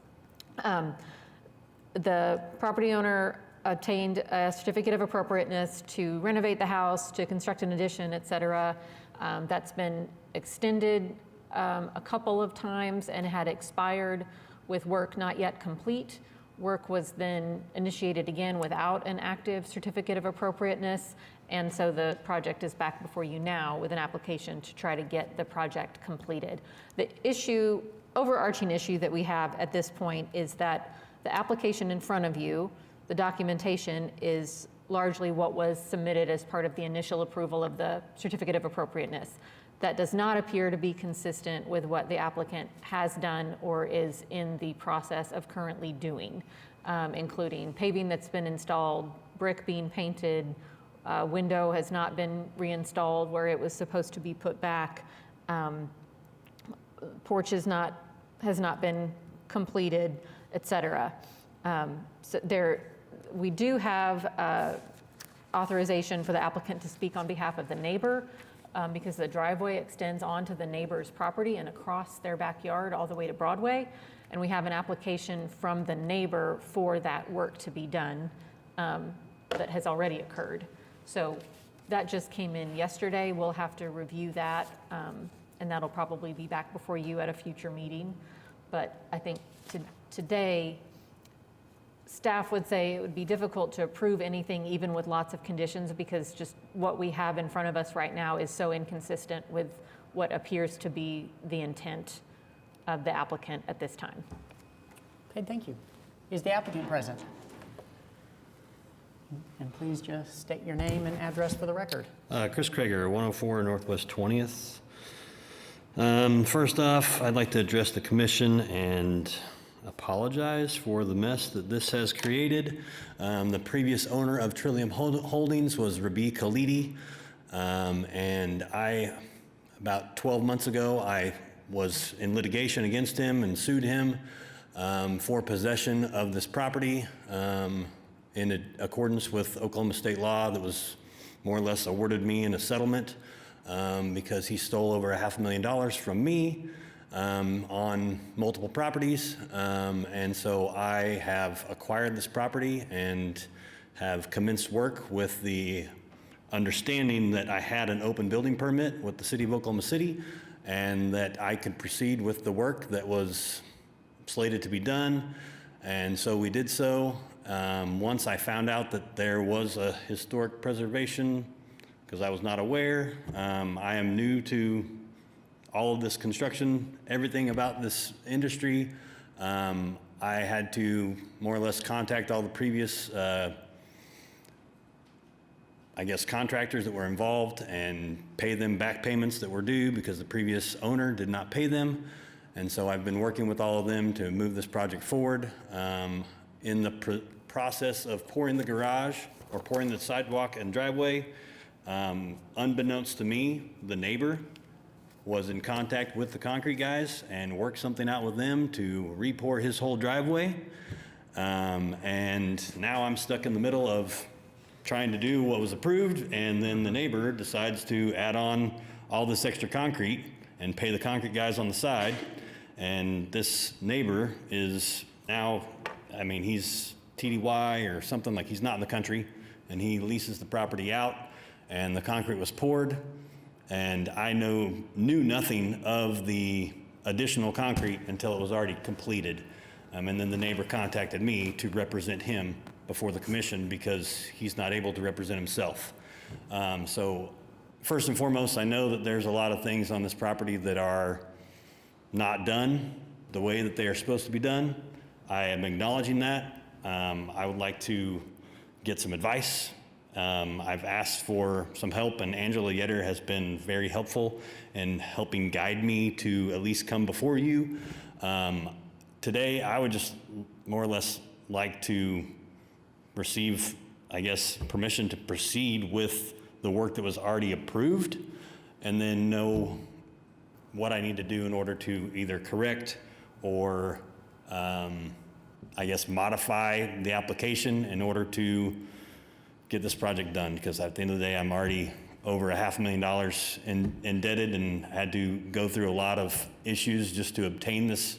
The property owner obtained a certificate of appropriateness to renovate the house, to construct an addition, et cetera. That's been extended a couple of times and had expired with work not yet complete. Work was then initiated again without an active certificate of appropriateness, and so the project is back before you now with an application to try to get the project completed. The overarching issue that we have at this point is that the application in front of you, the documentation, is largely what was submitted as part of the initial approval of the certificate of appropriateness. That does not appear to be consistent with what the applicant has done or is in the process of currently doing, including paving that's been installed, brick being painted, window has not been reinstalled where it was supposed to be put back, porch has not been completed, et cetera. So we do have authorization for the applicant to speak on behalf of the neighbor because the driveway extends onto the neighbor's property and across their backyard all the way to Broadway. And we have an application from the neighbor for that work to be done that has already occurred. So that just came in yesterday. We'll have to review that, and that'll probably be back before you at a future meeting. But I think today, staff would say it would be difficult to approve anything even with lots of conditions because just what we have in front of us right now is so inconsistent with what appears to be the intent of the applicant at this time. Okay, thank you. Is the applicant present? And please just state your name and address for the record. Chris Kreger, 104 Northwest 20th. First off, I'd like to address the commission and apologize for the mess that this has created. The previous owner of Trillium Holdings was Rabi Khalidi, and about 12 months ago, I was in litigation against him and sued him for possession of this property in accordance with Oklahoma state law that was more or less awarded me in a settlement because he stole over $500,000 from me on multiple properties. And so I have acquired this property and have commenced work with the understanding that I had an open building permit with the city of Oklahoma City and that I could proceed with the work that was slated to be done. And so we did so. Once I found out that there was a historic preservation, because I was not aware, I am new to all of this construction, everything about this industry. I had to more or less contact all the previous, contractors that were involved and pay them back payments that were due because the previous owner did not pay them. And so I've been working with all of them to move this project forward. In the process of pouring the garage or pouring the sidewalk and driveway, unbeknownst to me, the neighbor was in contact with the concrete guys and worked something out with them to re-pour his whole driveway. And now I'm stuck in the middle of trying to do what was approved, and then the neighbor decides to add on all this extra concrete and pay the concrete guys on the side. And this neighbor is now, he's TDY or something, like he's not in the country, and he leases the property out, and the concrete was poured, and I knew nothing of the additional concrete until it was already completed. And then the neighbor contacted me to represent him before the commission because he's not able to represent himself. So first and foremost, I know that there's a lot of things on this property that are not done the way that they are supposed to be done. I am acknowledging that. I would like to get some advice. I've asked for some help, and Angela Yetter has been very helpful in helping guide me to at least come before you. Today, I would just more or less like to receive, I guess, permission to proceed with the work that was already approved, and then know what I need to do in order to either correct or, I guess, modify the application in order to get this project done. Because at the end of the day, I'm already over $500,000 indebted and had to go through a lot of issues just to obtain this,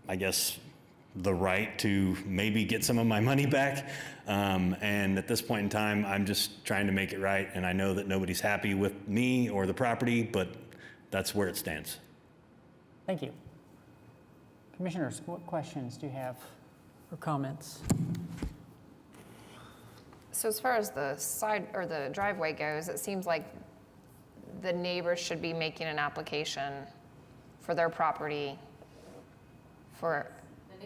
I guess, the right to maybe get some of my money back. And at this point in time, I'm just trying to make it right. And I know that nobody's happy with me or the property, but that's where it stands. Thank you. Commissioners, what questions do you have or comments? So as far as the side or the driveway goes, it seems like the neighbors should be making an application for their property for. The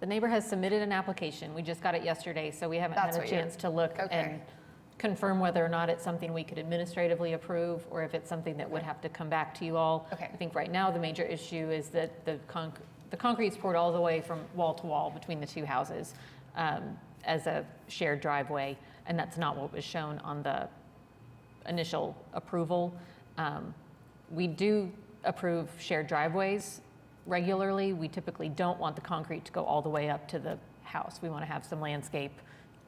neighbor has submitted an application. We just got it yesterday, so we haven't That's had a what you're- chance to look okay. and confirm whether or not it's something we could administratively approve or if it's something that would have to come back to you all. Okay. I think right now the major issue is that the concrete's poured all the way from wall to wall between the two houses as a shared driveway, and that's not what was shown on the initial approval. We do approve shared driveways regularly. We typically don't want the concrete to go all the way up to the house. We want to have some landscape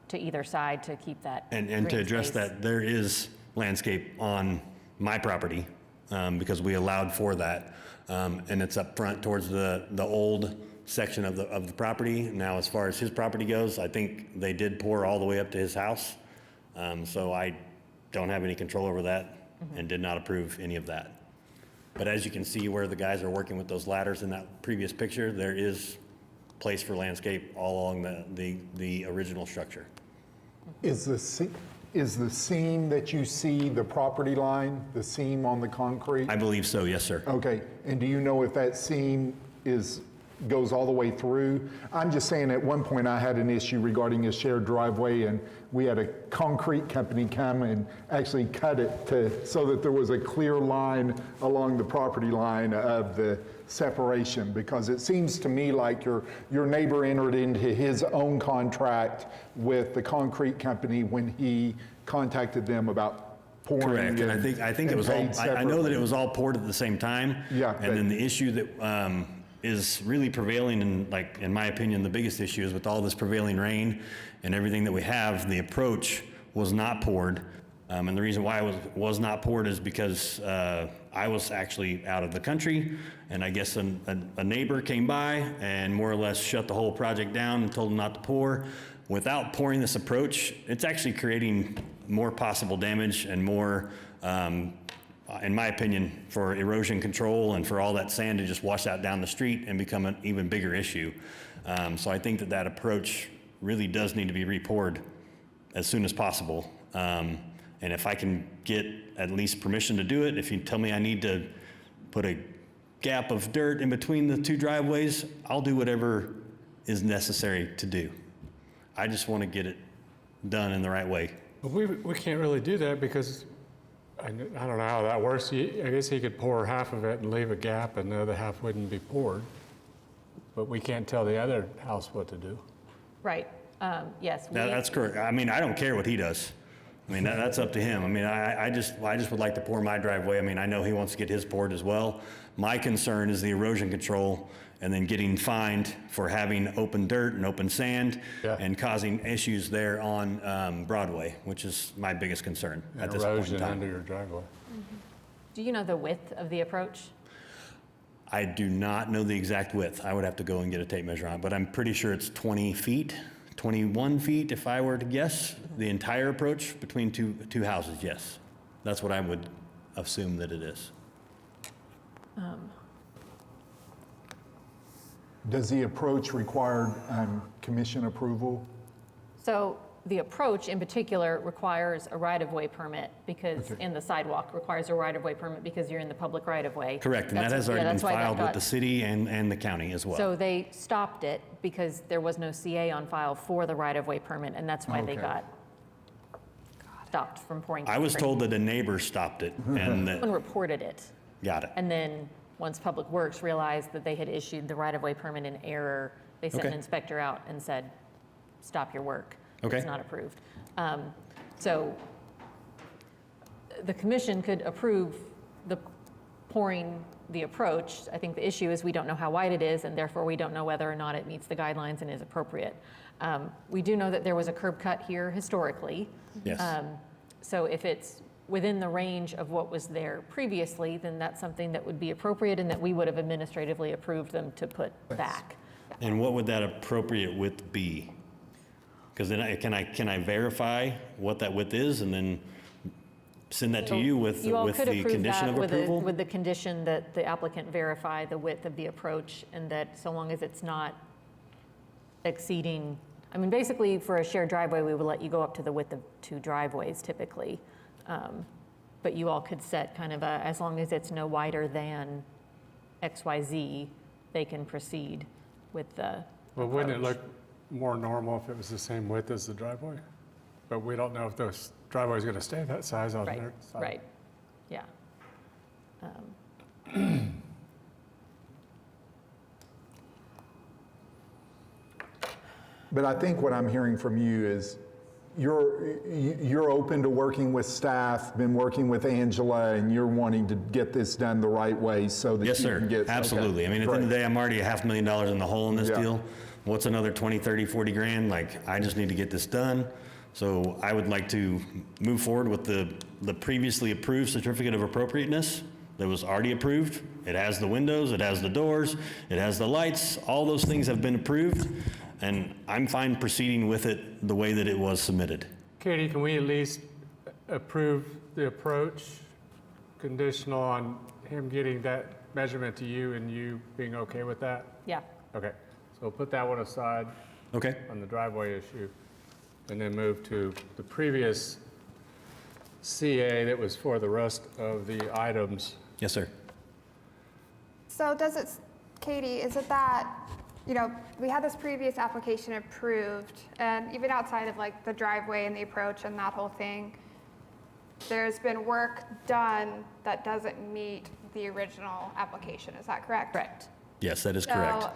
to either side to keep that And green to address space. that, there is landscape on my property because we allowed for that. And it's up front towards the old section of the property. Now, as far as his property goes, I think they did pour all the way up to his house. So I don't have any control over that and did not approve any of that. But as you can see where the guys are working with those ladders in that previous picture, there is place for landscape all along the original structure. Is the seam that you see the property line, the seam on the concrete? I believe so, yes, sir. Okay, and do you know if that seam goes all the way through? I'm just saying, at one point I had an issue regarding a shared driveway, and we had a concrete company come and actually cut it so that there was a clear line along the property line of the separation, because it seems to me like your neighbor entered into his own contract with the concrete company when he contacted them about pouring. Correct, and I think it was all, I know that it was all poured at the same time. Yeah. And then the issue that is really prevailing, and like, in my opinion, the biggest issue is with all this prevailing rain and everything that we have, the approach was not poured. And the reason why it was not poured is because I was actually out of the country, and I guess a neighbor came by and more or less shut the whole project down and told them not to pour. Without pouring this approach, it's actually creating more possible damage and more, in my opinion, for erosion control and for all that sand to just wash out down the street and become an even bigger issue. So I think that approach really does need to be re-poured as soon as possible. And if I can get at least permission to do it, if you tell me I need to put a gap of dirt in between the two driveways, I'll do whatever is necessary to do. I just want to get it done in the right way. But we can't really do that because I don't know how that works. I guess he could pour half of it and leave a gap and the other half wouldn't be poured. But we can't tell the other house what to do. Right, yes. That's correct. I mean, I don't care what he does. I mean, that's up to him. I mean, I just would like to pour my driveway. I mean, I know he wants to get his poured as well. My concern is the erosion control and then getting fined for having open dirt and open sand and causing issues there on Broadway, which is my biggest concern at this point in Erosion time. under your driveway. Do you know the width of the approach? I do not know the exact width. I would have to go and get a tape measure on it, but I'm pretty sure it's 20 feet, 21 feet if I were to guess. The entire approach between two houses, yes. That's what I would assume that it is. Does the approach require commission approval? So the approach in particular requires a right-of-way permit because, Okay. and the sidewalk requires a right-of-way permit because you're in the public right-of-way. Correct, and that That's- has already yeah, been that's why that filed with got- the city and the county as well. So they stopped it because there was no CA on file for the right-of-way permit, and that's why they Okay. got stopped from pouring. I was concrete. told that a neighbor stopped it, and that, Someone reported it, got it. and then once Public Works realized that they had issued the right-of-way permit in error, they sent an Okay. inspector out and said, stop your work. Okay. It's not approved. So the commission could approve the pouring the approach. I think the issue is we don't know how wide it is, and therefore we don't know whether or not it meets the guidelines and is appropriate. We do know that there was a curb cut here historically. Yes. So if it's within the range of what was there previously, then that's something that would be appropriate and that we would have administratively approved them to put back. And what would that appropriate width be? Because then can I verify what that width is and then send that to you with You all with could the approve condition that of approval? with the condition that the applicant verify the width of the approach and that so long as it's not exceeding, I mean, basically for a shared driveway, we would let you go up to the width of 2 driveways typically. But you all could set kind of as long as it's no wider than XYZ, they can proceed with the Well, wouldn't it approach. look more normal if it was the same width as the driveway? But we don't know if those driveways are going to stay that size on Right, their side. right, yeah. But I think what I'm hearing from you is you're open to working with staff, been working with Angela, and you're wanting to get this done the right way so that Yes, you sir. can get. Absolutely. Okay, I mean, at the end of the great. day, I'm already $500,000 in the hole in this Yeah. deal. What's another 20, 30, 40 grand? Like, I just need to get this done. So I would like to move forward with the previously approved certificate of appropriateness that was already approved. It has the windows, it has the doors, it has the lights, all those things have been approved. And I'm fine proceeding with it the way that it was submitted. Katie, can we at least approve the approach conditional on him getting that measurement to you and you being okay with that? Yeah. Okay, so we'll put that one aside Okay? on the driveway issue and then move to the previous CA that was for the rest of the items. Yes, sir. So does it, Katie, is it that, you know, we had this previous application approved, and even outside of like the driveway and the approach and that whole thing, there's been work done that doesn't meet the original application, is that correct? Correct. Yes, that is correct. So,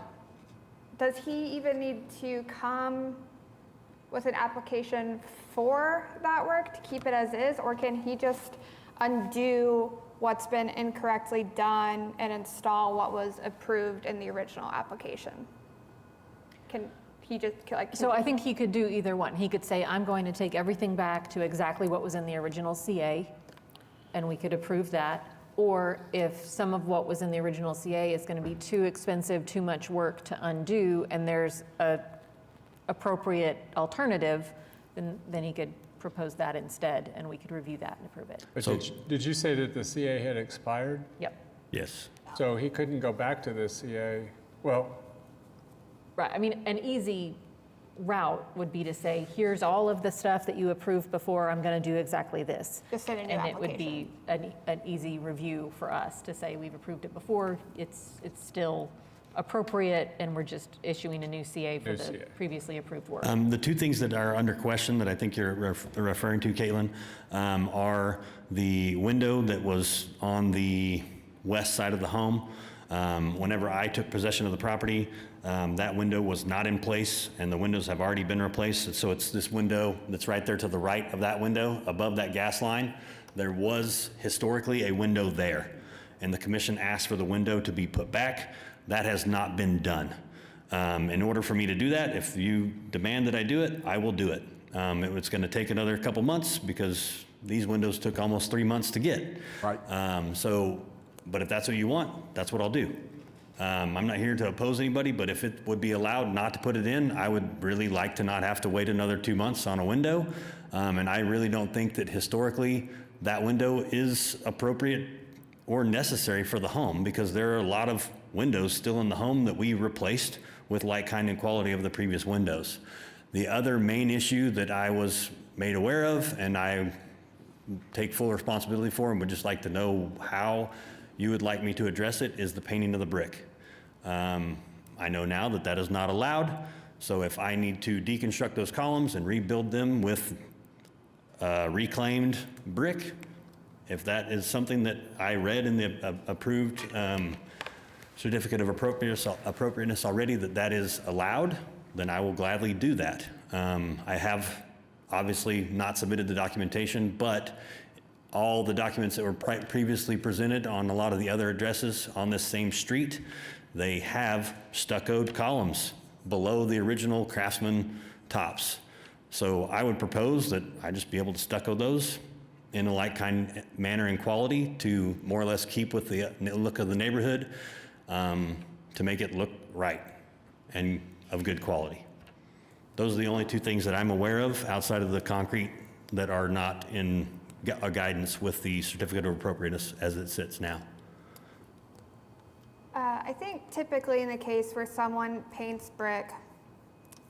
does he even need to come with an application for that work to keep it as is, or can he just undo what's been incorrectly done and install what was approved in the original application? Can he just, like? So I think he could do either one. He could say, I'm going to take everything back to exactly what was in the original CA, and we could approve that. Or if some of what was in the original CA is going to be too expensive, too much work to undo, and there's a appropriate alternative, then he could propose that instead, and we could review that and approve it. But So- did you say that the CA had expired? Yep. Yes. So he couldn't go back to the CA? Well, Right, I mean, an easy route would be to say, here's all of the stuff that you approved before, I'm going to do exactly this. Just in a new And it would be an easy review for us to say, we've approved it before, it's still appropriate, and we're just issuing a new CA for New the CA. previously approved work. The two things that are under question that I think you're referring to, Caitlin, are the window that was on the west side of the home. Whenever I took possession of the property, that window was not in place, and the windows have already been replaced. So it's this window that's right there to the right of that window, above that gas line. There was historically a window there, and the commission asked for the window to be put back. That has not been done. In order for me to do that, if you demand that I do it, I will do it. It's going to take another couple months because these windows took almost 3 months to get. Right. But if that's what you want, that's what I'll do. I'm not here to oppose anybody, but if it would be allowed not to put it in, I would really like to not have to wait another 2 months on a window. And I really don't think that historically that window is appropriate or necessary for the home, because there are a lot of windows still in the home that we replaced with like, kind, and quality of the previous windows. The other main issue that I was made aware of, and I take full responsibility for and would just like to know how you would like me to address it, is the painting of the brick. I know now that that is not allowed, so if I need to deconstruct those columns and rebuild them with reclaimed brick, if that is something that I read in the approved certificate of appropriateness already, that is allowed, then I will gladly do that. I have obviously not submitted the documentation, but all the documents that were previously presented on a lot of the other addresses on this same street, they have stuccoed columns below the original Craftsman tops. So I would propose that I just be able to stucco those in a like kind manner and quality to more or less keep with the look of the neighborhood, to make it look right and of good quality. Those are the only two things that I'm aware of outside of the concrete that are not in guidance with the certificate of appropriateness as it sits now. I think typically in the case where someone paints brick,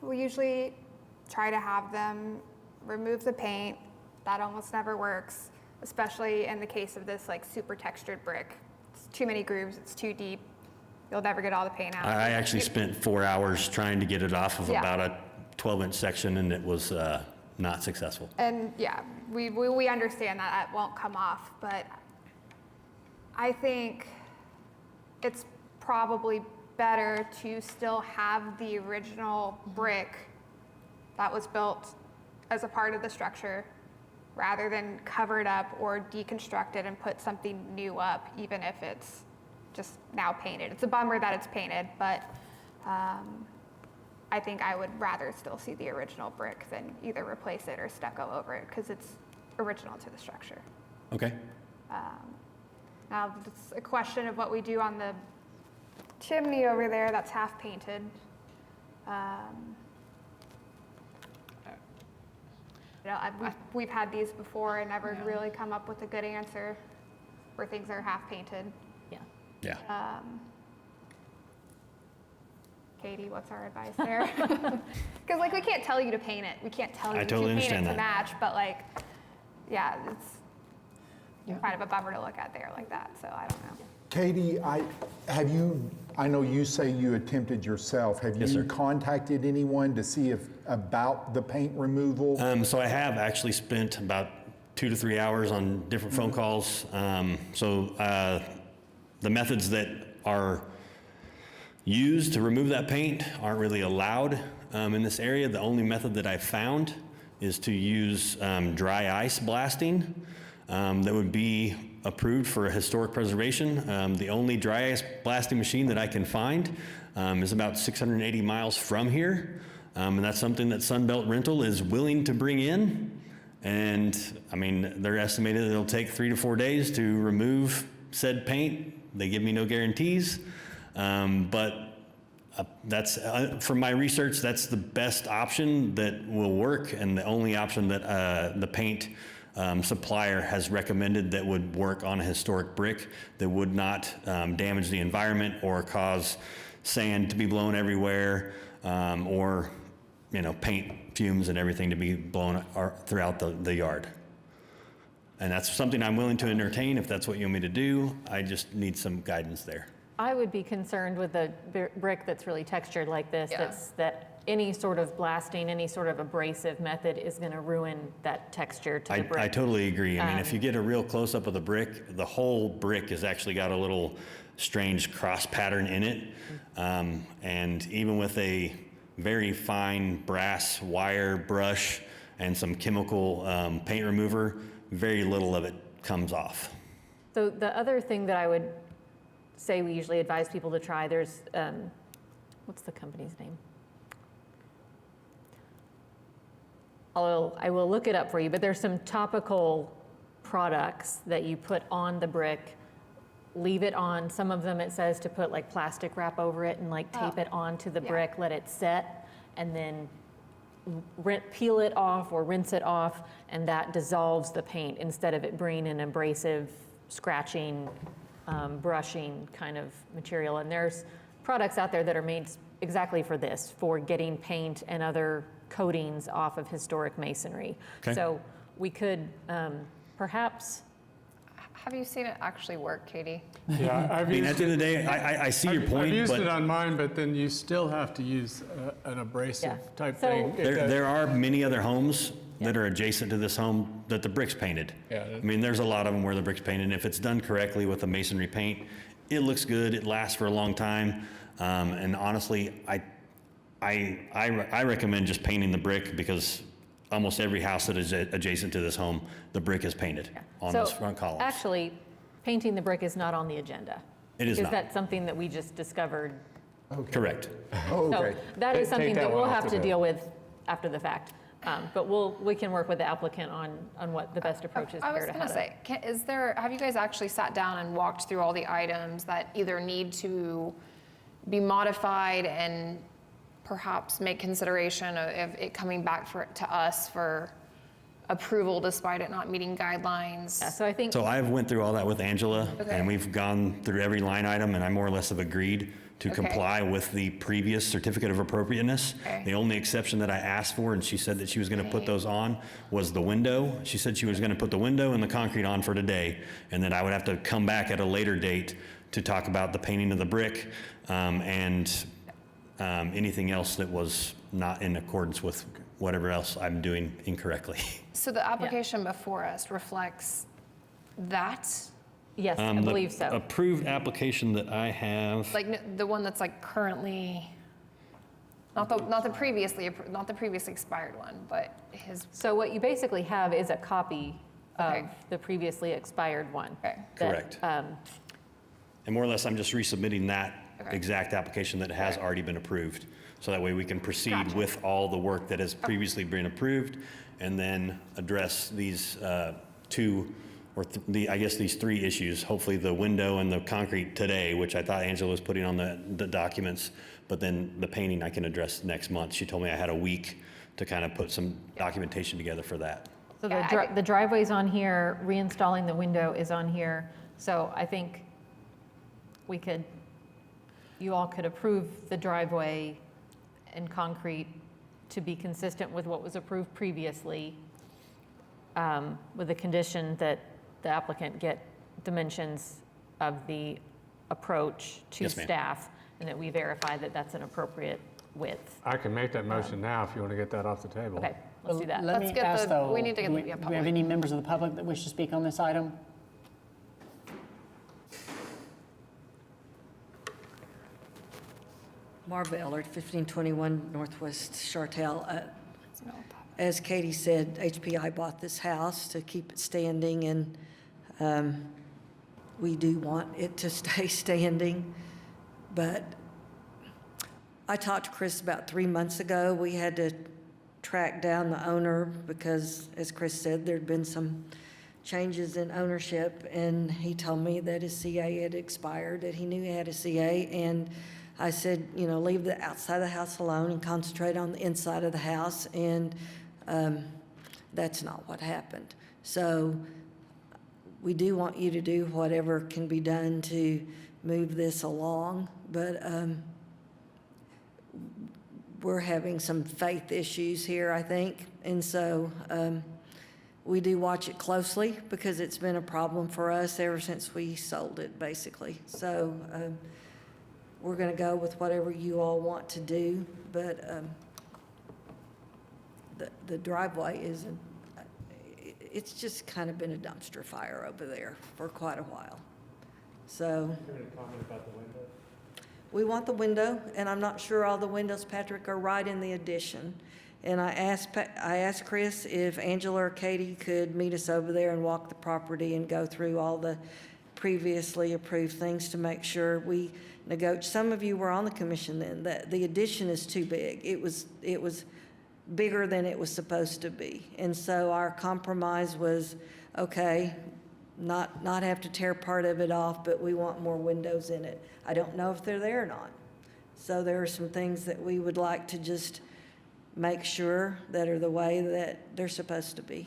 we usually try to have them remove the paint. That almost never works, especially in the case of this like super textured brick. It's too many grooves, it's too deep. You'll never get all the paint out. I actually spent 4 hours trying to get it off of Yeah. about a 12-inch section, and it was not successful. And yeah, we understand that won't come off, but I think it's probably better to still have the original brick that was built as a part of the structure, rather than cover it up or deconstruct it and put something new up, even if it's just now painted. It's a bummer that it's painted, but I think I would rather still see the original brick than either replace it or stucco over it, because it's original to the structure. Okay. Now, it's a question of what we do on the chimney over there that's half painted. You know, we've had these before and never really come up with a good answer where things are half painted. Yeah. Yeah. Katie, what's our advice there? Because like we can't tell you to paint it. We can't tell you I totally to paint it understand to that. match, but like, yeah, it's kind of a bummer to look at there like that. So I don't know. Katie, I know you say you attempted yourself. Have Yes, you sir. contacted anyone to see about the paint removal? So I have actually spent about 2 to 3 hours on different phone calls. The methods that are used to remove that paint aren't really allowed in this area. The only method that I've found is to use dry ice blasting that would be approved for historic preservation. The only dry ice blasting machine that I can find is about 680 miles from here. And that's something that Sunbelt Rental is willing to bring in. And I mean, they're estimated that it'll take 3 to 4 days to remove said paint. They give me no guarantees. But that's, from my research, that's the best option that will work, and the only option that the paint supplier has recommended that would work on a historic brick that would not damage the environment or cause sand to be blown everywhere, or paint fumes and everything to be blown throughout the yard. And that's something I'm willing to entertain if that's what you want me to do. I just need some guidance there. I would be concerned with a brick that's really textured like this, Yeah. that any sort of blasting, any sort of abrasive method is going to ruin that texture to the brick. I totally agree. I mean, if you get a real close-up of the brick, the whole brick has actually got a little strange cross pattern in it. And even with a very fine brass wire brush and some chemical paint remover, very little of it comes off. So the other thing that I would say we usually advise people to try, there's, what's the company's name? I will look it up for you, but there's some topical products that you put on the brick leave it on. Some of them, it says to put like plastic wrap over it and like tape it onto the brick, let it set, and then peel it off or rinse it off, and that dissolves the paint instead of it being an abrasive, scratching, brushing kind of material. And there's products out there that are made exactly for this, for getting paint and other coatings off of historic masonry. Okay. So we could perhaps. Have you seen it actually work, Katie? Yeah, I mean, at the end of the day, I see your point, I've used but it on mine, but then you still have to use an abrasive type thing. there are many other homes that are adjacent to this home that the brick's painted. Yeah. I mean, there's a lot of them where the brick's painted. And if it's done correctly with a masonry paint, it looks good. It lasts for a long time. And honestly, I recommend just painting the brick because almost every house that is adjacent to this home, the brick is painted on So, those front columns. Actually, painting the brick is not on the agenda. It is Because not. that's something that we just discovered. Correct. So that is Take something that that one we'll off have the to bill. deal with after the fact. But we can work with the applicant on what the best approach is I was here to going to say, have you guys actually sat down and walked through all the items that either need to be modified and perhaps make consideration of it coming back to us for approval despite it not meeting guidelines? Yeah, so I think. So I've went through all that with Angela, Okay. and we've gone through every line item, and I more or less have agreed to Okay. comply with the previous certificate of appropriateness. Okay. The only exception that I asked for, and she said that she was going to put those on, was the window. She said she was going to put the window and the concrete on for today, and then I would have to come back at a later date to talk about the painting of the brick and anything else that was not in accordance with whatever else I'm doing incorrectly. So the application before us reflects that? Yes, I The believe so. approved application that I have. Like the one that's like currently, not the previously expired one, but his. So what you basically have is a copy of the previously expired one. Okay. Correct. And more or less, I'm just resubmitting that Okay. exact application that has already been approved. So that way we can proceed with all the work that has previously been approved and then address these two, or these three issues. Hopefully the window and the concrete today, which I thought Angela was putting on the documents, but then the painting I can address next month. She told me I had a week to kind of put some documentation together for that. So the driveway's on here, reinstalling the window is on here. So I think you all could approve the driveway and concrete to be consistent with what was approved previously, with the condition that the applicant get dimensions of the approach to Yes, ma'am. staff, and that we verify that that's an appropriate width. I can make that motion now if you want to get that off the table. Okay, let's do that. Let Let's me get ask the- though, we need to get do the- we yeah, do we have public. any members of the public that wish to speak on this item? Marva Ellard, 1521 Northwest Chartel. As Katie said, HPI bought this house to keep it standing, and we do want it to stay standing. But I talked to Chris about 3 months ago. We had to track down the owner because, as Chris said, there'd been some changes in ownership, and he told me that his CA had expired, that he knew he had a CA, and I said, leave the outside of the house alone and concentrate on the inside of the house, and that's not what happened. So we do want you to do whatever can be done to move this along, but we're having some faith issues here, I think, and so we do watch it closely because it's been a problem for us ever since we sold it, basically. So we're going to go with whatever you all want to do, but the driveway it's just kind of been a dumpster fire over there for quite a while. So we want the window, and I'm not sure all the windows, Patrick, are right in the addition. And I asked Chris if Angela or Katie could meet us over there and walk the property and go through all the previously approved things to make sure we negotiate. Some of you were on the commission then, that the addition is too big. It was bigger than it was supposed to be. And so our compromise was, okay, not have to tear part of it off, but we want more windows in it. I don't know if they're there or not. So there are some things that we would like to just make sure that are the way that they're supposed to be.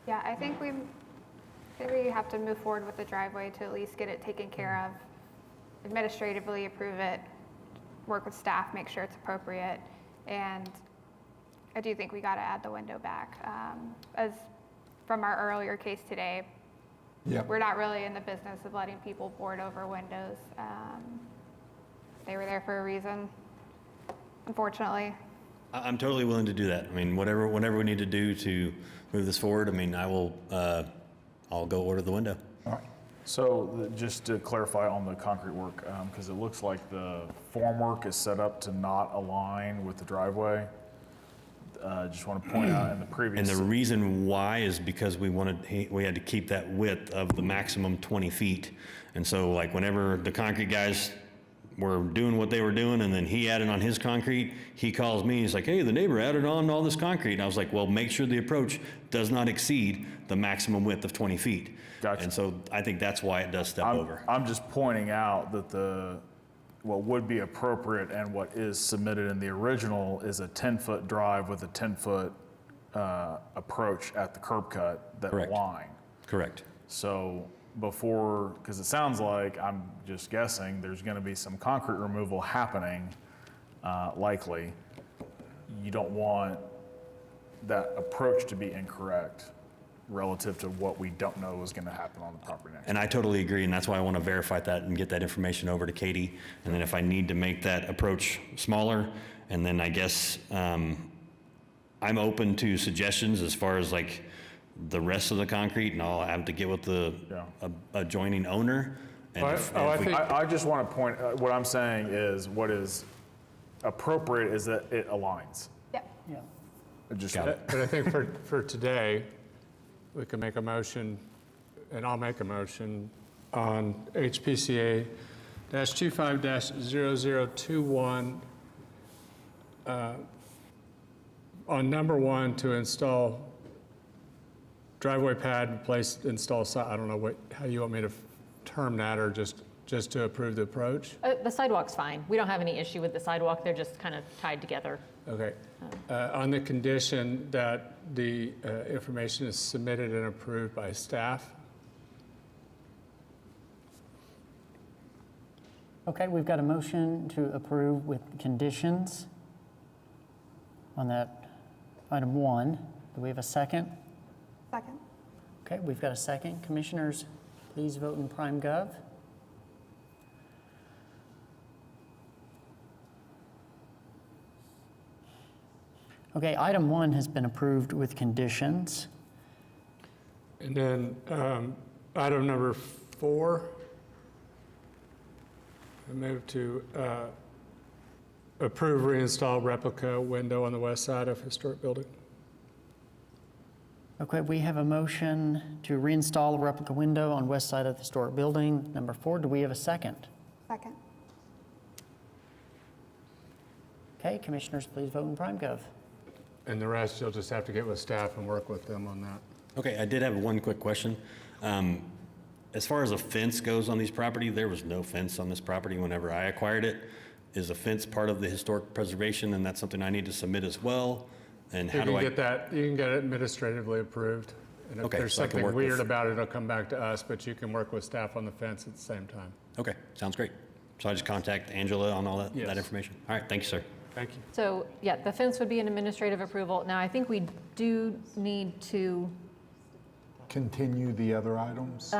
Yeah, I think we have to move forward with the driveway to at least get it taken care of, administratively approve it, work with staff, make sure it's appropriate, and I do think we got to add the window back. As from our earlier case today, Yep. we're not really in the business of letting people board over windows. They were there for a reason, unfortunately. I'm totally willing to do that. I mean, whatever we need to do to move this forward, I mean, I'll go order the window. So just to clarify on the concrete work, because it looks like the formwork is set up to not align with the driveway. Just want to point out in the previous. And the reason why is because we had to keep that width of the maximum 20 feet. And so like whenever the concrete guys were doing what they were doing and then he added on his concrete, he calls me, he's like, hey, the neighbor added on all this concrete. And I was like, well, make sure the approach does not exceed the maximum width of 20 feet. Gotcha. And so I think that's why it does step over. I'm just pointing out that what would be appropriate and what is submitted in the original is a 10-foot drive with a 10-foot approach at the curb cut that Correct. align. Correct. So because it sounds like, I'm just guessing, there's going to be some concrete removal happening, likely. You don't want that approach to be incorrect relative to what we don't know is going to happen on the property next. And I totally agree, and that's why I want to verify that and get that information over to Katie. And then if I need to make that approach smaller, and then I guess I'm open to suggestions as far as like the rest of the concrete, and I'll have to get with the adjoining owner. And I just want to point, what I'm saying is what is appropriate is that it aligns. Yep. Yeah. But I think for today, we can make a motion, and I'll make a motion on HPCA-25-0021 on number 1 to install driveway pad, install, I don't know how you want me to term that, or just to approve the approach? The sidewalk's fine. We don't have any issue with the sidewalk. They're just kind of tied together. Okay. On the condition that the information is submitted and approved by staff? Okay, we've got a motion to approve with conditions on that item 1. Do we have a second? Second. Okay, we've got a second. Commissioners, please vote in Prime Gov. Okay, item 1 has been approved with conditions. And then item number 4, I move to approve reinstall replica window on the west side of historic building. Okay, we have a motion to reinstall a replica window on west side of the historic building. Number 4, do we have a second? Second. Okay, commissioners, please vote in Prime Gov. And the rest, you'll just have to get with staff and work with them on that. Okay, I did have one quick question. As far as a fence goes on these property, there was no fence on this property whenever I acquired it. Is a fence part of the historic preservation, and that's something I need to submit as well? And how do I? You can get it administratively approved. And if Okay, there's so I can something work weird with- about it, it'll come back to us, but you can work with staff on the fence at the same time. Okay, sounds great. So I just contact Angela on all that, Yes. that information? All right, thank you, sir. Thank you. So, yeah, the fence would be an administrative approval. Now, I think we do need to, Continue the other items?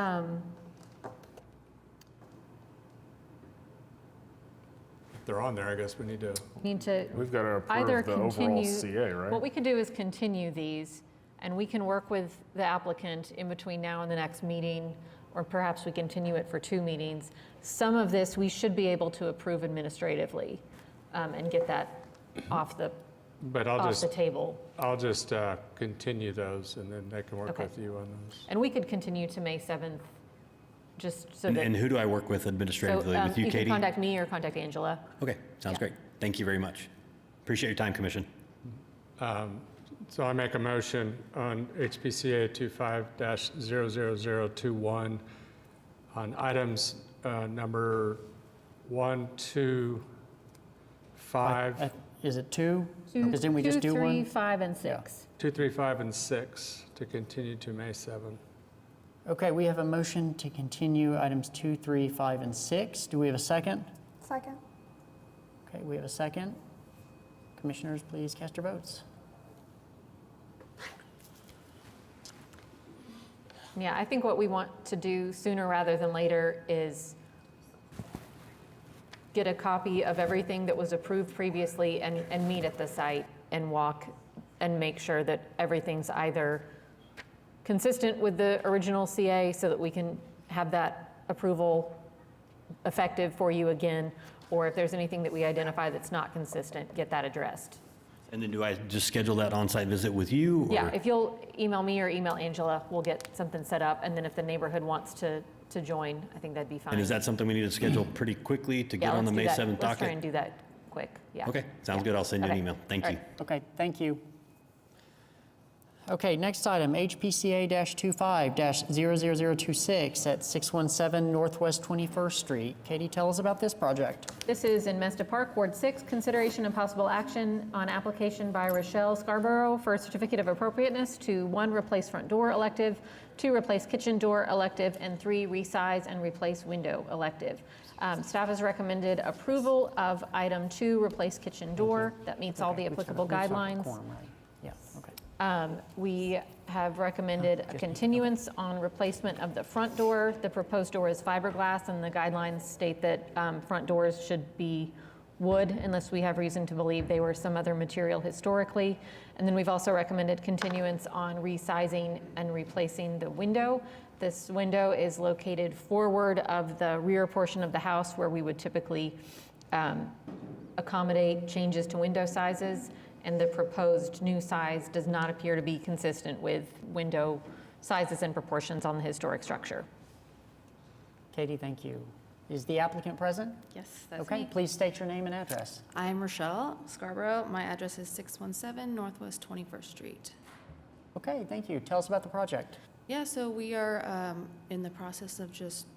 If they're on there, I guess we need to. We've got to either approve the overall continue. CA, right? What we can do is continue these, and we can work with the applicant in between now and the next meeting, or perhaps we continue it for 2 meetings. Some of this, we should be able to approve administratively and get that off the But I'll off the table. I'll just continue those, and then they can work Okay. with you on those. And we could continue to May 7th, just so And, that. and who do I work with So administratively? With you, you Katie? can contact me or contact Angela. Okay, sounds Yeah. great. Thank you very much. Appreciate your time, Commission. So I make a motion on HPCA 25-00021 on items number 1, 2, 5. Is it 2? Two, Because didn't we just do 3, one? 5, and 6. 2, 3, 5, and 6 to continue to May 7. Okay, we have a motion to continue items 2, 3, 5, and 6. Do we have a second? Second. Okay, we have a second. Commissioners, please cast your votes. Yeah, I think what we want to do sooner rather than later is get a copy of everything that was approved previously and meet at the site and walk and make sure that everything's either consistent with the original CA so that we can have that approval effective for you again, or if there's anything that we identify that's not consistent, get that addressed. And then do I just schedule that on-site visit with you? Or? Yeah, if you'll email me or email Angela, we'll get something set up, and then if the neighborhood wants to join, I think that'd be fine. And is that something we need to schedule pretty quickly to get Yeah, on the let's May do that. 7th Let's try docket? and do that quick, yeah. Okay, sounds good. I'll send you an Okay. email. Thank All you. right. Okay, thank you. Okay, next item, HPCA-25-00026 at 617 Northwest 21st Street. Katie, tell us about this project. This is in Mesta Park, Ward 6, consideration and possible action on application by Rochelle Scarborough for a certificate of appropriateness to 1, replace front door elective, 2, replace kitchen door elective, and 3, resize and replace window elective. Staff has recommended approval of item 2, replace kitchen door. That meets all the applicable guidelines. Quorum, right? Yeah, okay. We have recommended a continuance on replacement of the front door. The proposed door is fiberglass, and the guidelines state that front doors should be wood unless we have reason to believe they were some other material historically. And then we've also recommended continuance on resizing and replacing the window. This window is located forward of the rear portion of the house where we would typically accommodate changes to window sizes. And the proposed new size does not appear to be consistent with window sizes and proportions on the historic structure. Katie, thank you. Is the applicant present? Yes, that's Okay, me. please state your name and address. I'm Rochelle Scarborough. My address is 617 Northwest 21st Street. Okay, thank you. Tell us about the project. Yeah, so we are in the process of just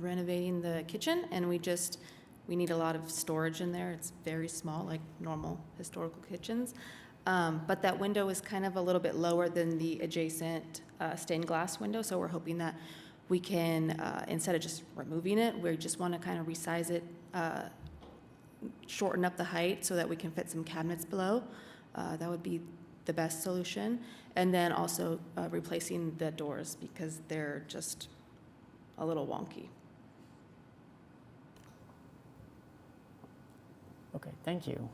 renovating the kitchen, and we need a lot of storage in there. It's very small, like normal historical kitchens. But that window is kind of a little bit lower than the adjacent stained glass window, so we're hoping that we can, instead of just removing it, we just want to kind of resize it, shorten up the height so that we can fit some cabinets below. That would be the best solution. And then also replacing the doors because they're just a little wonky. Okay, thank you.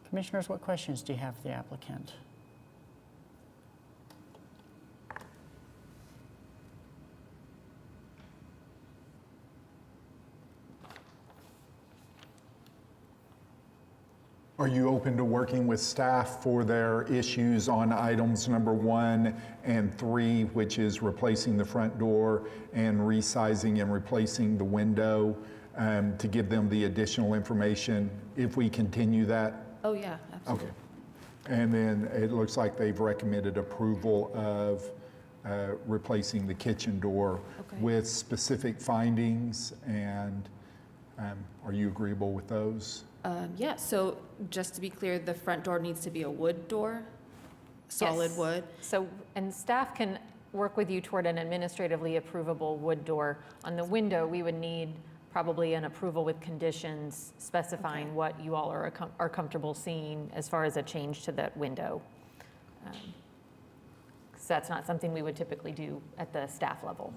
Commissioners, what questions do you have for the applicant? Are you open to working with staff for their issues on items number 1 and 3, which is replacing the front door and resizing and replacing the window, to give them the additional information if we continue that? Oh, yeah, absolutely. Okay. And then it looks like they've recommended approval of replacing the kitchen door with specific findings, and are you agreeable with those? Yeah, so just to be clear, the front door needs to be a wood door, solid Yes. wood. So, and staff can work with you toward an administratively approvable wood door. On the window, we would need probably an approval with conditions specifying what you all are comfortable seeing as far as a change to that window. 'Cause that's not something we would typically do at the staff level.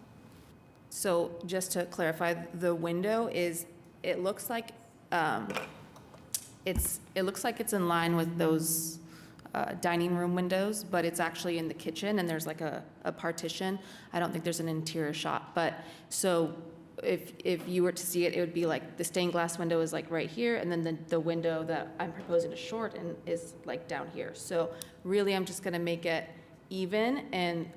So just to clarify, the window is, it looks like it's in line with those dining room windows, but it's actually in the kitchen and there's like a partition. I don't think there's an interior shot, but so if you were to see it, it would be like the stained glass window is like right here, and then the window that I'm proposing to shorten is like down here. So really, I'm just gonna make it even, and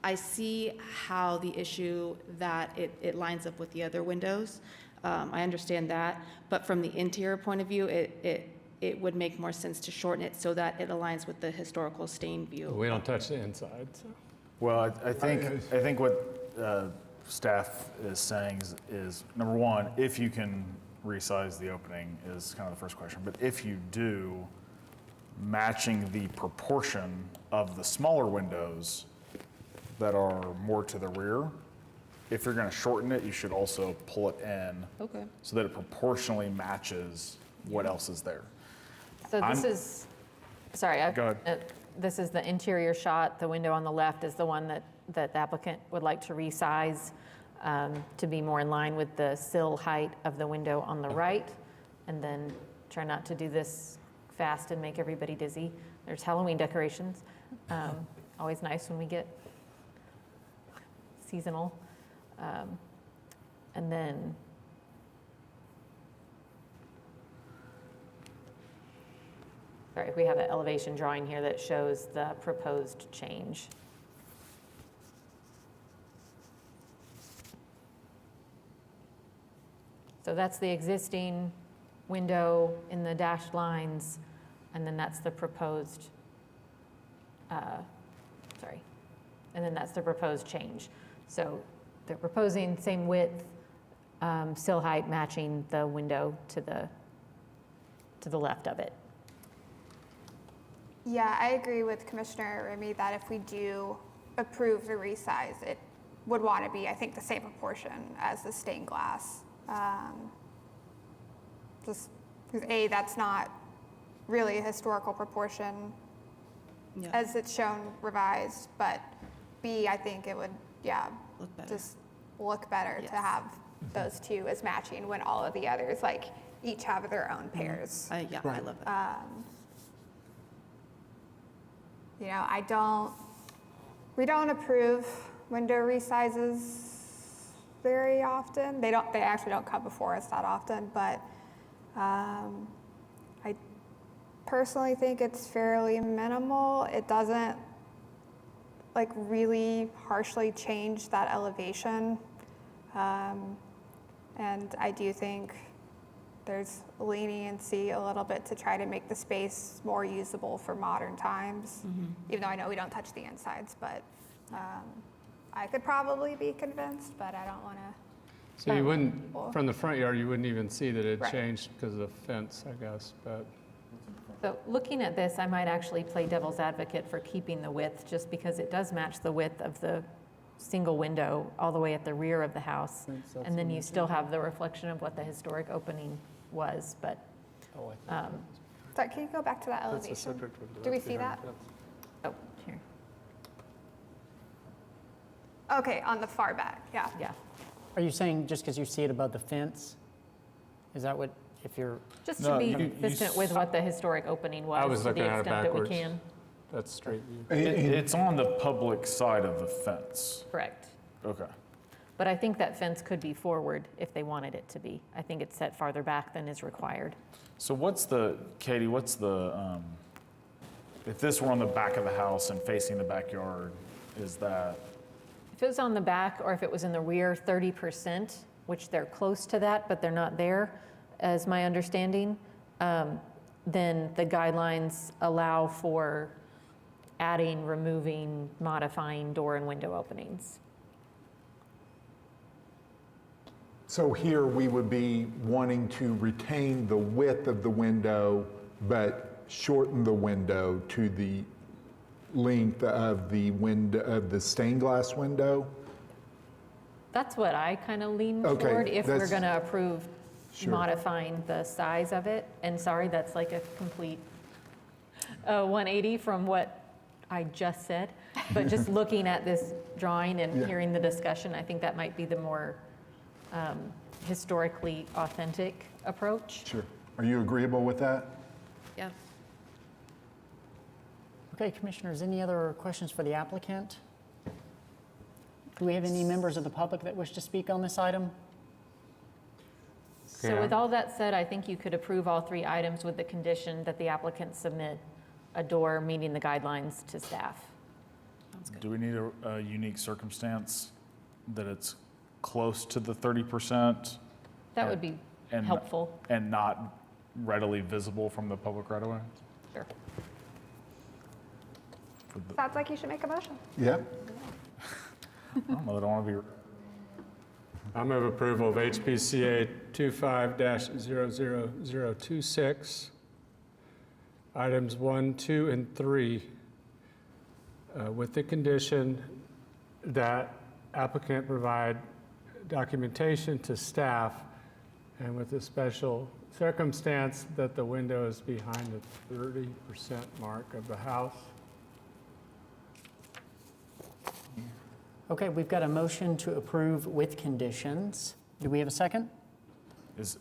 I see how the issue that it lines up with the other windows. I understand that, but from the interior point of view, it would make more sense to shorten it so that it aligns with the historical stain view. We don't touch the inside, so. Well, I think what staff is saying is, number one, if you can resize the opening is kind of the first question. But if you do, matching the proportion of the smaller windows that are more to the rear, if you're going to shorten it, you should also pull it in Okay. so that it proportionally matches what else is there. So this is, sorry, Go ahead. This is the interior shot. The window on the left is the one that the applicant would like to resize to be more in line with the sill height of the window on the right. And then try not to do this fast and make everybody dizzy. There's Halloween decorations. Always nice when we get seasonal. And then sorry, we have an elevation drawing here that shows the proposed change. So that's the existing window in the dashed lines, and then that's the proposed, and then that's the proposed change. So they're proposing same width, sill height matching the window to the left of it. Yeah, I agree with Commissioner Remy that if we do approve the resize, it would want to be, I think, the same proportion as the stained glass. Just because A, that's not really a historical proportion as it's shown revised, but B, I think it would, just look better to have those two as matching when all of the others, like, each have their own pairs. I love it. You know, we don't approve window resizes very often. They actually don't come before us that often, but I personally think it's fairly minimal. It doesn't like really harshly change that elevation. And I do think there's leniency a little bit to try to make the space more usable for modern times, even though I know we don't touch the insides, but I could probably be convinced, but I don't want to. So you wouldn't, from the front yard, you wouldn't even see that it Right. changed because of the fence, I guess, but. So looking at this, I might actually play devil's advocate for keeping the width, just because it does match the width of the single window all the way at the rear of the house. And then you still have the reflection of what the historic opening was, but. Sorry, can you go back to that That's the elevation? subject of Do we that's see behind that? the fence. Oh, here, Okay, on the far back, yeah. yeah. Are you saying just because you see it above the fence? Is that what, if you're, Just No, to be you consistent with what the historic opening I was, was to looking the at it extent that we backwards. can. That's straight view. It's on the public side of the fence. Correct. Okay. But I think that fence could be forward if they wanted it to be. I think it's set farther back than is required. So Katie, if this were on the back of the house and facing the backyard, is that? If it was on the back or if it was in the rear, 30%, which they're close to that, but they're not there, as my understanding, then the guidelines allow for adding, removing, modifying door and window openings. So here we would be wanting to retain the width of the window, but shorten the window to the length of the window, of the stained glass window? That's what I kind of lean Okay, toward if we're that's- going to approve Sure. modifying the size of it. And sorry, that's like a complete 180 from what I just said. But just looking at this drawing and Yeah. hearing the discussion, I think that might be the more historically authentic approach. Sure. Are you agreeable with that? Yeah. okay, commissioners, any other questions for the applicant? Do we have any members of the public that wish to speak on this item? So with all that said, I think you could approve all three items with the condition that the applicant submit a door meeting the guidelines to staff. Do we need a unique circumstance that it's close to the 30%? That would be And- helpful. And not readily visible from the public right away? Sure. Sounds like you should make a motion. Yeah. I don't know that I want to be. I move approval of HPCA 25-00026, items 1, 2, and 3, with the condition that applicant provide documentation to staff, and with the special circumstance that the window is behind the 30% mark of the house. Okay, we've got a motion to approve with conditions. Do we have a second?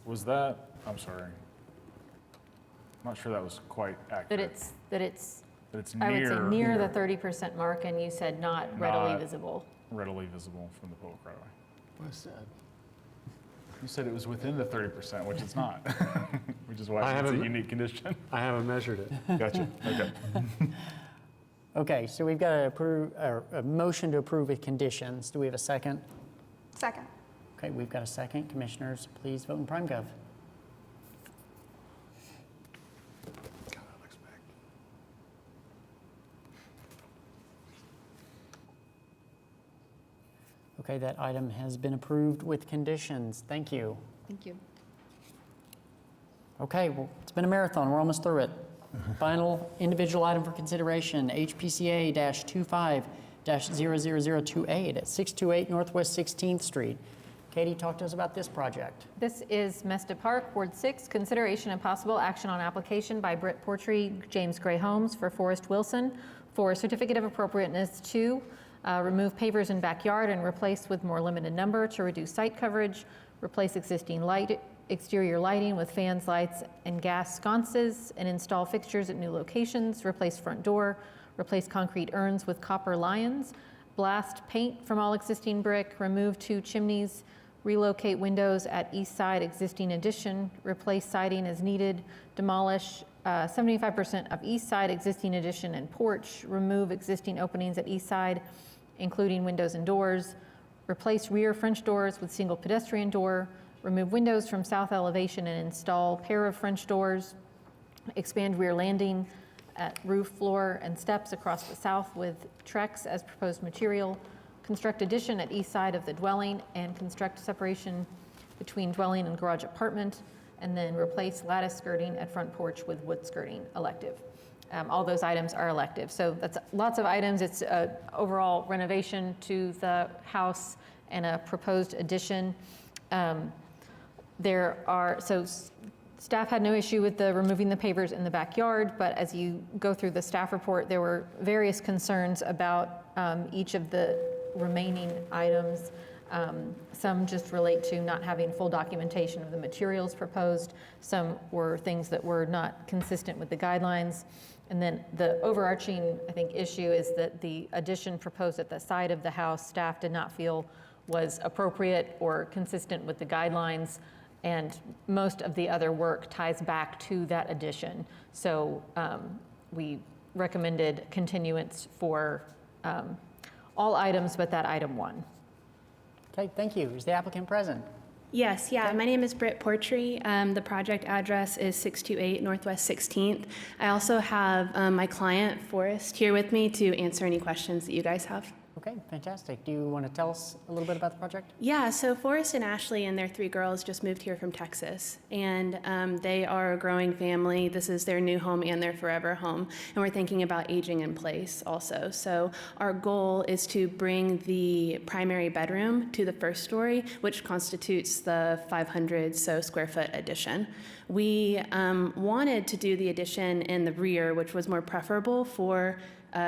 Was that, I'm sorry. I'm not sure that was quite accurate. That it's, That it's I would say near. near the 30% mark, and you said not readily Not visible. Readily visible from the public right away. What's that? You said it was within the 30%, which it's not, which is why I it's a haven't- unique condition. I haven't measured it. Gotcha, okay. Okay, so we've got a motion to approve with conditions. Do we have a second? Second. Okay, we've got a second. Commissioners, please vote in PrimeGov. Okay, that item has been approved with conditions. Thank you. Thank you. Okay, well, it's been a marathon. We're almost through it. Final individual item for consideration, HPCA-25-00028 at 628 Northwest 16th Street. Katie, talk to us about this project. This is Mesta Park, Ward 6, consideration and possible action on application by Britt Portree, James Gray Homes for Forrest Wilson for a certificate of appropriateness to remove pavers in backyard and replace with more limited number to reduce site coverage, replace existing exterior lighting with fans, lights, and gas sconces, and install fixtures at new locations, replace front door, replace concrete urns with copper lions, blast paint from all existing brick, remove 2 chimneys, relocate windows at east side existing addition, replace siding as needed, demolish 75% of east side existing addition and porch, remove existing openings at east side, including windows and doors, replace rear French doors with single pedestrian door, remove windows from south elevation and install pair of French doors, expand rear landing at roof, floor, and steps across the south with Trex as proposed material, construct addition at east side of the dwelling, and construct separation between dwelling and garage apartment, and then replace lattice skirting at front porch with wood skirting, elective. All those items are elective. So that's lots of items. It's an overall renovation to the house and a proposed addition. Staff had no issue with the removing the pavers in the backyard, but as you go through the staff report, there were various concerns about each of the remaining items. Some just relate to not having full documentation of the materials proposed. Some were things that were not consistent with the guidelines. And then the overarching, I think, issue is that the addition proposed at the side of the house, staff did not feel was appropriate or consistent with the guidelines. And most of the other work ties back to that addition. So we recommended continuance for all items but that item 1. Okay, thank you. Is the applicant present? Yes, yeah. My name is Britt Portree. The project address is 628 Northwest 16th. I also have my client, Forrest, here with me to answer any questions that you guys have. Okay, fantastic. Do you want to tell us a little bit about the project? Yeah, so Forrest and Ashley and their 3 girls just moved here from Texas, and they are a growing family. This is their new home and their forever home, and we're thinking about aging in place also. So our goal is to bring the primary bedroom to the first story, which constitutes the 500 square foot addition. We wanted to do the addition in the rear, which was more preferable for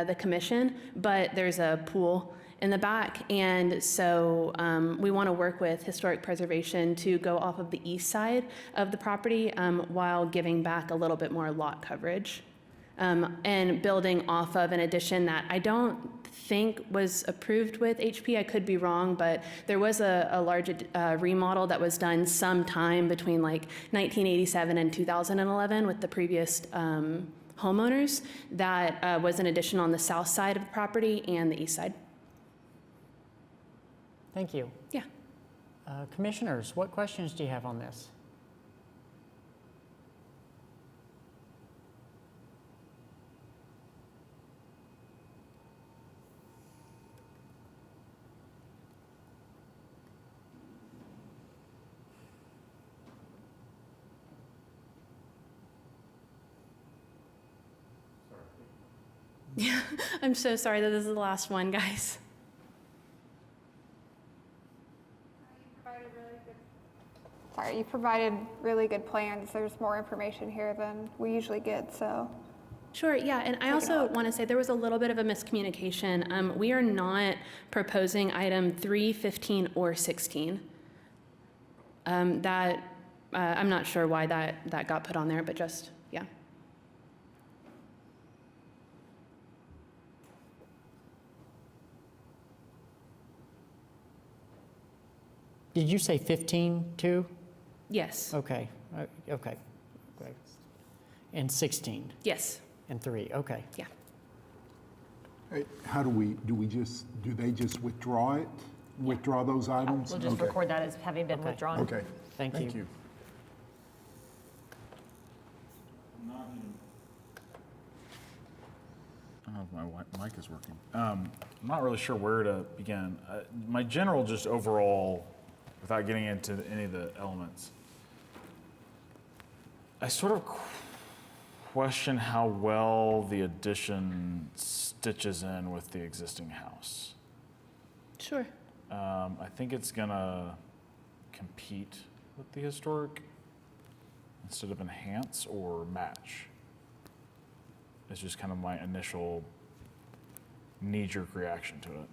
the commission, but there's a pool in the back, and so we want to work with historic preservation to go off of the east side of the property while giving back a little bit more lot coverage and building off of an addition that I don't think was approved with HP. I could be wrong, but there was a large remodel that was done sometime between like 1987 and 2011 with the previous homeowners. That was an addition on the south side of the property and the east side. Thank you. Yeah. Commissioners, what questions do you have on this? Yeah, I'm so sorry that this is the last one, guys. Sorry, you provided really good plans. There's more information here than we usually get, so. Sure, yeah, and I also want to say there was a little bit of a miscommunication. We are not proposing item 3, 15, or 16. I'm not sure why that got put on there, but just, yeah. Did you say 15 too? Yes. Okay, okay. And 16? Yes. And 3, okay. Yeah. How do they just withdraw it? Withdraw those items? We'll just Okay. record that as having been withdrawn. Okay. Thank you. I don't know if my mic is working. I'm not really sure where to begin. My general, just overall, without getting into any of the elements, I sort of question how well the addition stitches in with the existing house. Sure. I think it's gonna compete with the historic instead of enhance or match. It's just kind of my initial knee-jerk reaction to it.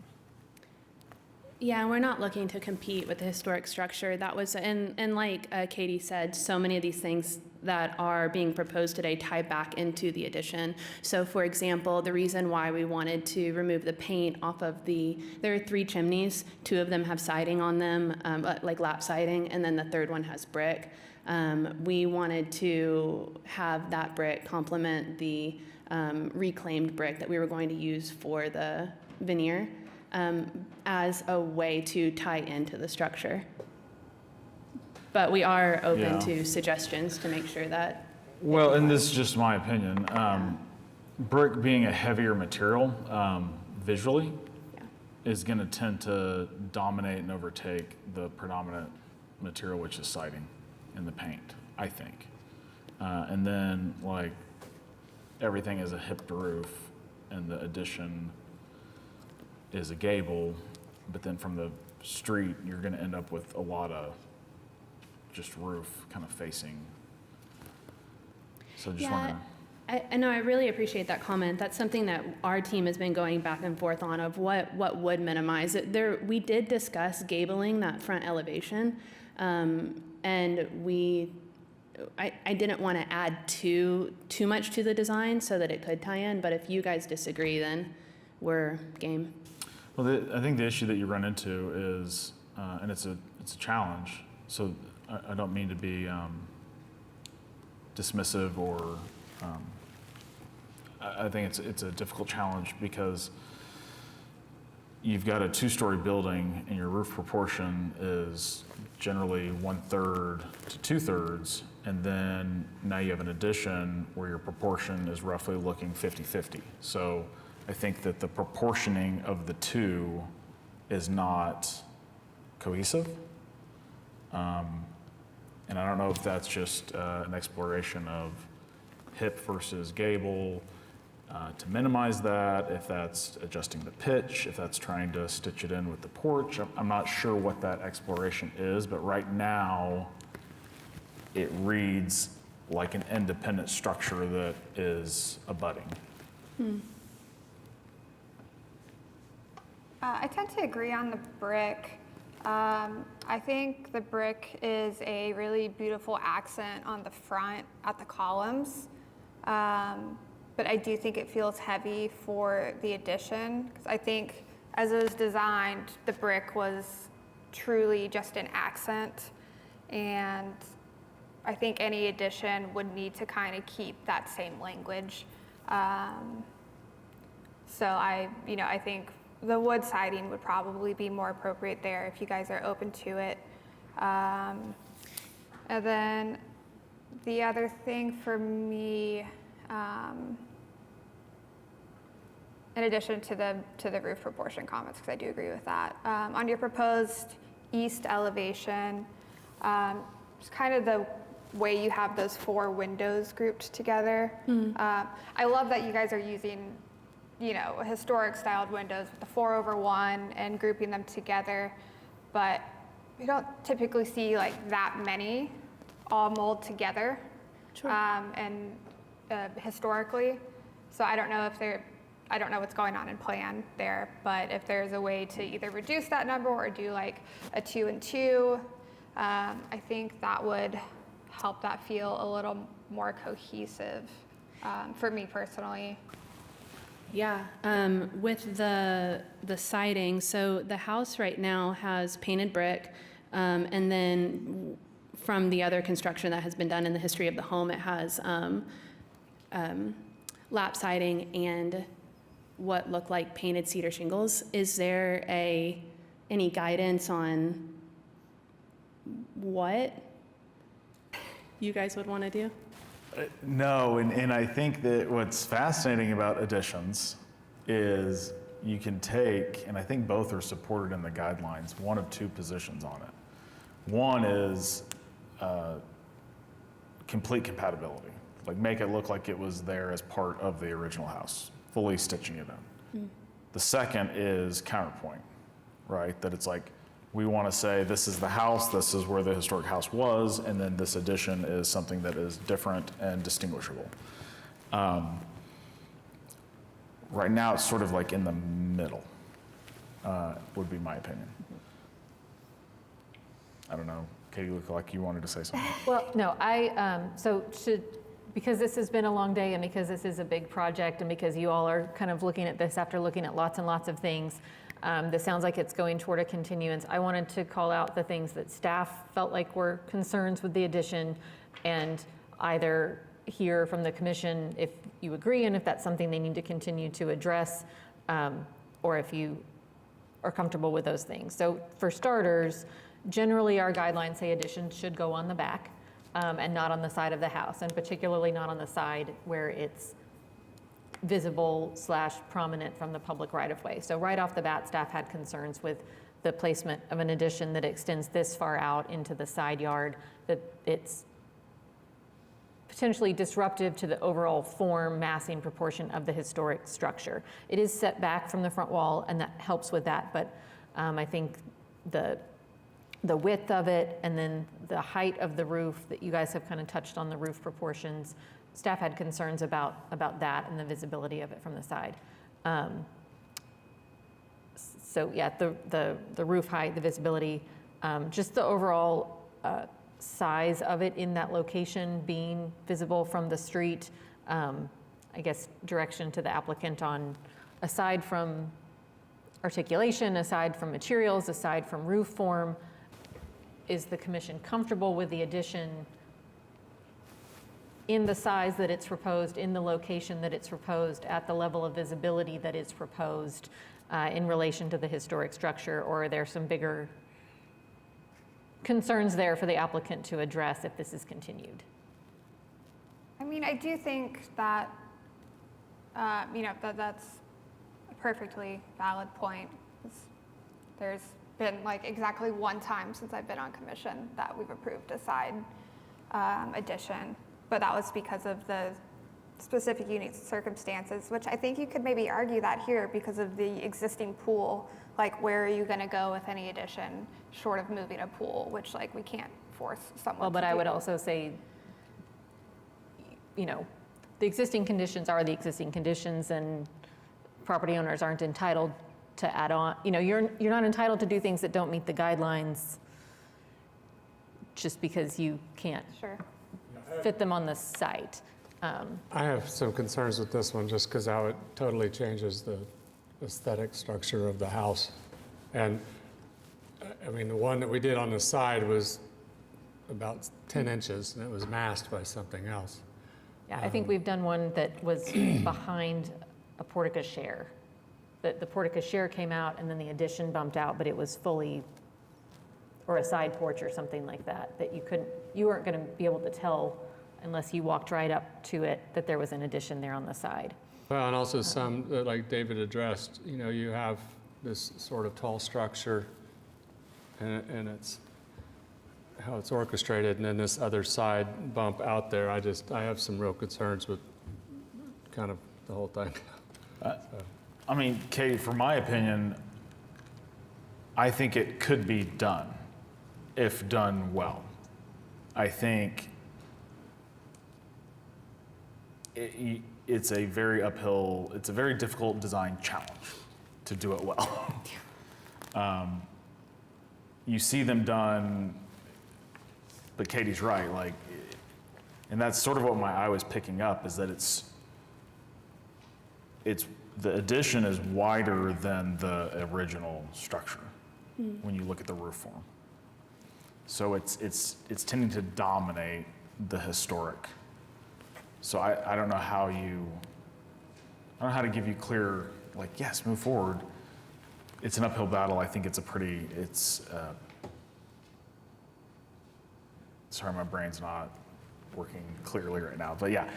Yeah, we're not looking to compete with the historic structure. That was, and like Katie said, so many of these things that are being proposed today tie back into the addition. So for example, the reason why we wanted to remove the paint off of there are 3 chimneys, 2 of them have siding on them, like lap siding, and then the third one has brick. We wanted to have that brick complement the reclaimed brick that we were going to use for the veneer. As a way to tie into the structure. But we are open to suggestions to make sure that. Well, and this is just my opinion. Brick being a heavier material visually is going to tend to dominate and overtake the predominant material, which is siding and the paint, I think. And then like everything is a hipped roof and the addition is a gable, but then from the street, you're gonna end up with a lot of just roof kind of facing. So just wanna. I know, I really appreciate that comment. That's something that our team has been going back and forth on of what would minimize it. We did discuss gabling that front elevation, and I didn't want to add too much to the design so that it could tie in, but if you guys disagree, then we're game. Well, I think the issue that you run into is, and it's a challenge. So I don't mean to be dismissive or. I think it's a difficult challenge because you've got a 2-story building and your roof proportion is generally 1/3 to 2/3, and then now you have an addition where your proportion is roughly looking 50-50. So I think that the proportioning of the 2 is not cohesive. And I don't know if that's just an exploration of hip versus gable to minimize that, if that's adjusting the pitch, if that's trying to stitch it in with the porch. I'm not sure what that exploration is, but right now it reads like an independent structure that is abutting. I tend to agree on the brick. I think the brick is a really beautiful accent on the front at the columns. But I do think it feels heavy for the addition, because I think as it was designed, the brick was truly just an accent. And I think any addition would need to kind of keep that same language. So I think the wood siding would probably be more appropriate there if you guys are open to it. And then the other thing for me, in addition to the roof proportion comments, because I do agree with that, on your proposed east elevation, just kind of the way you have those 4 windows grouped together. I love that you guys are using, historic styled windows with the 4/1 and grouping them together, but we don't typically see like that many all mold together. And historically, so I don't know what's going on in plan there, but if there's a way to either reduce that number or do like a 2 and 2, I think that would help that feel a little more cohesive for me personally. Yeah, with the siding, so the house right now has painted brick, and then from the other construction that has been done in the history of the home, it has lap siding and what look like painted cedar shingles. Is there any guidance on what you guys would want to do? No, and I think that what's fascinating about additions is you can take, and I think both are supported in the guidelines, one of 2 positions on it. One is complete compatibility, like make it look like it was there as part of the original house, fully stitching it in. The second is counterpoint, right? That it's like, we want to say this is the house, this is where the historic house was, and then this addition is something that is different and distinguishable. Right now, it's sort of like in the middle, would be my opinion. I don't know, Katie, looked like you wanted to say something. Well, no, because this has been a long day and because this is a big project and because you all are kind of looking at this after looking at lots and lots of things, this sounds like it's going toward a continuance. I wanted to call out the things that staff felt like were concerns with the addition and either hear from the commission if you agree and if that's something they need to continue to address, or if you are comfortable with those things. So for starters, generally our guidelines say additions should go on the back and not on the side of the house, and particularly not on the side where it's visible / prominent from the public right-of-way. So right off the bat, staff had concerns with the placement of an addition that extends this far out into the side yard, that it's potentially disruptive to the overall form, massing, proportion of the historic structure. It is set back from the front wall, and that helps with that, but I think the width of it and then the height of the roof that you guys have kind of touched on the roof proportions, staff had concerns about that and the visibility of it from the side. So yeah, the roof height, the visibility, just the overall size of it in that location being visible from the street. I guess direction to the applicant on, aside from articulation, aside from materials, aside from roof form, is the commission comfortable with the addition in the size that it's proposed, in the location that it's proposed, at the level of visibility that is proposed in relation to the historic structure, or are there some bigger concerns there for the applicant to address if this is continued? I mean, I do think that, that's a perfectly valid point. There's been like exactly one time since I've been on commission that we've approved a side addition, but that was because of the specific unique circumstances, which I think you could maybe argue that here because of the existing pool, like where are you gonna go with any addition short of moving a pool, which like we can't force someone Well, but to I do. would also say, the existing conditions are the existing conditions, and property owners aren't entitled to add on. You're not entitled to do things that don't meet the guidelines just because you can't fit them on the site. I have some concerns with this one just because how it totally changes the aesthetic structure of the house. And I mean, the one that we did on the side was about 10 inches and it was masked by something else. Yeah, I think we've done one that was behind a portico share. The portico share came out and then the addition bumped out, but it was fully or a side porch or something like that, that you weren't going to be able to tell unless you walked right up to it that there was an addition there on the side. Well, and also some, like David addressed, you have this sort of tall structure and it's how it's orchestrated, and then this other side bump out there. I have some real concerns with kind of the whole thing. I mean, Katie, for my opinion, I think it could be done if done well. I think it's a very difficult design challenge to do it well. You see them done, but Katie's right, and that's sort of what my eye was picking up, is that the addition is wider than the original structure when you look at the roof form. So it's tending to dominate the historic. So I don't know how to give you clear, yes, move forward. It's an uphill battle. I think sorry, my brain's not working clearly right now. But yeah,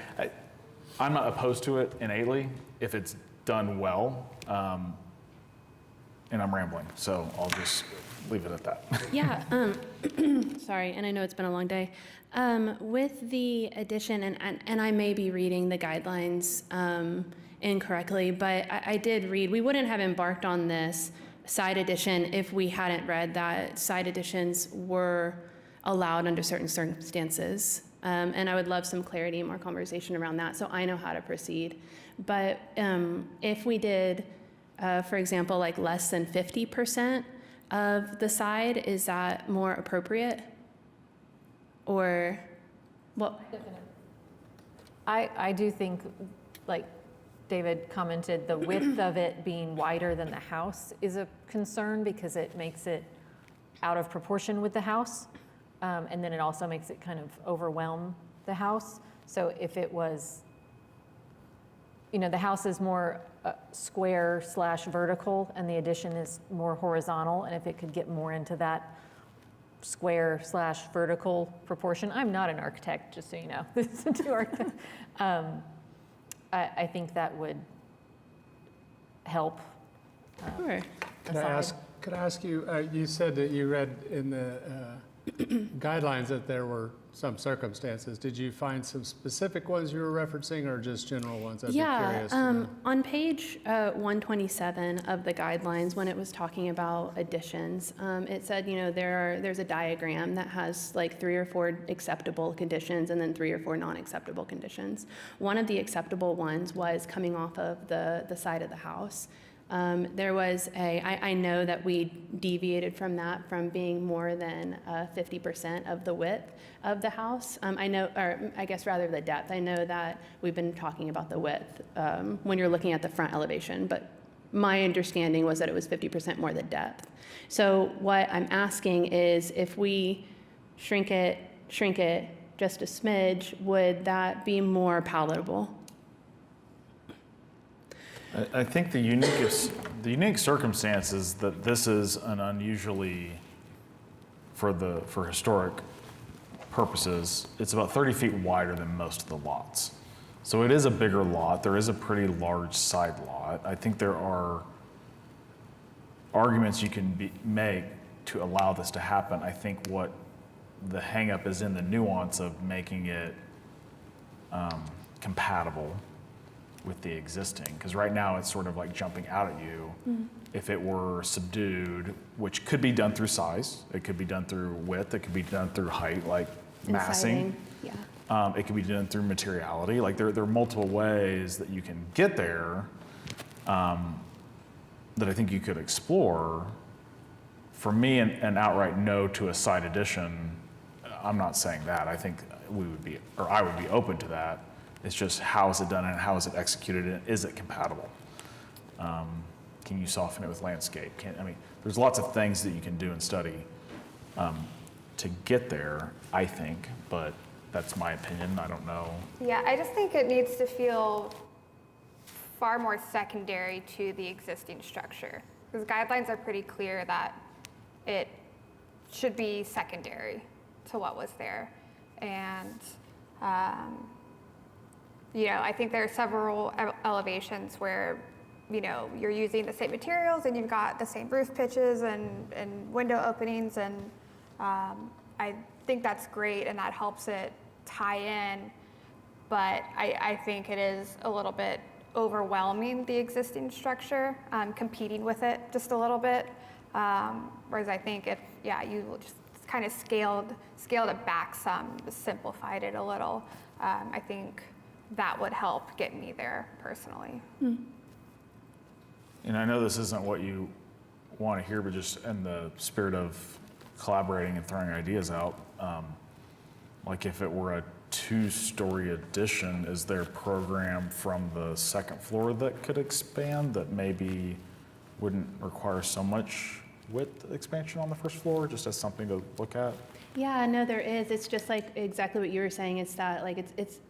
I'm not opposed to it innately if it's done well. And I'm rambling, so I'll just leave it at that. Yeah, sorry, and I know it's been a long day. With the addition, and I may be reading the guidelines incorrectly, but I did read, we wouldn't have embarked on this side addition if we hadn't read that side additions were allowed under certain circumstances. And I would love some clarity and more conversation around that, so I know how to proceed. But if we did, for example, less than 50% of the side, is that more appropriate? Or, well, I do think, like David commented, the width of it being wider than the house is a concern because it makes it out of proportion with the house. And then it also makes it kind of overwhelm the house. So if it was, the house is more square / vertical and the addition is more horizontal, and if it could get more into that square / vertical proportion. I'm not an architect, just so you know. This is two architects. I think that would help. Sure. Could I ask you, you said that you read in the guidelines that there were some circumstances. Did you find some specific ones you were referencing or just general ones? I'd be curious to know. On page 127 of the guidelines, when it was talking about additions, it said, there's a diagram that has 3 or 4 acceptable conditions and then 3 or 4 non-acceptable conditions. One of the acceptable ones was coming off of the side of the house. There was I know that we deviated from that from being more than 50% of the width of the house. I know, or I guess rather the depth. I know that we've been talking about the width when you're looking at the front elevation, but my understanding was that it was 50% more the depth. So what I'm asking is if we shrink it just a smidge, would that be more palatable? I think the unique circumstances that this is an unusually, for historic purposes, it's about 30 feet wider than most of the lots. So it is a bigger lot. There is a pretty large side lot. I think there are arguments you can make to allow this to happen. I think what the hang up is in the nuance of making it compatible with the existing, because right now it's sort of like jumping out at you. Mm-hmm. If it were subdued, which could be done through size, it could be done through width, it could be done through height, like massing. Yeah. It could be done through materiality. Like there are multiple ways that you can get there that I think you could explore. For me, an outright no to a side addition, I'm not saying that. I think I would be open to that. It's just how is it done and how is it executed and is it compatible? Can you soften it with landscape? There's lots of things that you can do and study to get there, I think, but that's my opinion. I don't know. Yeah, I just think it needs to feel far more secondary to the existing structure. Because guidelines are pretty clear that it should be secondary to what was there. And, you know, I think there are several elevations where, you know, you're using the same materials and you've got the same roof pitches and window openings, and I think that's great and that helps it tie in, but I think it is a little bit overwhelming, the existing structure, competing with it just a little bit. Whereas I think if, you just kind of scaled it back some, simplified it a little, I think that would help get me there personally. And I know this isn't what you want to hear, but just in the spirit of collaborating and throwing ideas out, like if it were a 2-story addition, is there a program from the second floor that could expand that maybe wouldn't require so much width expansion on the first floor, just as something to look at? Yeah, no, there is. It's just like exactly what you were saying. It's that like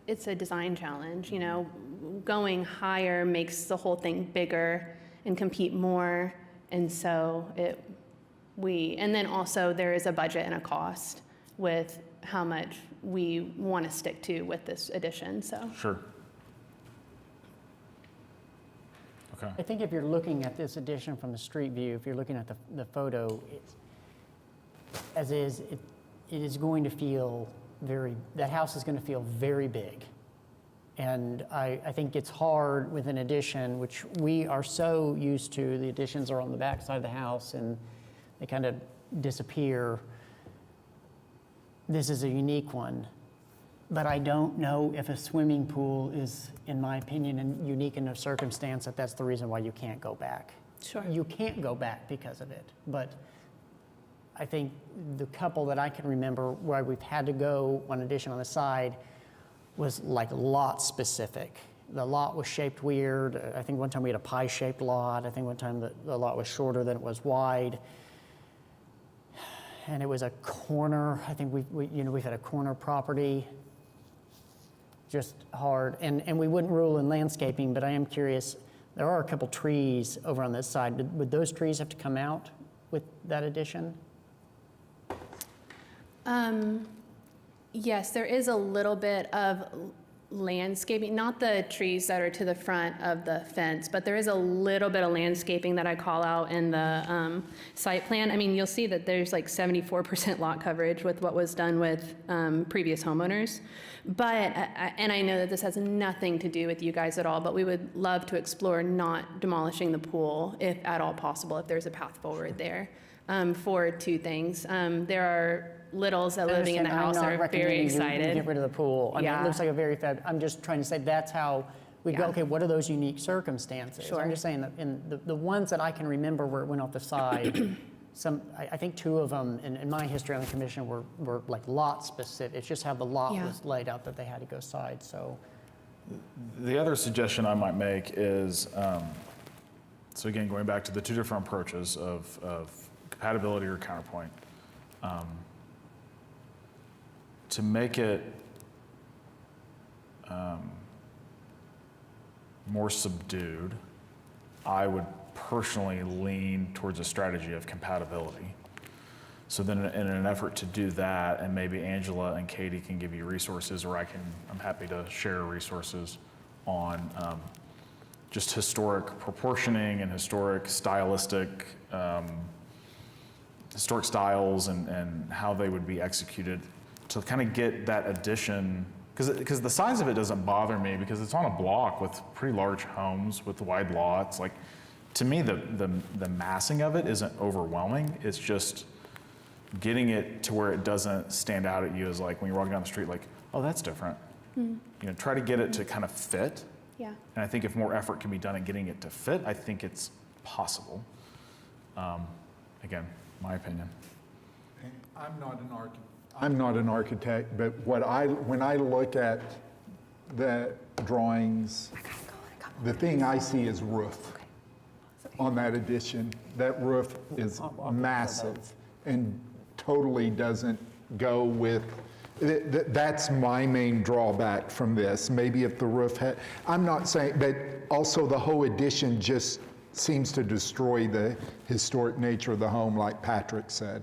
it's a design challenge. You know, going higher makes the whole thing bigger and compete more, and so and then also there is a budget and a cost with how much we want to stick to with this addition. So Sure. Okay. I think if you're looking at this addition from the street view, if you're looking at the photo, it is going to feel that house is going to feel very big. And I think it's hard with an addition, which we are so used to. The additions are on the back side of the house and they kind of disappear. This is a unique one. But I don't know if a swimming pool is, in my opinion, a unique enough circumstance that that's the reason why you can't go back. Sure. You can't go back because of it. But I think the couple that I can remember where we've had to go one addition on the side was like lot specific. The lot was shaped weird. I think one time we had a pie-shaped lot. I think one time the lot was shorter than it was wide. And it was a corner. I think we've had a corner property. Just hard. And we wouldn't rule in landscaping, but I am curious, there are a couple trees over on this side. Would those trees have to come out with that addition? Yes, there is a little bit of landscaping, not the trees that are to the front of the fence, but there is a little bit of landscaping that I call out in the site plan. I mean, you'll see that there's like 74% lot coverage with what was done with previous homeowners. But, and I know that this has nothing to do with you guys at all, but we would love to explore not demolishing the pool if at all possible, if there's a path forward there, for 2 things. There are littles that living in the house that are very excited. Get rid of the pool. I mean, Yeah. it looks like a very I'm just trying to say that's how we go, Yeah. okay, what are those unique circumstances? Sure. I'm just saying that in the ones that I can remember where it went off the side, I think 2 of them in my history on the commission were like lot specific. It's just how the lot Yeah. was laid out that they had to go side, so. The other suggestion I might make is, so again, going back to the 2 different approaches of compatibility or counterpoint, to make it more subdued, I would personally lean towards a strategy of compatibility. So then in an effort to do that, and maybe Angela and Katie can give you resources, or I'm happy to share resources on just historic proportioning and historic stylistic, historic styles and how they would be executed to kind of get that addition, because the size of it doesn't bother me because it's on a block with pretty large homes with wide lots. Like, to me, the massing of it isn't overwhelming. It's just getting it to where it doesn't stand out at you as like when you're walking down the street, like, oh, that's different. Mm. You know, try to get it to kind of fit. Yeah. And I think if more effort can be done at getting it to fit, I think it's possible. Again, my opinion. I'm not an architect, but when I look at the drawings, the thing I see is roof on that addition. That roof is massive and totally doesn't go with, that's my main drawback from this. Maybe if the roof had, I'm not saying, but also the whole addition just seems to destroy the historic nature of the home, like Patrick said.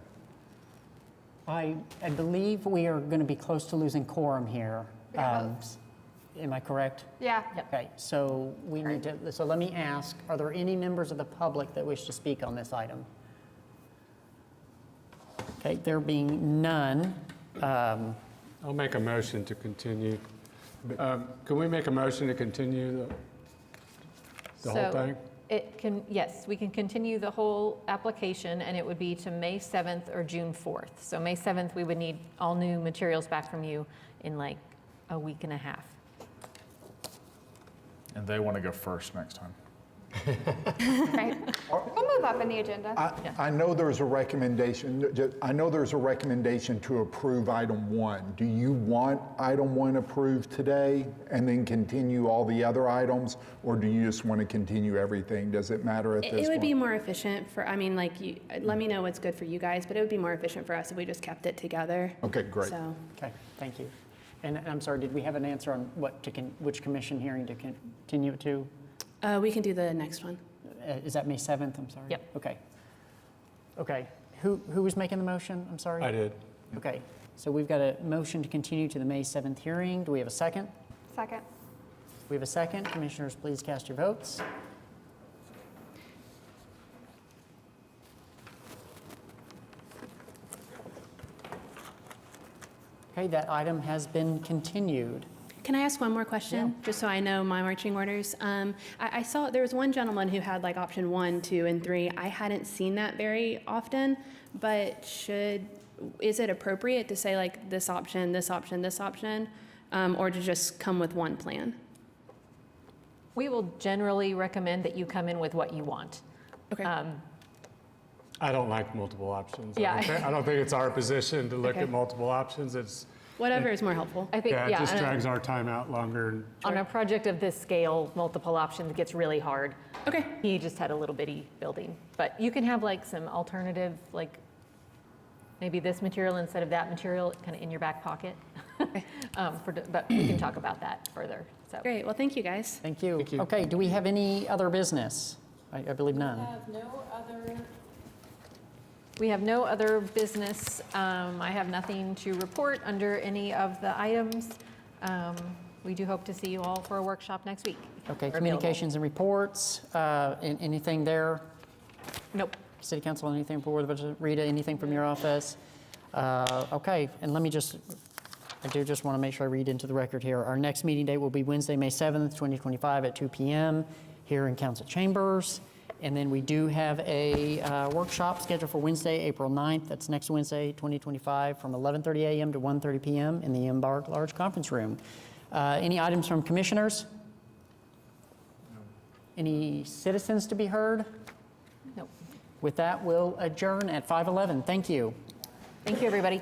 I believe we are going to be close to losing quorum here. Am I correct? Yeah. Okay, so we need to, so let me ask, are there any members of the public that wish to speak on this item? Okay, there being none, I'll make a motion to continue. Can we make a motion to continue the whole So thing? it can, yes, we can continue the whole application, and it would be to May 7th or June 4th. So May 7th, we would need all new materials back from you in like a week and a half. And they want to go first next time. Right. We'll move up in the agenda. I know there's a recommendation, I know there's a recommendation to approve item 1. Do you want item 1 approved today and then continue all the other items? Or do you just want to continue everything? Does it matter at this point? It would be more efficient for, I mean, like, let me know what's good for you guys, but it would be more efficient for us if we just kept it together. Okay, great. So, okay, thank you. And I'm sorry, did we have an answer on what to, which commission hearing to continue it to? we can do the next one. Is that May 7th? I'm sorry. Yep. Okay. Okay. Who was making the motion? I'm sorry. I did. Okay. So we've got a motion to continue to the May 7th hearing. Do we have a second? Second. We have a second. Commissioners, please cast your votes. Okay, that item has been continued. Can I ask one more question, just so I know my marching orders? I saw there was one gentleman who had like option 1, 2, and 3. I hadn't seen that very often, but is it appropriate to say like this option, this option, this option, or to just come with one plan? We will generally recommend that you come in with what you want. Okay. I don't like multiple options. Yeah. I don't think it's our position to look Okay. at multiple options. It's, Whatever is more helpful. I think, yeah, it just on a- drags our time out longer. On a project of this scale, multiple options gets really hard. Okay. He just had a little bitty building, but you can have like some alternative, like maybe this material instead of that material, kind of in your back pocket. But we can talk about that further. So Great. Well, thank you guys. Thank you. Thank you. Okay, do we have any other business? I believe none. we have no other business. I have nothing to report under any of the items. We do hope to see you all for a workshop next week. Okay, We're communications and reports, anything there? available. Nope. City Council, anything for Rita, anything from your office? Okay, and let me just, I do just want to make sure I read into the record here. Our next meeting date will be Wednesday, May 7th, 2025 at 2 p.m. here in Council Chambers. And then we do have a workshop scheduled for Wednesday, April 9th. That's next Wednesday, 2025, from 11:30 a.m. to 1:30 p.m. in the Embark Large Conference Room. Any items from commissioners? Any citizens to be heard? Nope. With that, we'll adjourn at 5:11. Thank you. Thank you, everybody.